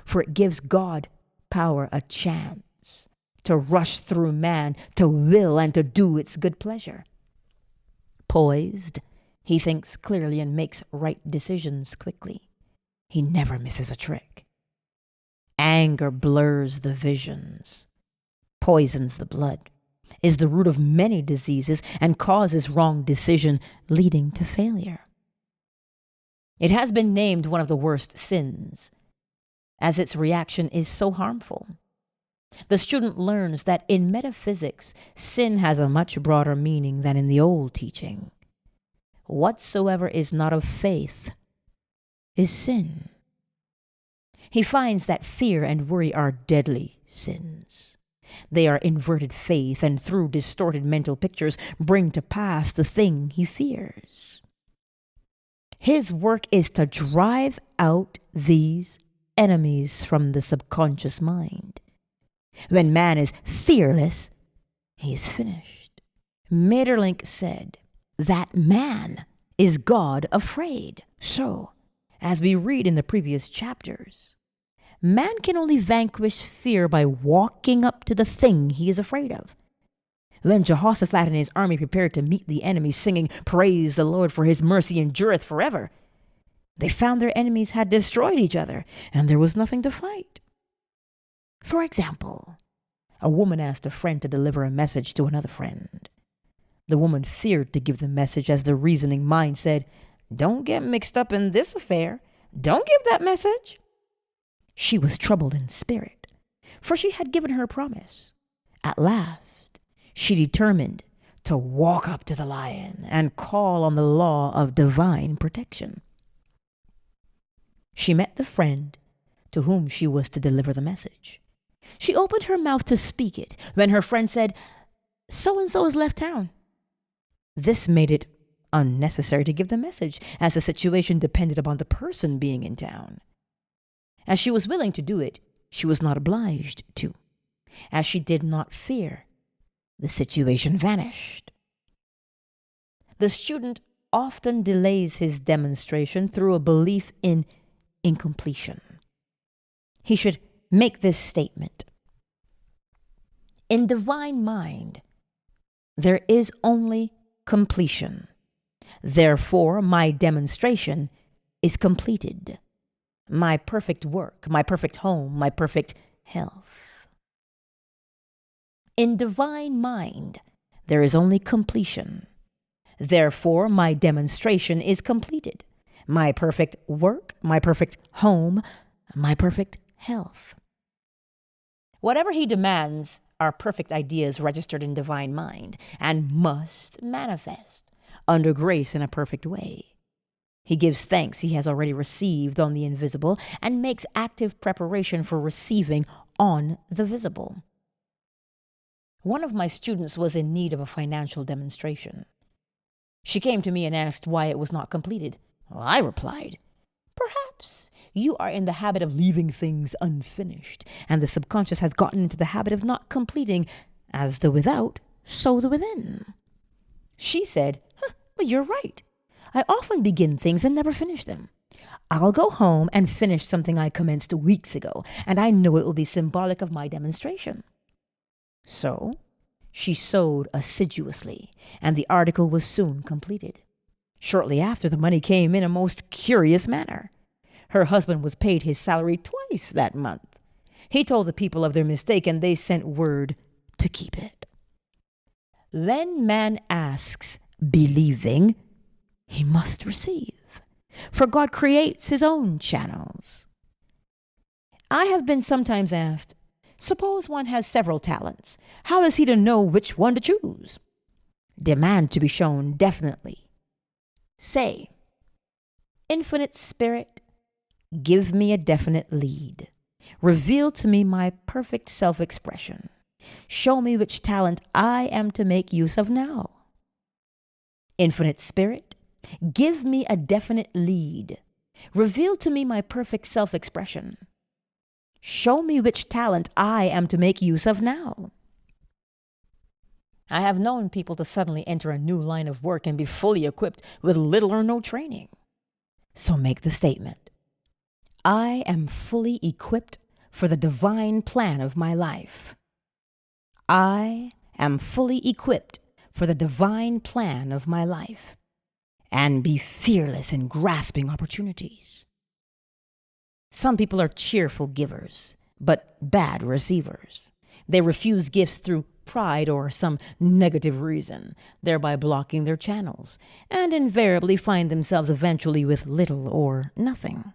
[SPEAKER 1] for it gives God power a chance to rush through man, to will and to do its good pleasure. Poised, he thinks clearly and makes right decisions quickly. He never misses a trick. Anger blurs the visions, poisons the blood, is the root of many diseases, and causes wrong decision, leading to failure. It has been named one of the worst sins, as its reaction is so harmful. The student learns that in metaphysics, sin has a much broader meaning than in the old teaching. Whatsoever is not of faith is sin. He finds that fear and worry are deadly sins. They are inverted faith, and through distorted mental pictures bring to pass the thing he fears. His work is to drive out these enemies from the subconscious mind. When man is fearless, he is finished. Maeterlinck said that man is God afraid. So, as we read in the previous chapters, Man can only vanquish fear by walking up to the thing he is afraid of. When Jehoshaphat and his army prepared to meet the enemy, singing, "Praise the Lord, for his mercy endureth forever," they found their enemies had destroyed each other, and there was nothing to fight. For example, a woman asked a friend to deliver a message to another friend. The woman feared to give the message, as the reasoning mind said, "Don't get mixed up in this affair. Don't give that message." She was troubled in spirit, for she had given her promise. At last, she determined to walk up to the lion and call on the law of divine protection. She met the friend to whom she was to deliver the message. She opened her mouth to speak it when her friend said, "So-and-so has left town." This made it unnecessary to give the message, as the situation depended upon the person being in town. As she was willing to do it, she was not obliged to. As she did not fear, the situation vanished. The student often delays his demonstration through a belief in incompletion. He should make this statement: in divine mind, there is only completion. Therefore, my demonstration is completed. My perfect work, my perfect home, my perfect health. In divine mind, there is only completion. Therefore, my demonstration is completed. My perfect work, my perfect home, my perfect health. Whatever he demands are perfect ideas registered in divine mind and must manifest under grace in a perfect way. He gives thanks he has already received on the invisible and makes active preparation for receiving on the visible. One of my students was in need of a financial demonstration. She came to me and asked why it was not completed. Well, I replied, "Perhaps you are in the habit of leaving things unfinished, and the subconscious has gotten into the habit of not completing. As the without, so the within." She said, "Well, you're right. I often begin things and never finish them. I'll go home and finish something I commenced weeks ago, and I know it will be symbolic of my demonstration." So she sewed assiduously, and the article was soon completed. Shortly after, the money came in a most curious manner. Her husband was paid his salary twice that month. He told the people of their mistake, and they sent word to keep it. When man asks, believing, he must receive, for God creates his own channels. I have been sometimes asked, suppose one has several talents. How is he to know which one to choose? Demand to be shown definitely. Say, Infinite Spirit, give me a definite lead. Reveal to me my perfect self-expression. Show me which talent I am to make use of now. Infinite Spirit, give me a definite lead. Reveal to me my perfect self-expression. Show me which talent I am to make use of now. I have known people to suddenly enter a new line of work and be fully equipped with little or no training. So make the statement: I am fully equipped for the divine plan of my life. I am fully equipped for the divine plan of my life, and be fearless in grasping opportunities. Some people are cheerful givers, but bad receivers. They refuse gifts through pride or some negative reason, thereby blocking their channels, and invariably find themselves eventually with little or nothing.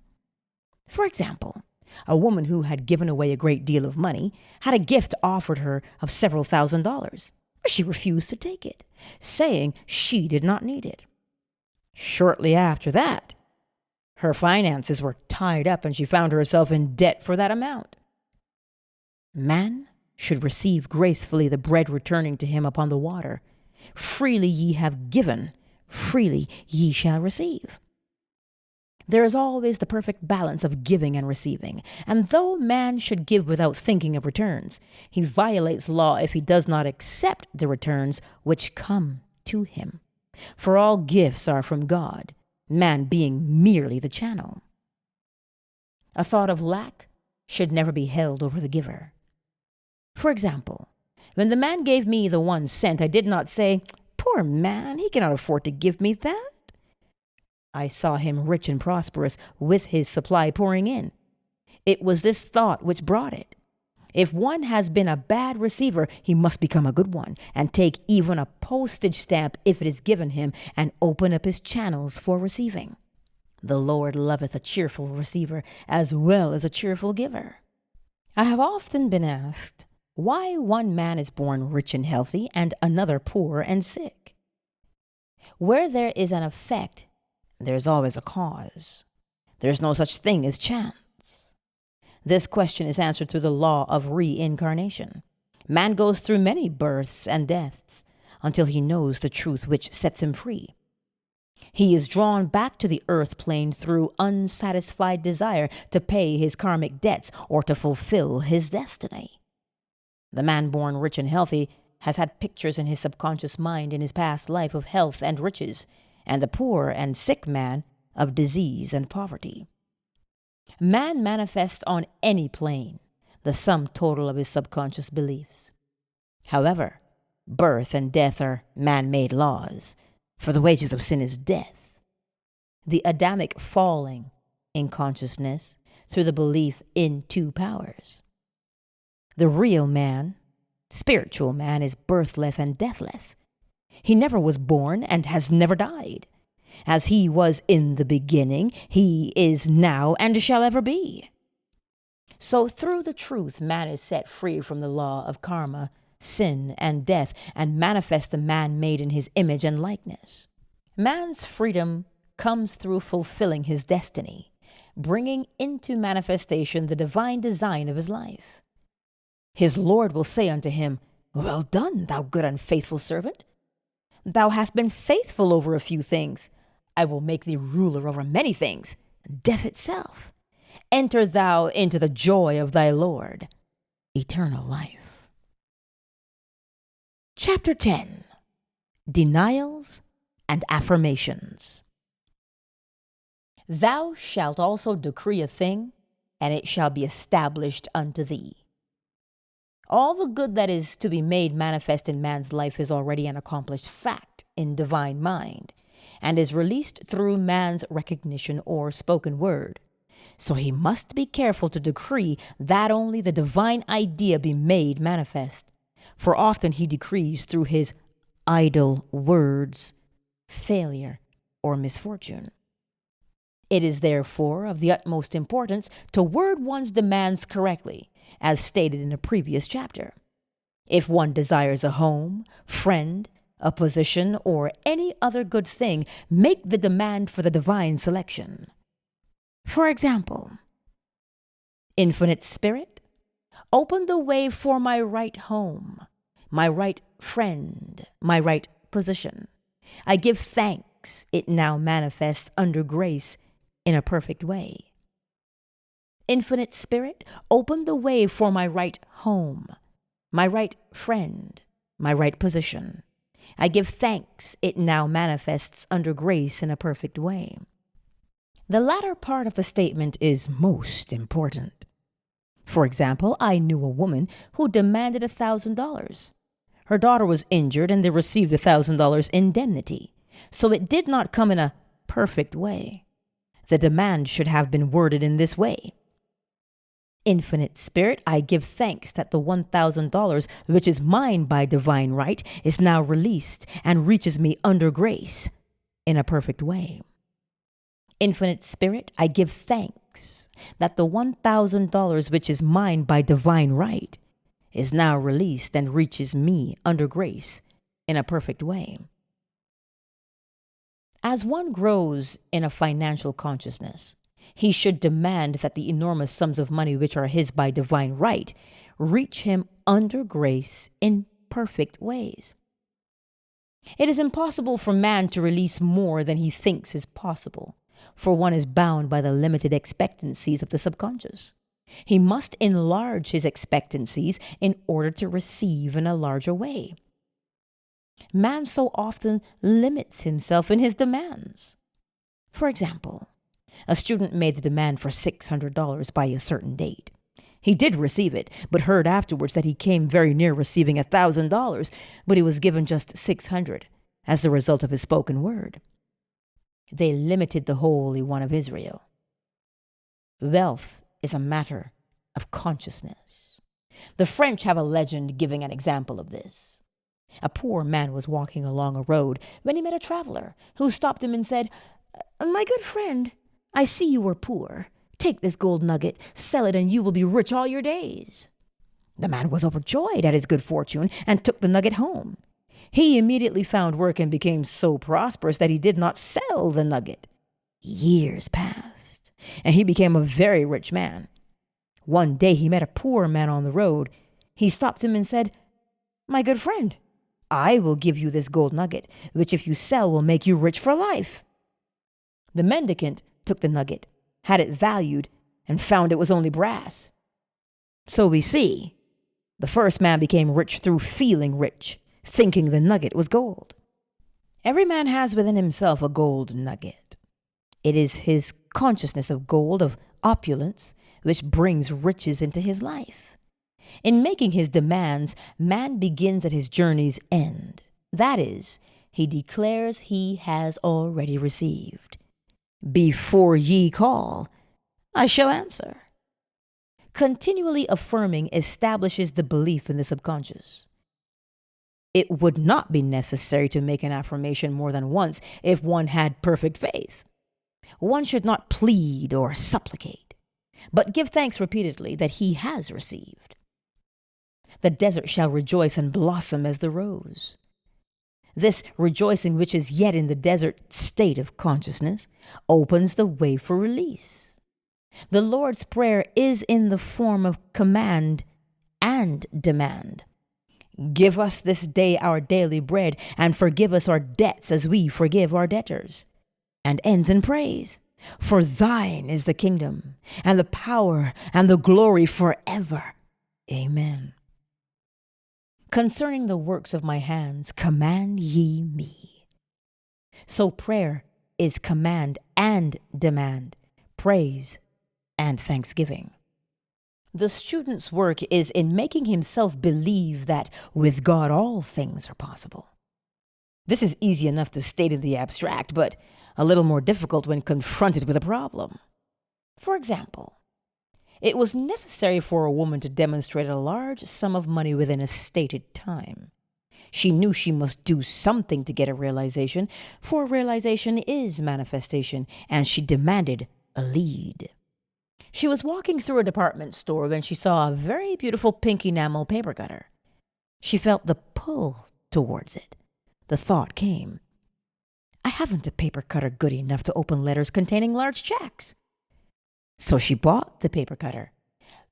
[SPEAKER 1] For example, a woman who had given away a great deal of money had a gift offered her of several $1,000s. She refused to take it, saying she did not need it. Shortly after that, her finances were tied up and she found herself in debt for that amount. Man should receive gracefully the bread returning to him upon the water. Freely ye have given, freely ye shall receive. There is always the perfect balance of giving and receiving, and though man should give without thinking of returns, he violates law if he does not accept the returns which come to him. For all gifts are from God, man being merely the channel. A thought of lack should never be held over the giver. For example, when the man gave me the 1 cent, I did not say, "Poor man, he cannot afford to give me that." I saw him rich and prosperous with his supply pouring in. It was this thought which brought it. If one has been a bad receiver, he must become a good one, and take even a postage stamp if it is given him, and open up his channels for receiving. The Lord loveth a cheerful receiver as well as a cheerful giver. I have often been asked why one man is born rich and healthy and another poor and sick. Where there is an effect, there's always a cause. There's no such thing as chance. This question is answered through the law of reincarnation. Man goes through many births and deaths until he knows the truth which sets him free. He is drawn back to the earth plane through unsatisfied desire to pay his karmic debts or to fulfill his destiny. The man born rich and healthy has had pictures in his subconscious mind in his past life of health and riches, and the poor and sick man of disease and poverty. Man manifests on any plane the sum total of his subconscious beliefs. However, birth and death are man-made laws, for the wages of sin is death. The Adamic falling in consciousness through the belief in 2 powers. The real man, spiritual man, is birthless and deathless. He never was born and has never died. As he was in the beginning, he is now and shall ever be. So through the truth, man is set free from the law of karma, sin, and death, and manifests the man made in his image and likeness. Man's freedom comes through fulfilling his destiny, bringing into manifestation the divine design of his life. His Lord will say unto him, "Well done, thou good and faithful servant. Thou hast been faithful over a few things. I will make thee ruler over many things, death itself. Enter thou into the joy of thy Lord, eternal life." Chapter 10. Denials and Affirmations. Thou shalt also decree a thing, and it shall be established unto thee. All the good that is to be made manifest in man's life is already an accomplished fact in divine mind, and is released through man's recognition or spoken word. So he must be careful to decree that only the divine idea be made manifest, for often he decrees through his idle words failure or misfortune. It is therefore of the utmost importance to word one's demands correctly, as stated in a previous chapter. If one desires a home, friend, a position, or any other good thing, make the demand for the divine selection. For example, Infinite Spirit, open the way for my right home, my right friend, my right position. I give thanks it now manifests under grace in a perfect way. Infinite Spirit, open the way for my right home, my right friend, my right position. I give thanks it now manifests under grace in a perfect way. The latter part of the statement is most important. For example, I knew a woman who demanded $1,000. Her daughter was injured and they received $1,000 indemnity, so it did not come in a perfect way. The demand should have been worded in this way. Infinite Spirit, I give thanks that the $1,000, which is mine by divine right, is now released and reaches me under grace in a perfect way. Infinite Spirit, I give thanks that the $1,000, which is mine by divine right, is now released and reaches me under grace in a perfect way. As one grows in a financial consciousness, he should demand that the enormous sums of money which are his by divine right reach him under grace in perfect ways. It is impossible for man to release more than he thinks is possible, for one is bound by the limited expectancies of the subconscious. He must enlarge his expectancies in order to receive in a larger way. Man so often limits himself in his demands. For example, a student made the demand for $600 by a certain date. He did receive it, but heard afterwards that he came very near receiving $1,000, but he was given just 600 as the result of his spoken word. They limited the Holy One of Israel. Wealth is a matter of consciousness. The French have a legend giving an example of this. A poor man was walking along a road when he met a traveler who stopped him and said, "My good friend, I see you are poor. Take this gold nugget, sell it, and you will be rich all your days." The man was overjoyed at his good fortune and took the nugget home. He immediately found work and became so prosperous that he did not sell the nugget. Years passed, and he became a very rich man. One day he met a poor man on the road. He stopped him and said, "My good friend, I will give you this gold nugget, which if you sell will make you rich for life." The mendicant took the nugget, had it valued, and found it was only brass. So we see, the first man became rich through feeling rich, thinking the nugget was gold. Every man has within himself a gold nugget. It is his consciousness of gold, of opulence, which brings riches into his life. In making his demands, man begins at his journey's end. That is, he declares he has already received. Before ye call, I shall answer. Continually affirming establishes the belief in the subconscious. It would not be necessary to make an affirmation more than once if one had perfect faith. One should not plead or supplicate, but give thanks repeatedly that he has received. The desert shall rejoice and blossom as the rose. This rejoicing, which is yet in the desert state of consciousness, opens the way for release. The Lord's Prayer is in the form of command and demand. Give us this day our daily bread, and forgive us our debts as we forgive our debtors. And ends in praise. For thine is the kingdom, and the power, and the glory forever. Amen. Concerning the works of my hands, command ye me. So prayer is command and demand, praise and thanksgiving. The student's work is in making himself believe that with God all things are possible. This is easy enough to state in the abstract, but a little more difficult when confronted with a problem. For example, it was necessary for a woman to demonstrate a large sum of money within a stated time. She knew she must do something to get a realization, for realization is manifestation, and she demanded a lead. She was walking through a department store when she saw a very beautiful pink enamel paper cutter. She felt the pull towards it. The thought came, I haven't a paper cutter good enough to open letters containing large checks. So she bought the paper cutter,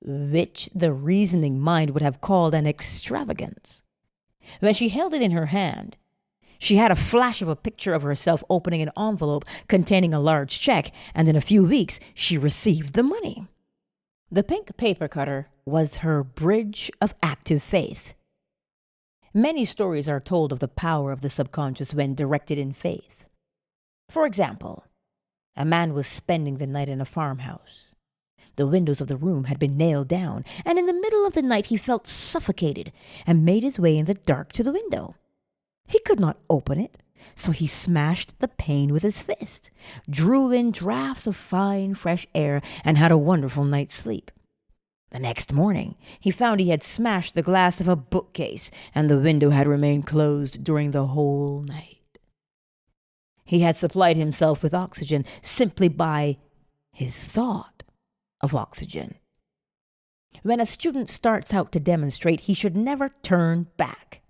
[SPEAKER 1] which the reasoning mind would have called an extravagance. When she held it in her hand, she had a flash of a picture of herself opening an envelope containing a large check, and in a few weeks she received the money. The pink paper cutter was her bridge of active faith. Many stories are told of the power of the subconscious when directed in faith. For example, a man was spending the night in a farmhouse. The windows of the room had been nailed down, and in the middle of the night he felt suffocated and made his way in the dark to the window. He could not open it, so he smashed the pane with his fist, drew in draughts of fine, fresh air, and had a wonderful night's sleep. The next morning, he found he had smashed the glass of a bookcase, and the window had remained closed during the whole night. He had supplied himself with oxygen simply by his thought of oxygen. When a student starts out to demonstrate, he should never turn back.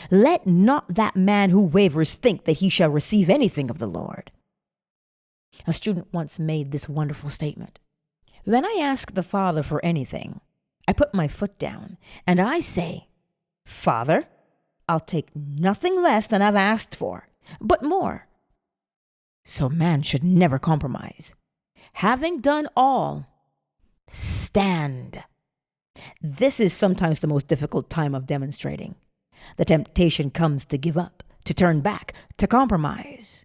[SPEAKER 1] Let not that man who wavers think that he shall receive anything of the Lord. A student once made this wonderful statement. When I ask the Father for anything, I put my foot down and I say, Father, I'll take nothing less than I've asked for, but more. So man should never compromise. Having done all, stand. This is sometimes the most difficult time of demonstrating. The temptation comes to give up, to turn back, to compromise.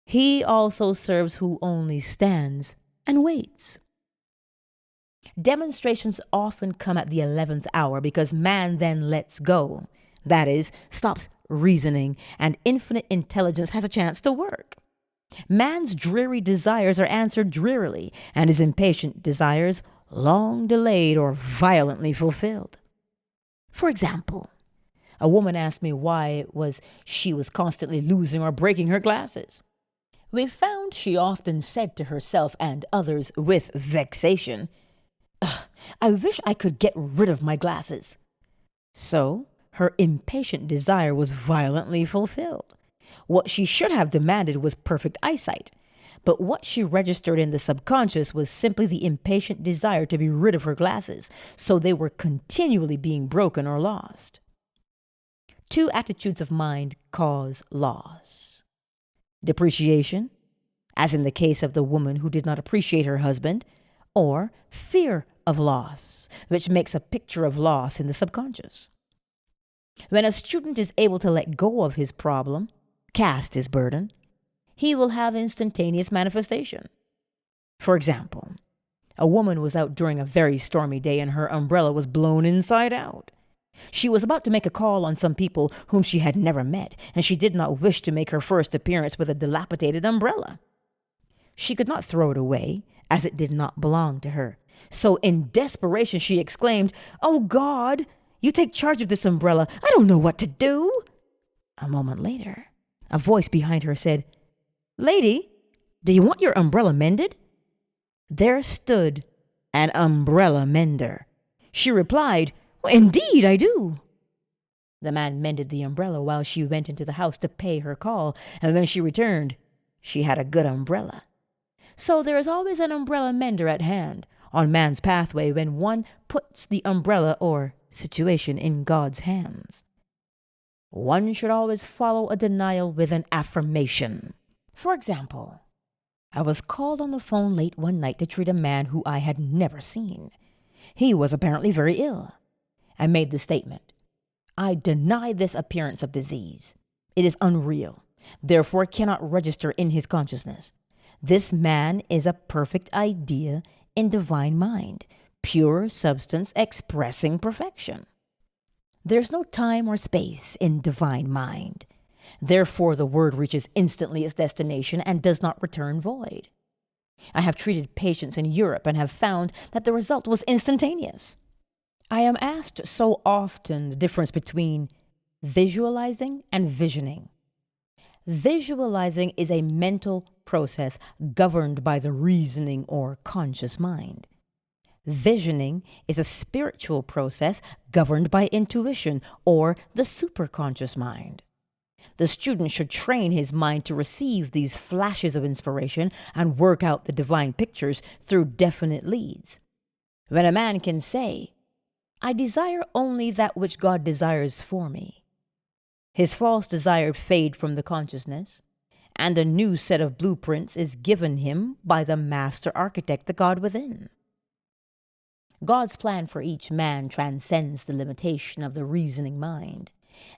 [SPEAKER 1] He also serves who only stands and waits. Demonstrations often come at the 11th hour because man then lets go. That is, stops reasoning, and infinite intelligence has a chance to work. Man's dreary desires are answered drearily, and his impatient desires long delayed or violently fulfilled. For example, a woman asked me why it was she was constantly losing or breaking her glasses. We found she often said to herself and others with vexation, "I wish I could get rid of my glasses." So her impatient desire was violently fulfilled. What she should have demanded was perfect eyesight, but what she registered in the subconscious was simply the impatient desire to be rid of her glasses, so they were continually being broken or lost. Two attitudes of mind cause loss. Depreciation, as in the case of the woman who did not appreciate her husband, or fear of loss, which makes a picture of loss in the subconscious. When a student is able to let go of his problem, cast his burden, he will have instantaneous manifestation. For example, a woman was out during a very stormy day and her umbrella was blown inside out. She was about to make a call on some people whom she had never met, and she did not wish to make her first appearance with a dilapidated umbrella. She could not throw it away, as it did not belong to her. So in desperation she exclaimed, "Oh God, you take charge of this umbrella. I don't know what to do." A moment later, a voice behind her said, "Lady, do you want your umbrella mended?" There stood an umbrella mender. She replied, "Well, indeed I do." The man mended the umbrella while she went into the house to pay her call, and when she returned, she had a good umbrella. So there is always an umbrella mender at hand on man's pathway when one puts the umbrella or situation in God's hands. One should always follow a denial with an affirmation. For example, I was called on the phone late one night to treat a man who I had never seen. He was apparently very ill. I made the statement, "I deny this appearance of disease. It is unreal, therefore cannot register in his consciousness. This man is a perfect idea in divine mind, pure substance expressing perfection. There's no time or space in divine mind. Therefore the word reaches instantly its destination and does not return void. I have treated patients in Europe and have found that the result was instantaneous." I am asked so often the difference between visualizing and visioning. Visualizing is a mental process governed by the reasoning or conscious mind. Visioning is a spiritual process governed by intuition or the superconscious mind. The student should train his mind to receive these flashes of inspiration and work out the divine pictures through definite leads. When a man can say, "I desire only that which God desires for me," his false desires fade from the consciousness, and a new set of blueprints is given him by the master architect, the God within. God's plan for each man transcends the limitation of the reasoning mind,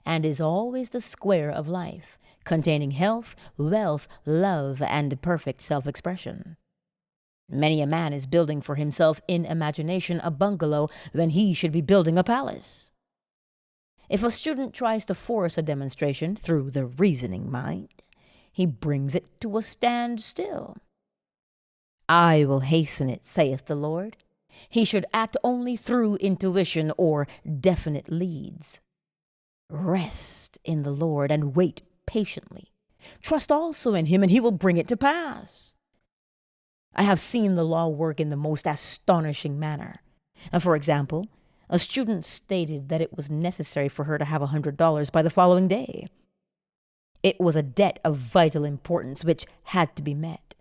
[SPEAKER 1] and is always the square of life, containing health, wealth, love, and perfect self-expression. Many a man is building for himself in imagination a bungalow when he should be building a palace. If a student tries to force a demonstration through the reasoning mind, he brings it to a standstill. "I will hasten it, saith the Lord." He should act only through intuition or definite leads. Rest in the Lord and wait patiently. Trust also in him, and he will bring it to pass. I have seen the law work in the most astonishing manner. For example, a student stated that it was necessary for her to have $100 by the following day. It was a debt of vital importance which had to be met.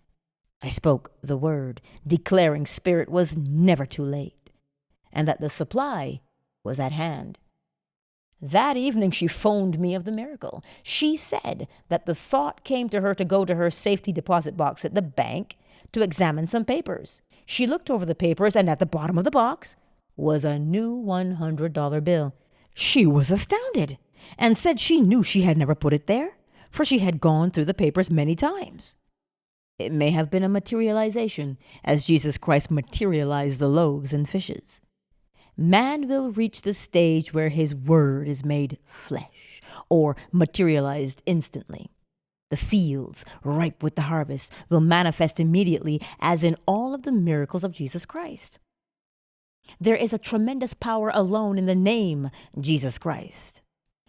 [SPEAKER 1] I spoke the word, declaring spirit was never too late, and that the supply was at hand. That evening she phoned me of the miracle. She said that the thought came to her to go to her safety deposit box at the bank to examine some papers. She looked over the papers, and at the bottom of the box was a new $100 bill. She was astounded, and said she knew she had never put it there, for she had gone through the papers many times. It may have been a materialization, as Jesus Christ materialized the loaves and fishes. Man will reach the stage where his word is made flesh, or materialized instantly. The fields, ripe with the harvest, will manifest immediately, as in all of the miracles of Jesus Christ. There is a tremendous power alone in the name Jesus Christ.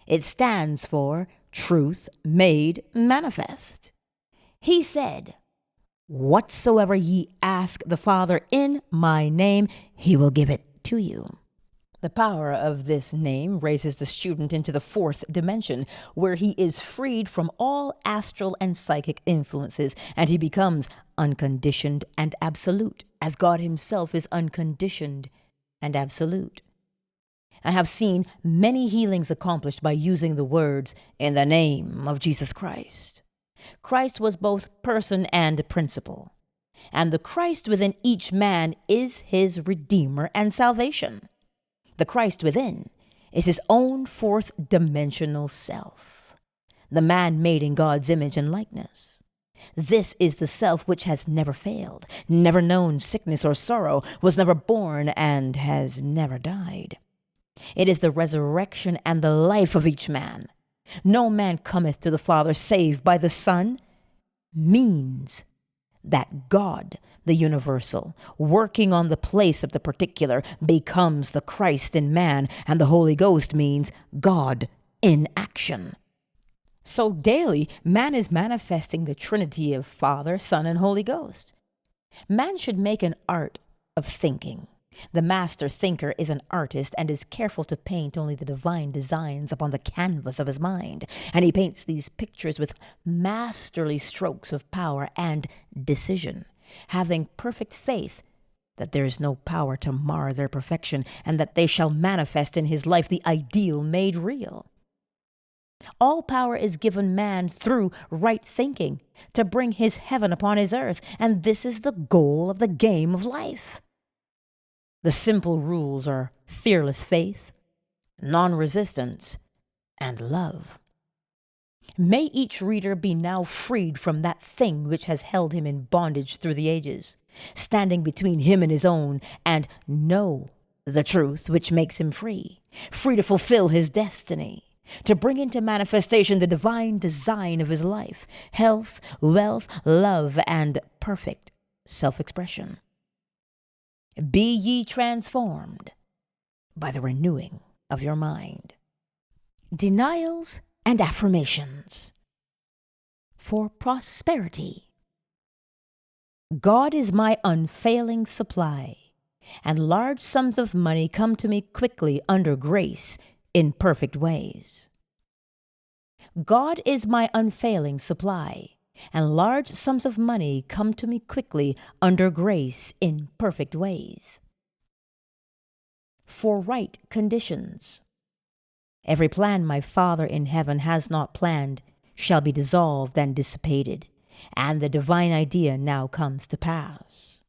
[SPEAKER 1] It stands for truth made manifest. He said, "Whatsoever ye ask the Father in my name, he will give it to you." The power of this name raises the student into the fourth dimension, where he is freed from all astral and psychic influences, and he becomes unconditioned and absolute, as God himself is unconditioned and absolute. I have seen many healings accomplished by using the words, "in the name of Jesus Christ." Christ was both person and principle, and the Christ within each man is his Redeemer and salvation. The Christ within is his own fourth dimensional self, the man made in God's image and likeness. This is the self which has never failed, never known sickness or sorrow, was never born, and has never died. It is the resurrection and the life of each man. "No man cometh to the Father save by the Son," means that God, the universal, working on the place of the particular, becomes the Christ in man, and the Holy Ghost means God in action. So daily, man is manifesting the Trinity of Father, Son, and Holy Ghost. Man should make an art of thinking. The master thinker is an artist and is careful to paint only the divine designs upon the canvas of his mind, and he paints these pictures with masterly strokes of power and decision, having perfect faith that there is no power to mar their perfection, and that they shall manifest in his life the ideal made real. All power is given man through right thinking to bring his heaven upon his earth, and this is the goal of the game of life. The simple rules are fearless faith, non-resistance, and love. May each reader be now freed from that thing which has held him in bondage through the ages, standing between him and his own, and know the truth which makes him free, free to fulfill his destiny, to bring into manifestation the divine design of his life, health, wealth, love, and perfect self-expression. Be ye transformed by the renewing of your mind. Denials and affirmations for prosperity. God is my unfailing supply, and large sums of money come to me quickly under grace in perfect ways. God is my unfailing supply, and large sums of money come to me quickly under grace in perfect ways. For right conditions. Every plan my Father in heaven has not planned shall be dissolved and dissipated, and the divine idea now comes to pass.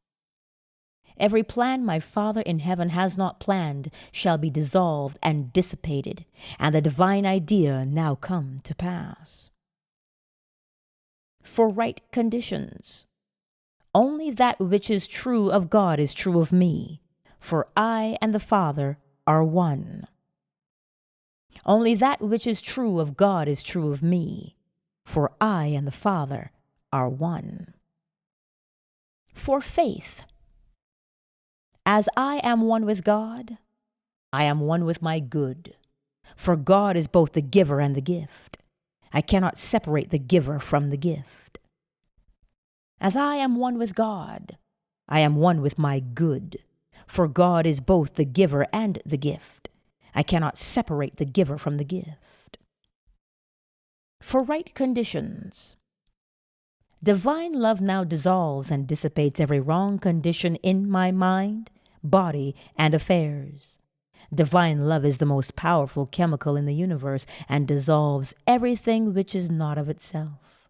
[SPEAKER 1] Every plan my Father in heaven has not planned shall be dissolved and dissipated, and the divine idea now come to pass. For right conditions. Only that which is true of God is true of me, for I and the Father are one. Only that which is true of God is true of me, for I and the Father are one. For faith. As I am one with God, I am one with my good, for God is both the giver and the gift. I cannot separate the giver from the gift. As I am one with God, I am one with my good, for God is both the giver and the gift. I cannot separate the giver from the gift. For right conditions. Divine love now dissolves and dissipates every wrong condition in my mind, body, and affairs. Divine love is the most powerful chemical in the universe and dissolves everything which is not of itself.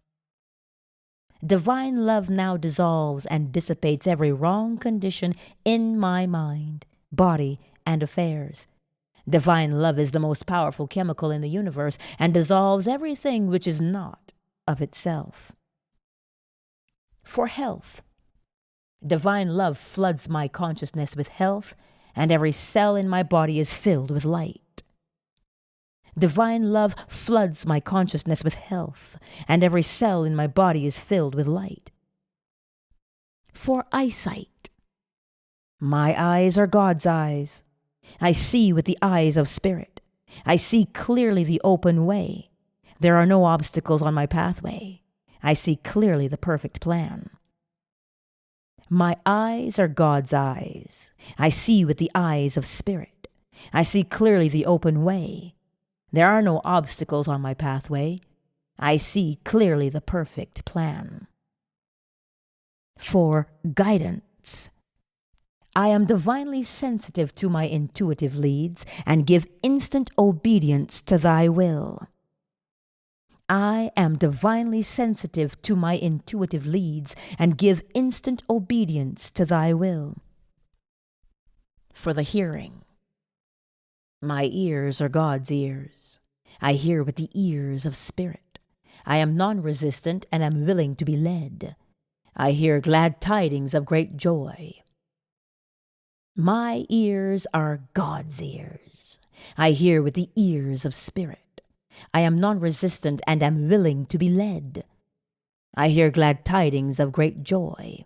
[SPEAKER 1] Divine love now dissolves and dissipates every wrong condition in my mind, body, and affairs. Divine love is the most powerful chemical in the universe and dissolves everything which is not of itself. For health. Divine love floods my consciousness with health, and every cell in my body is filled with light. Divine love floods my consciousness with health, and every cell in my body is filled with light. For eyesight. My eyes are God's eyes. I see with the eyes of spirit. I see clearly the open way. There are no obstacles on my pathway. I see clearly the perfect plan. My eyes are God's eyes. I see with the eyes of spirit. I see clearly the open way. There are no obstacles on my pathway. I see clearly the perfect plan. For guidance. I am divinely sensitive to my intuitive leads and give instant obedience to thy will. I am divinely sensitive to my intuitive leads and give instant obedience to thy will. For the hearing. My ears are God's ears. I hear with the ears of spirit. I am non-resistant and am willing to be led. I hear glad tidings of great joy. My ears are God's ears. I hear with the ears of spirit. I am non-resistant and am willing to be led. I hear glad tidings of great joy.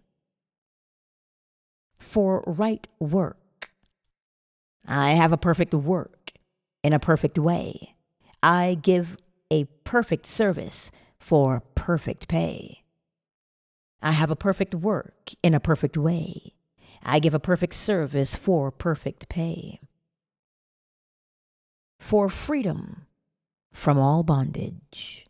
[SPEAKER 1] For right work. I have a perfect work in a perfect way. I give a perfect service for perfect pay. I have a perfect work in a perfect way. I give a perfect service for perfect pay. For freedom from all bondage.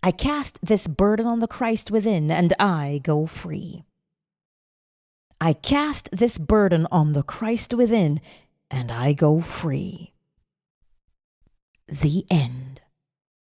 [SPEAKER 1] I cast this burden on the Christ within, and I go free. I cast this burden on the Christ within, and I go free. The end.